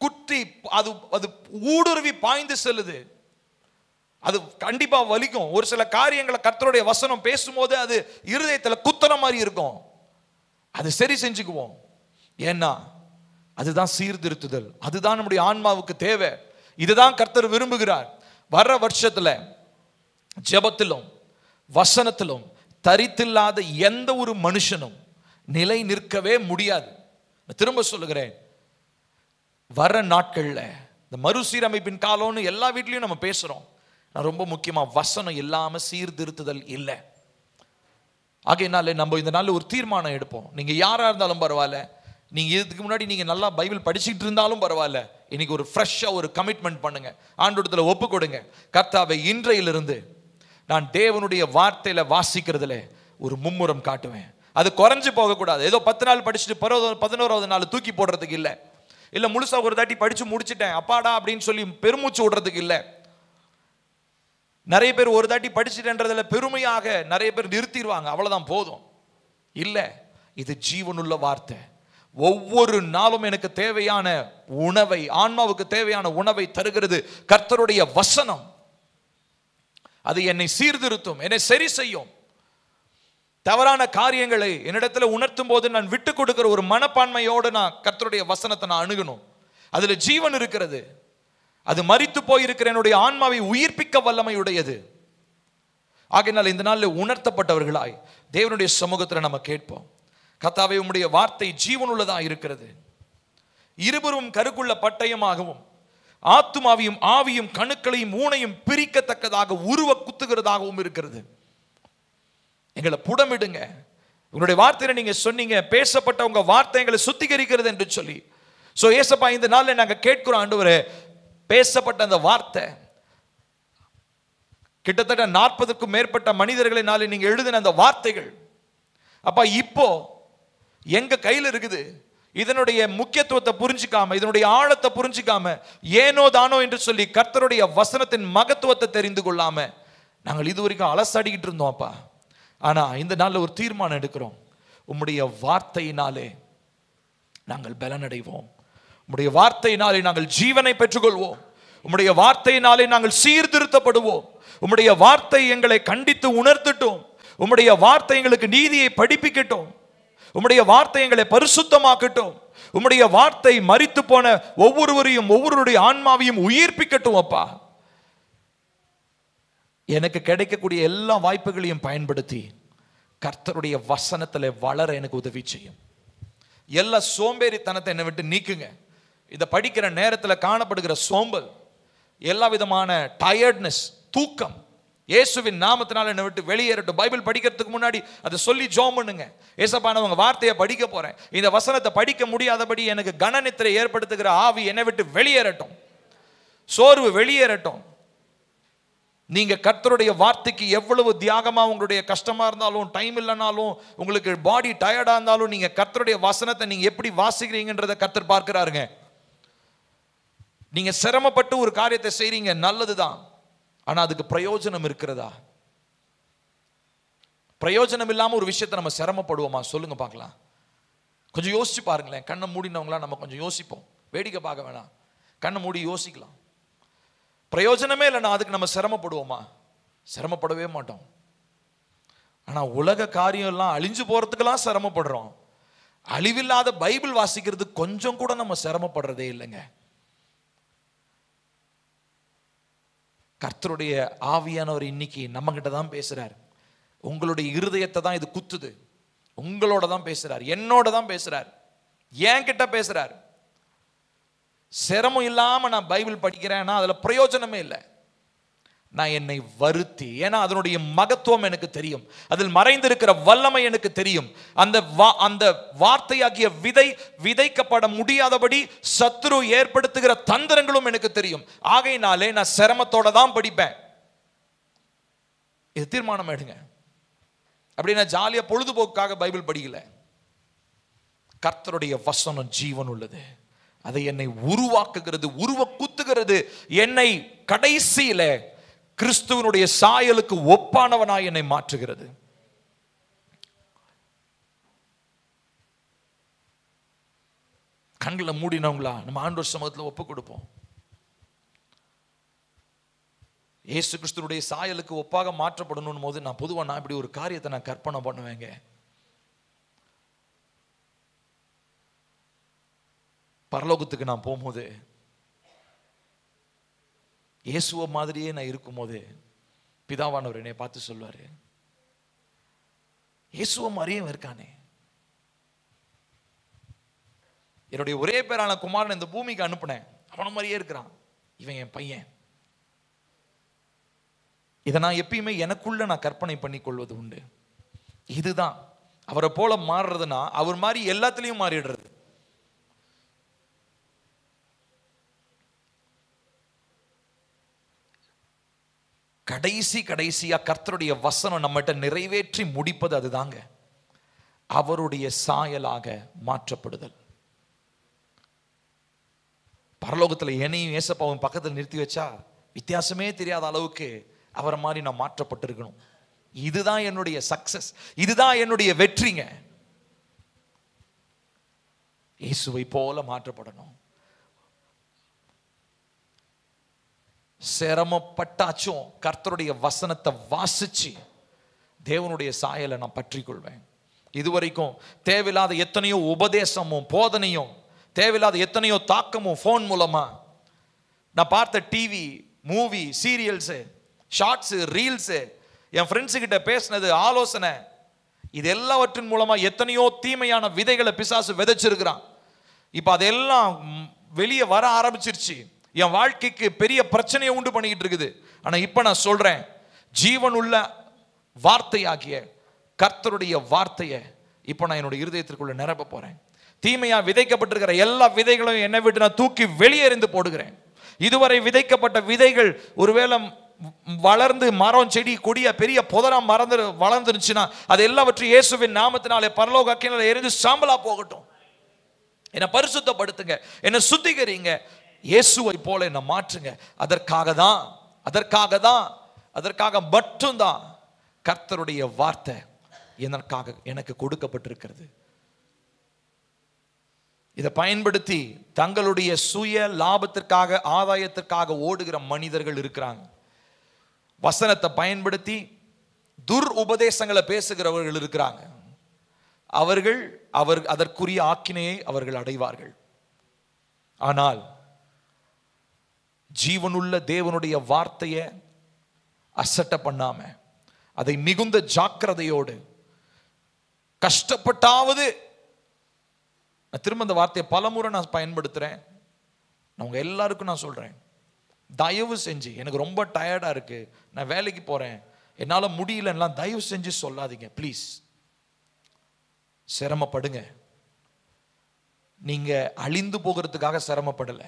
குற்றி அது அது ஊடுருவி பாய்ந்து செல்லுது. அது கண்டிப்பா வலிக்கும். ஒரு சில காரியங்களை கர்த்தருடைய வசனம் பேசும்போது அது இருதயத்துல குத்துற மாதிரி இருக்கும். அது சரி செஞ்சுக்குவோம். ஏன்னா அதுதான் சீர்திருத்துதல், அதுதான் நம்முடைய ஆன்மாவுக்கு தேவை. இதுதான் கர்த்தர் விரும்புகிறார். வர்ற வருஷத்துல ஜெபத்திலும் வசனத்திலும் தரித்தில்லாத எந்த ஒரு மனுஷனும் நிலை நிற்கவே முடியாது. திரும்ப சொல்லுகிறேன், வர்ற நாட்கள்ல இந்த மறுசீரமைப்பின் காலம்னு எல்லா வீட்லயும் நம்ம பேசுறோம். நான் ரொம்ப முக்கியமா வசனம் இல்லாம சீர்திருத்துதல் இல்லை. ஆகையினால நம்ம இந்த நாள் ஒரு தீர்மானம் எடுப்போம். நீங்க யாரா இருந்தாலும் பரவாயில்ல, நீங்க இதுக்கு முன்னாடி நீங்க நல்லா பைபிள் படிச்சுட்டு இருந்தாலும் பரவாயில்ல, இன்னைக்கு ஒரு ஃப்ரெஷ்ஷா ஒரு கமிட்மெண்ட் பண்ணுங்க, ஆண்டவரிடத்துல ஒப்பு கொடுங்க. கர்த்தாவே, இன்றையிலிருந்து நான் தேவனுடைய வார்த்தையில வாசிக்கிறதுல ஒரு மும்முரம் காட்டுவேன். அது குறைஞ்சு போகக்கூடாது. ஏதோ 10 நாள் படிச்சுட்டு 11வது நாள் தூக்கி போடுறதுக்கு இல்லை, இல்ல முழுசா ஒரு தாட்டி படிச்சு முடிச்சுட்டேன் அப்பாடா அப்படின்னு சொல்லி பெருமூச்சு விடுறதுக்கு இல்லை. நிறைய பேர் ஒரு தாட்டி படிச்சுட்டேன்றதுல பெருமையாக நிறைய பேர் நிறுத்திடுவாங்க, அவ்வளவுதான் போதும். இல்ல, இது ஜீவனுள்ள வார்த்தை. ஒவ்வொரு நாளும் எனக்கு தேவையான உணவை, ஆன்மாவுக்கு தேவையான உணவை தருகிறது கர்த்தருடைய வசனம். அது என்னை சீர்திருத்தும், என்னை சரி செய்யும். தவறான காரியங்களை என்னிடத்துல உணர்த்தும் போது நான் விட்டு கொடுக்கிற ஒரு மனப்பான்மையோடு நான் கர்த்தருடைய வசனத்தை நான் அணுகணும். அதுல ஜீவன் இருக்கிறது. அது மரித்து போயிருக்கிற என்னுடைய ஆன்மாவை உயிர்ப்பிக்க வல்லமையுடையது. ஆகையினால் இந்த நாளில் உணர்த்தப்பட்டவர்களாய் தேவனுடைய சமூகத்தில் நம்ம கேட்போம். கர்த்தாவே, உம்முடைய வார்த்தை ஜீவனுள்ளதா இருக்கிறது, இருபுறம் கருக்குள்ள பட்டயமாகவும் ஆத்துமாவையும் ஆவியும் கணுக்களையும் ஊனையும் பிரிக்கத்தக்கதாக உருவ குத்துகிறதாகவும் இருக்கிறது. எங்களை புடமிடுங்க. உங்களுடைய வார்த்தையில நீங்க சொன்னீங்க, பேசப்பட்ட உங்க வார்த்தை எங்களை சுத்திகரிக்கிறது என்று சொல்லி. சோ ஏசப்பா, இந்த நாள்ல நாங்க கேட்கிறோம் ஆண்டவரே, பேசப்பட்ட அந்த வார்த்தை கிட்டத்தட்ட 40க்கும் மேற்பட்ட மனிதர்களினால நீங்க எழுதின அந்த வார்த்தைகள் அப்பா இப்போ எங்க கையில் இருக்குது. இதனுடைய முக்கியத்துவத்தை புரிஞ்சுக்காம, இதனுடைய ஆழத்தை புரிஞ்சுக்காம, ஏனோ தானோ என்று சொல்லி கர்த்தருடைய வசனத்தின் மகத்துவத்தை தெரிந்து கொள்ளாம நாங்கள் இதுவரைக்கும் அலசாடிக்கிட்டு இருந்தோம் அப்பா. ஆனா இந்த நாள்ல ஒரு தீர்மானம் எடுக்கிறோம். உம்முடைய வார்த்தையினாலே நாங்கள் பலனடைவோம். உம்முடைய வார்த்தையினாலே நாங்கள் ஜீவனை பெற்றுக்கொள்வோம். உம்முடைய வார்த்தையினாலே நாங்கள் சீர்திருத்தப்படுவோம். உம்முடைய வார்த்தை எங்களை கண்டித்து உணர்த்தட்டும். உம்முடைய வார்த்தை எங்களுக்கு நீதியை படிப்பிக்கட்டும். உம்முடைய வார்த்தை எங்களை பரிசுத்தமாக்கட்டும். உம்முடைய வார்த்தை மரித்து போன ஒவ்வொருவரையும் ஒவ்வொருடைய ஆன்மாவையும் உயிர்ப்பிக்கட்டும் அப்பா. எனக்கு கிடைக்கக்கூடிய எல்லா வாய்ப்புகளையும் பயன்படுத்தி கர்த்தருடைய வசனத்தில் வளர எனக்கு உதவி செய்யும். எல்லா சோம்பேறித்தனத்தை என்னை விட்டு நீக்குங்க. இதை படிக்கிற நேரத்தில் காணப்படுகிற சோம்பல், எல்லா விதமான டயர்ட்னஸ், தூக்கம் இயேசுவின் நாமத்தினால என்னை விட்டு வெளியேறட்டும். பைபிள் படிக்கிறதுக்கு முன்னாடி அதை சொல்லி ஜெபம் பண்ணுங்க. ஏசப்பா, நான் உங்க வார்த்தையை படிக்க போறேன். இந்த வசனத்தை படிக்க முடியாதபடி எனக்கு கனநித்திரை ஏற்படுத்துகிற ஆவி என்னை விட்டு வெளியேறட்டும். சோர்வு வெளியேறட்டும். நீங்க கர்த்தருடைய வார்த்தைக்கு எவ்வளவு தியாகமா, உங்களுடைய கஷ்டமா இருந்தாலும், டைம் இல்லைனாலும், உங்களுக்கு பாடி டயர்டா இருந்தாலும், நீங்க கர்த்தருடைய வசனத்தை நீங்க எப்படி வாசிக்கிறீங்கன்றதை கர்த்தர் பார்க்கிறாருங்க. நீங்க சிரமப்பட்டு ஒரு காரியத்தை செய்றீங்க, நல்லதுதான். ஆனா அதுக்கு பிரயோஜனம் இருக்கிறதா? பிரயோஜனம் இல்லாம ஒரு விஷயத்தை நம்ம சிரமப்படுவோமா? சொல்லுங்க பார்க்கலாம். கொஞ்சம் யோசிச்சு பாருங்களேன். கண்ணை மூடினவங்களா நம்ம கொஞ்சம் யோசிப்போம். வேடிக்கை பார்க்க வேணாம், கண்ணை மூடி யோசிக்கலாம். பிரயோஜனமே இல்லைன்னா அதுக்கு நம்ம சிரமப்படுவோமா? சிரமப்படவே மாட்டோம். ஆனா உலக காரியம் எல்லாம் அழிஞ்சு போறதுக்கெல்லாம் சிரமப்படுறோம். அழிவில்லாத பைபிள் வாசிக்கிறது கொஞ்சம் கூட நம்ம சிரமப்படுறதே இல்லைங்க. கர்த்தருடைய ஆவியானவர் இன்னைக்கு நம்ம கிட்ட தான் பேசுறார். உங்களுடைய இருதயத்தை தான் இது குத்துது. உங்களோட தான் பேசுறார், என்னோட தான் பேசுறார், என் கிட்ட பேசுறார். சிரமம் இல்லாம நான் பைபிள் படிக்கிறேன்னா அதுல பிரயோஜனமே இல்லை. நான் என்னை வருத்தி, ஏன்னா அதனுடைய மகத்துவம் எனக்கு தெரியும், அதில் மறைந்திருக்கிற வல்லமை எனக்கு தெரியும். அந்த வார்த்தையாகிய விதை விதைக்கப்பட முடியாதபடி சத்துரு ஏற்படுத்துகிற தந்திரங்களும் எனக்கு தெரியும். ஆகையினாலே நான் சிரமத்தோட தான் படிப்பேன். இது தீர்மானம் எடுங்க. அப்படி நான் ஜாலியா பொழுதுபோக்காக பைபிள் படிக்கல. கர்த்தருடைய வசனம் ஜீவன் உள்ளது. அதை என்னை உருவாக்குகிறது, உருவ குத்துகிறது. என்னை கடைசியில கிறிஸ்துவனுடைய சாயலுக்கு ஒப்பானவனாய் என்னை மாற்றுகிறது. கண்களை மூடினவங்களா நம்ம ஆண்டவர் சமூகத்தில் ஒப்பு கொடுப்போம். இயேசு கிறிஸ்துவனுடைய சாயலுக்கு ஒப்பாக மாற்றப்படணும் போது நான் பொதுவாக இப்படி ஒரு காரியத்தை நான் கற்பனை பண்ணுவேங்க. பரலோகத்துக்கு நான் போகும்போது இயேசுவ மாதிரியே நான் இருக்கும்போது பிதாவானவர் என்னை பார்த்து சொல்வாரு, இயேசுவ மாதிரியே இருக்கானே, என்னுடைய ஒரே பேரான குமாரன் இந்த பூமிக்கு அனுப்புனேன், அவன மாதிரியே இருக்கிறான், இவன் என் பையன். இதை நான் எப்பயுமே எனக்குள்ள நான் கற்பனை பண்ணி கொள்வது உண்டு. இதுதான் அவரை போல மாறுறதுன்னா அவர் மாதிரி எல்லாத்திலையும் மாறிடுறது. கடைசியா கர்த்தருடைய வசனம் நம்மகிட்ட நிறைவேற்றி முடிப்பது அதுதாங்க, அவருடைய சாயலாக மாற்றப்படுதல். பரலோகத்தில் என்னையும் ஏசப்பாவும் பக்கத்தில் நிறுத்தி வச்சா வித்தியாசமே தெரியாத அளவுக்கு அவரை மாதிரி நான் மாற்றப்பட்டிருக்கணும். இதுதான் என்னுடைய சக்சஸ், இதுதான் என்னுடைய வெற்றிங்க. இயேசுவை போல மாற்றப்படணும். சிரமப்பட்டாச்சும் கர்த்தருடைய வசனத்தை வாசிச்சு தேவனுடைய சாயலை நான் பற்றி கொள்வேன். இதுவரைக்கும் தேவையில்லாத எத்தனையோ உபதேசமும் போதனையும், தேவையில்லாத எத்தனையோ தாக்கமும் ஃபோன் மூலமா நான் பார்த்த TV, movie, serials, shorts, reels, என் ஃப்ரெண்ட்ஸு கிட்ட பேசினது, ஆலோசனை, இது எல்லாவற்றின் மூலமா எத்தனையோ தீமையான விதைகளை பிசாசு விதைச்சிருக்கிறான். இப்போ அதெல்லாம் வெளியே வர ஆரம்பிச்சிருச்சு. என் வாழ்க்கைக்கு பெரிய பிரச்சனையை உண்டு பண்ணிக்கிட்டு இருக்குது. ஆனா இப்ப நான் சொல்றேன், ஜீவன் உள்ள வார்த்தையாகிய கர்த்தருடைய வார்த்தையை இப்போ நான் என்னோட இருதயத்திற்குள்ள நிரப்ப போறேன். தீமையா விதைக்கப்பட்டிருக்கிற எல்லா விதைகளையும் என்னை விட்டு நான் தூக்கி வெளியேறிந்து போடுகிறேன். இதுவரை விதைக்கப்பட்ட விதைகள் ஒருவேளை வளர்ந்து மரம், செடி, கொடிய பெரிய புதரம் வளர்ந்துருச்சுன்னா அது எல்லாவற்றையும் இயேசுவின் நாமத்தினாலே பரலோக அக்கினியிலே எரிந்து சாம்பலா போகட்டும். என்னை பரிசுத்தப்படுத்துங்க, என்னை சுத்திகரிங்க, இயேசுவை போல என்னை மாற்றுங்க. அதற்காக மட்டும்தான் கர்த்தருடைய வார்த்தை எனக்கு கொடுக்கப்பட்டிருக்கிறது. இதை பயன்படுத்தி தங்களுடைய சுய லாபத்திற்காக, ஆதாயத்திற்காக ஓடுகிற மனிதர்கள் இருக்கிறாங்க. வசனத்தை பயன்படுத்தி துர் உபதேசங்களை பேசுகிறவர்கள் இருக்கிறாங்க. அவர்கள் அதற்குரிய ஆக்கினையை அவர்கள் அடைவார்கள். ஆனால் ஜீவனுள்ள தேவனுடைய வார்த்தையை அசட்டை பண்ணாம, அதை மிகுந்த ஜாக்கிரதையோடு கஷ்டப்பட்டாவது, திரும்ப இந்த வார்த்தையை பலமுறை நான் பயன்படுத்துறேன், நான் உங்க எல்லாருக்கும் நான் சொல்றேன், தயவு செஞ்சு எனக்கு ரொம்ப டயர்டா இருக்கு, நான் வேலைக்கு போறேன், என்னால முடியலன்னா தயவு செஞ்சு சொல்லாதீங்க ப்ளீஸ். சிரமப்படுங்க. நீங்க அழிந்து போகிறதுக்காக சிரமப்படல,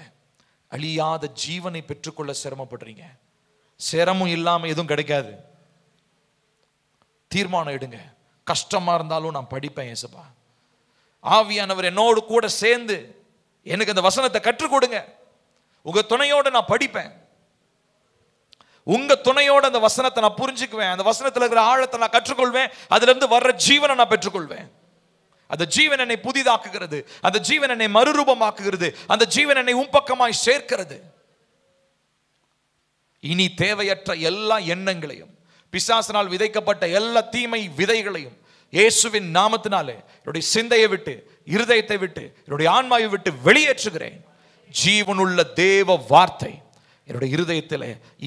அழியாத ஜீவனை பெற்றுக்கொள்ள சிரமப்படுறீங்க. சிரமம் இல்லாம எதுவும் கிடைக்காது. தீர்மானம் எடுங்க. கஷ்டமா இருந்தாலும் நான் படிப்பேன் ஏசப்பா. ஆவியானவர் என்னோடு கூட சேர்ந்து எனக்கு அந்த வசனத்தை கற்றுக் கொடுங்க. உங்க துணையோட நான் படிப்பேன். உங்க துணையோட அந்த வசனத்தை நான் புரிஞ்சுக்குவேன். அந்த வசனத்துல இருக்கிற ஆழத்தை நான் கற்றுக்கொள்வேன். அதுல இருந்து வர்ற ஜீவனை நான் பெற்றுக்கொள்வேன். அந்த ஜீவன் என்னை புதிதாக்குகிறது. அந்த ஜீவன் என்னை மறுரூபமாக்குகிறது. அந்த ஜீவன் என்னை உம்பக்கமாய் சேர்க்கிறது. இனி தேவையற்ற எல்லா எண்ணங்களையும், பிசாசினால் விதைக்கப்பட்ட எல்லா தீமை விதைகளையும் இயேசுவின் நாமத்தினாலே என்னுடைய சிந்தையை விட்டு, இருதயத்தை விட்டு, என்னுடைய ஆன்மாவை விட்டு வெளியேற்றுகிறேன். ஜீவனுள்ள தேவ வார்த்தை என்னுடைய இருதயத்தில்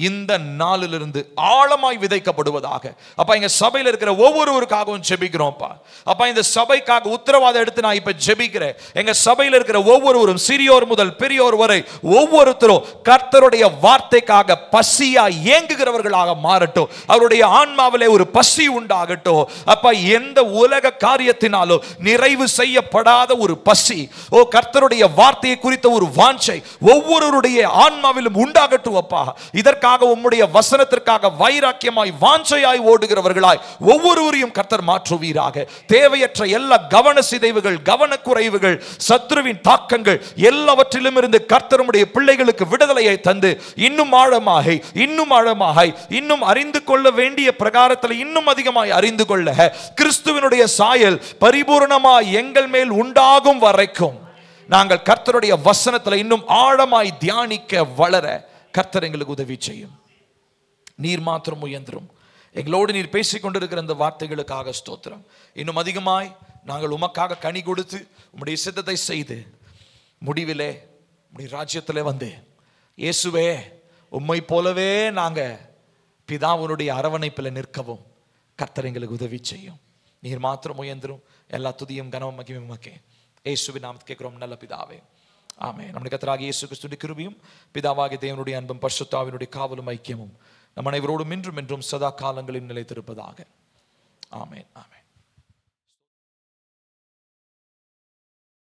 இந்த நாளிலிருந்து ஆழமாய் விதைக்கப்படுவதாக. அப்பா, எங்க சபையில் இருக்கிற ஒவ்வொருவருக்காகவும் ஜெபிக்கிறோம்ப்பா. அப்பா, இந்த சபைக்காக உத்தரவாதம் எடுத்து நான் இப்ப ஜெபிக்கிறேன். எங்க சபையில் இருக்கிற ஒவ்வொருவரும், சிறியோர் முதல் பெரியோர் வரை, ஒவ்வொருத்தரும் கர்த்தருடைய வார்த்தைக்காக பசியா ஏங்குகிறவர்களாக மாறட்டும். அவருடைய ஆன்மாவிலே ஒரு பசி உண்டாகட்டும். அப்பா, எந்த உலக காரியத்தினாலும் நிறைவு செய்யப்படாத ஒரு பசி, கர்த்தருடைய வார்த்தையை குறித்த ஒரு வாஞ்சை ஒவ்வொருவருடைய ஆன்மாவிலும் உண்டாக. இதற்காக உம்முடைய வசனத்திற்காக வைராக்கியமாய் வாஞ்சையாய் ஓடுகிறவர்களாய் ஒவ்வொருவரையும் கர்த்தர் மாற்றுவீராக. தேவையற்ற எல்லா கவன சிதைவுகள், கவனக்குறைவுகள், சத்துருவின் தாக்கங்கள் எல்லாவற்றிலும் இருந்து கர்த்தர் உம்முடைய பிள்ளைகளுக்கு விடுதலையை தந்து இன்னும் ஆழமாய், இன்னும் ஆழமாய், இன்னும் அறிந்து கொள்ள வேண்டிய பிரகாரத்தில் இன்னும் அதிகமாய் அறிந்து கொள்ள கிறிஸ்துவினுடைய சாயல் பரிபூர்ணமாய் எங்கள் மேல் உண்டாகும் வரைக்கும் நாங்கள் கர்த்தருடைய வசனத்தில் இன்னும் ஆழமாய் தியானிக்க வளர கர்த்தர் எங்களுக்கு உதவி செய்யும். நீர் மாத்திரம் உயர்ந்துரும். எங்களோடு நீர் பேசிக் கொண்டிருக்கிற இந்த வார்த்தைகளுக்காக ஸ்தோத்திரம். இன்னும் அதிகமாய் நாங்கள் உமக்காக கனி கொடுத்து உம்முடைய சித்தத்தை செய்து முடிவிலே உம்முடைய ராஜ்யத்திலே வந்து இயேசுவே உம்மை போலவே நாங்க பிதாவுனுடைய அரவணைப்பில் நிற்கவும் கர்த்தர் எங்களுக்கு உதவி செய்யும். நீர் மாத்திரம் உயர்ந்துரும். எல்லா துதியும் கனமும் மகிமையும் உமக்கே. இயேசுவின் நாமத்தில் கேட்கிறோம் நல்ல பிதாவே, ஆமென். நம்முடைய கர்த்தராகிய இயேசு கிறிஸ்துவின் கிருபையும் பிதாவாகிய தேவனுடைய அன்பும் பரிசுத்த ஆவியினுடைய காவலும் ஐக்கியமும் நம் அனைவரோடும் இன்றும் என்றும் சதா காலங்களிலும் நிலைத்திருப்பதாக. ஆமென், ஆமென்.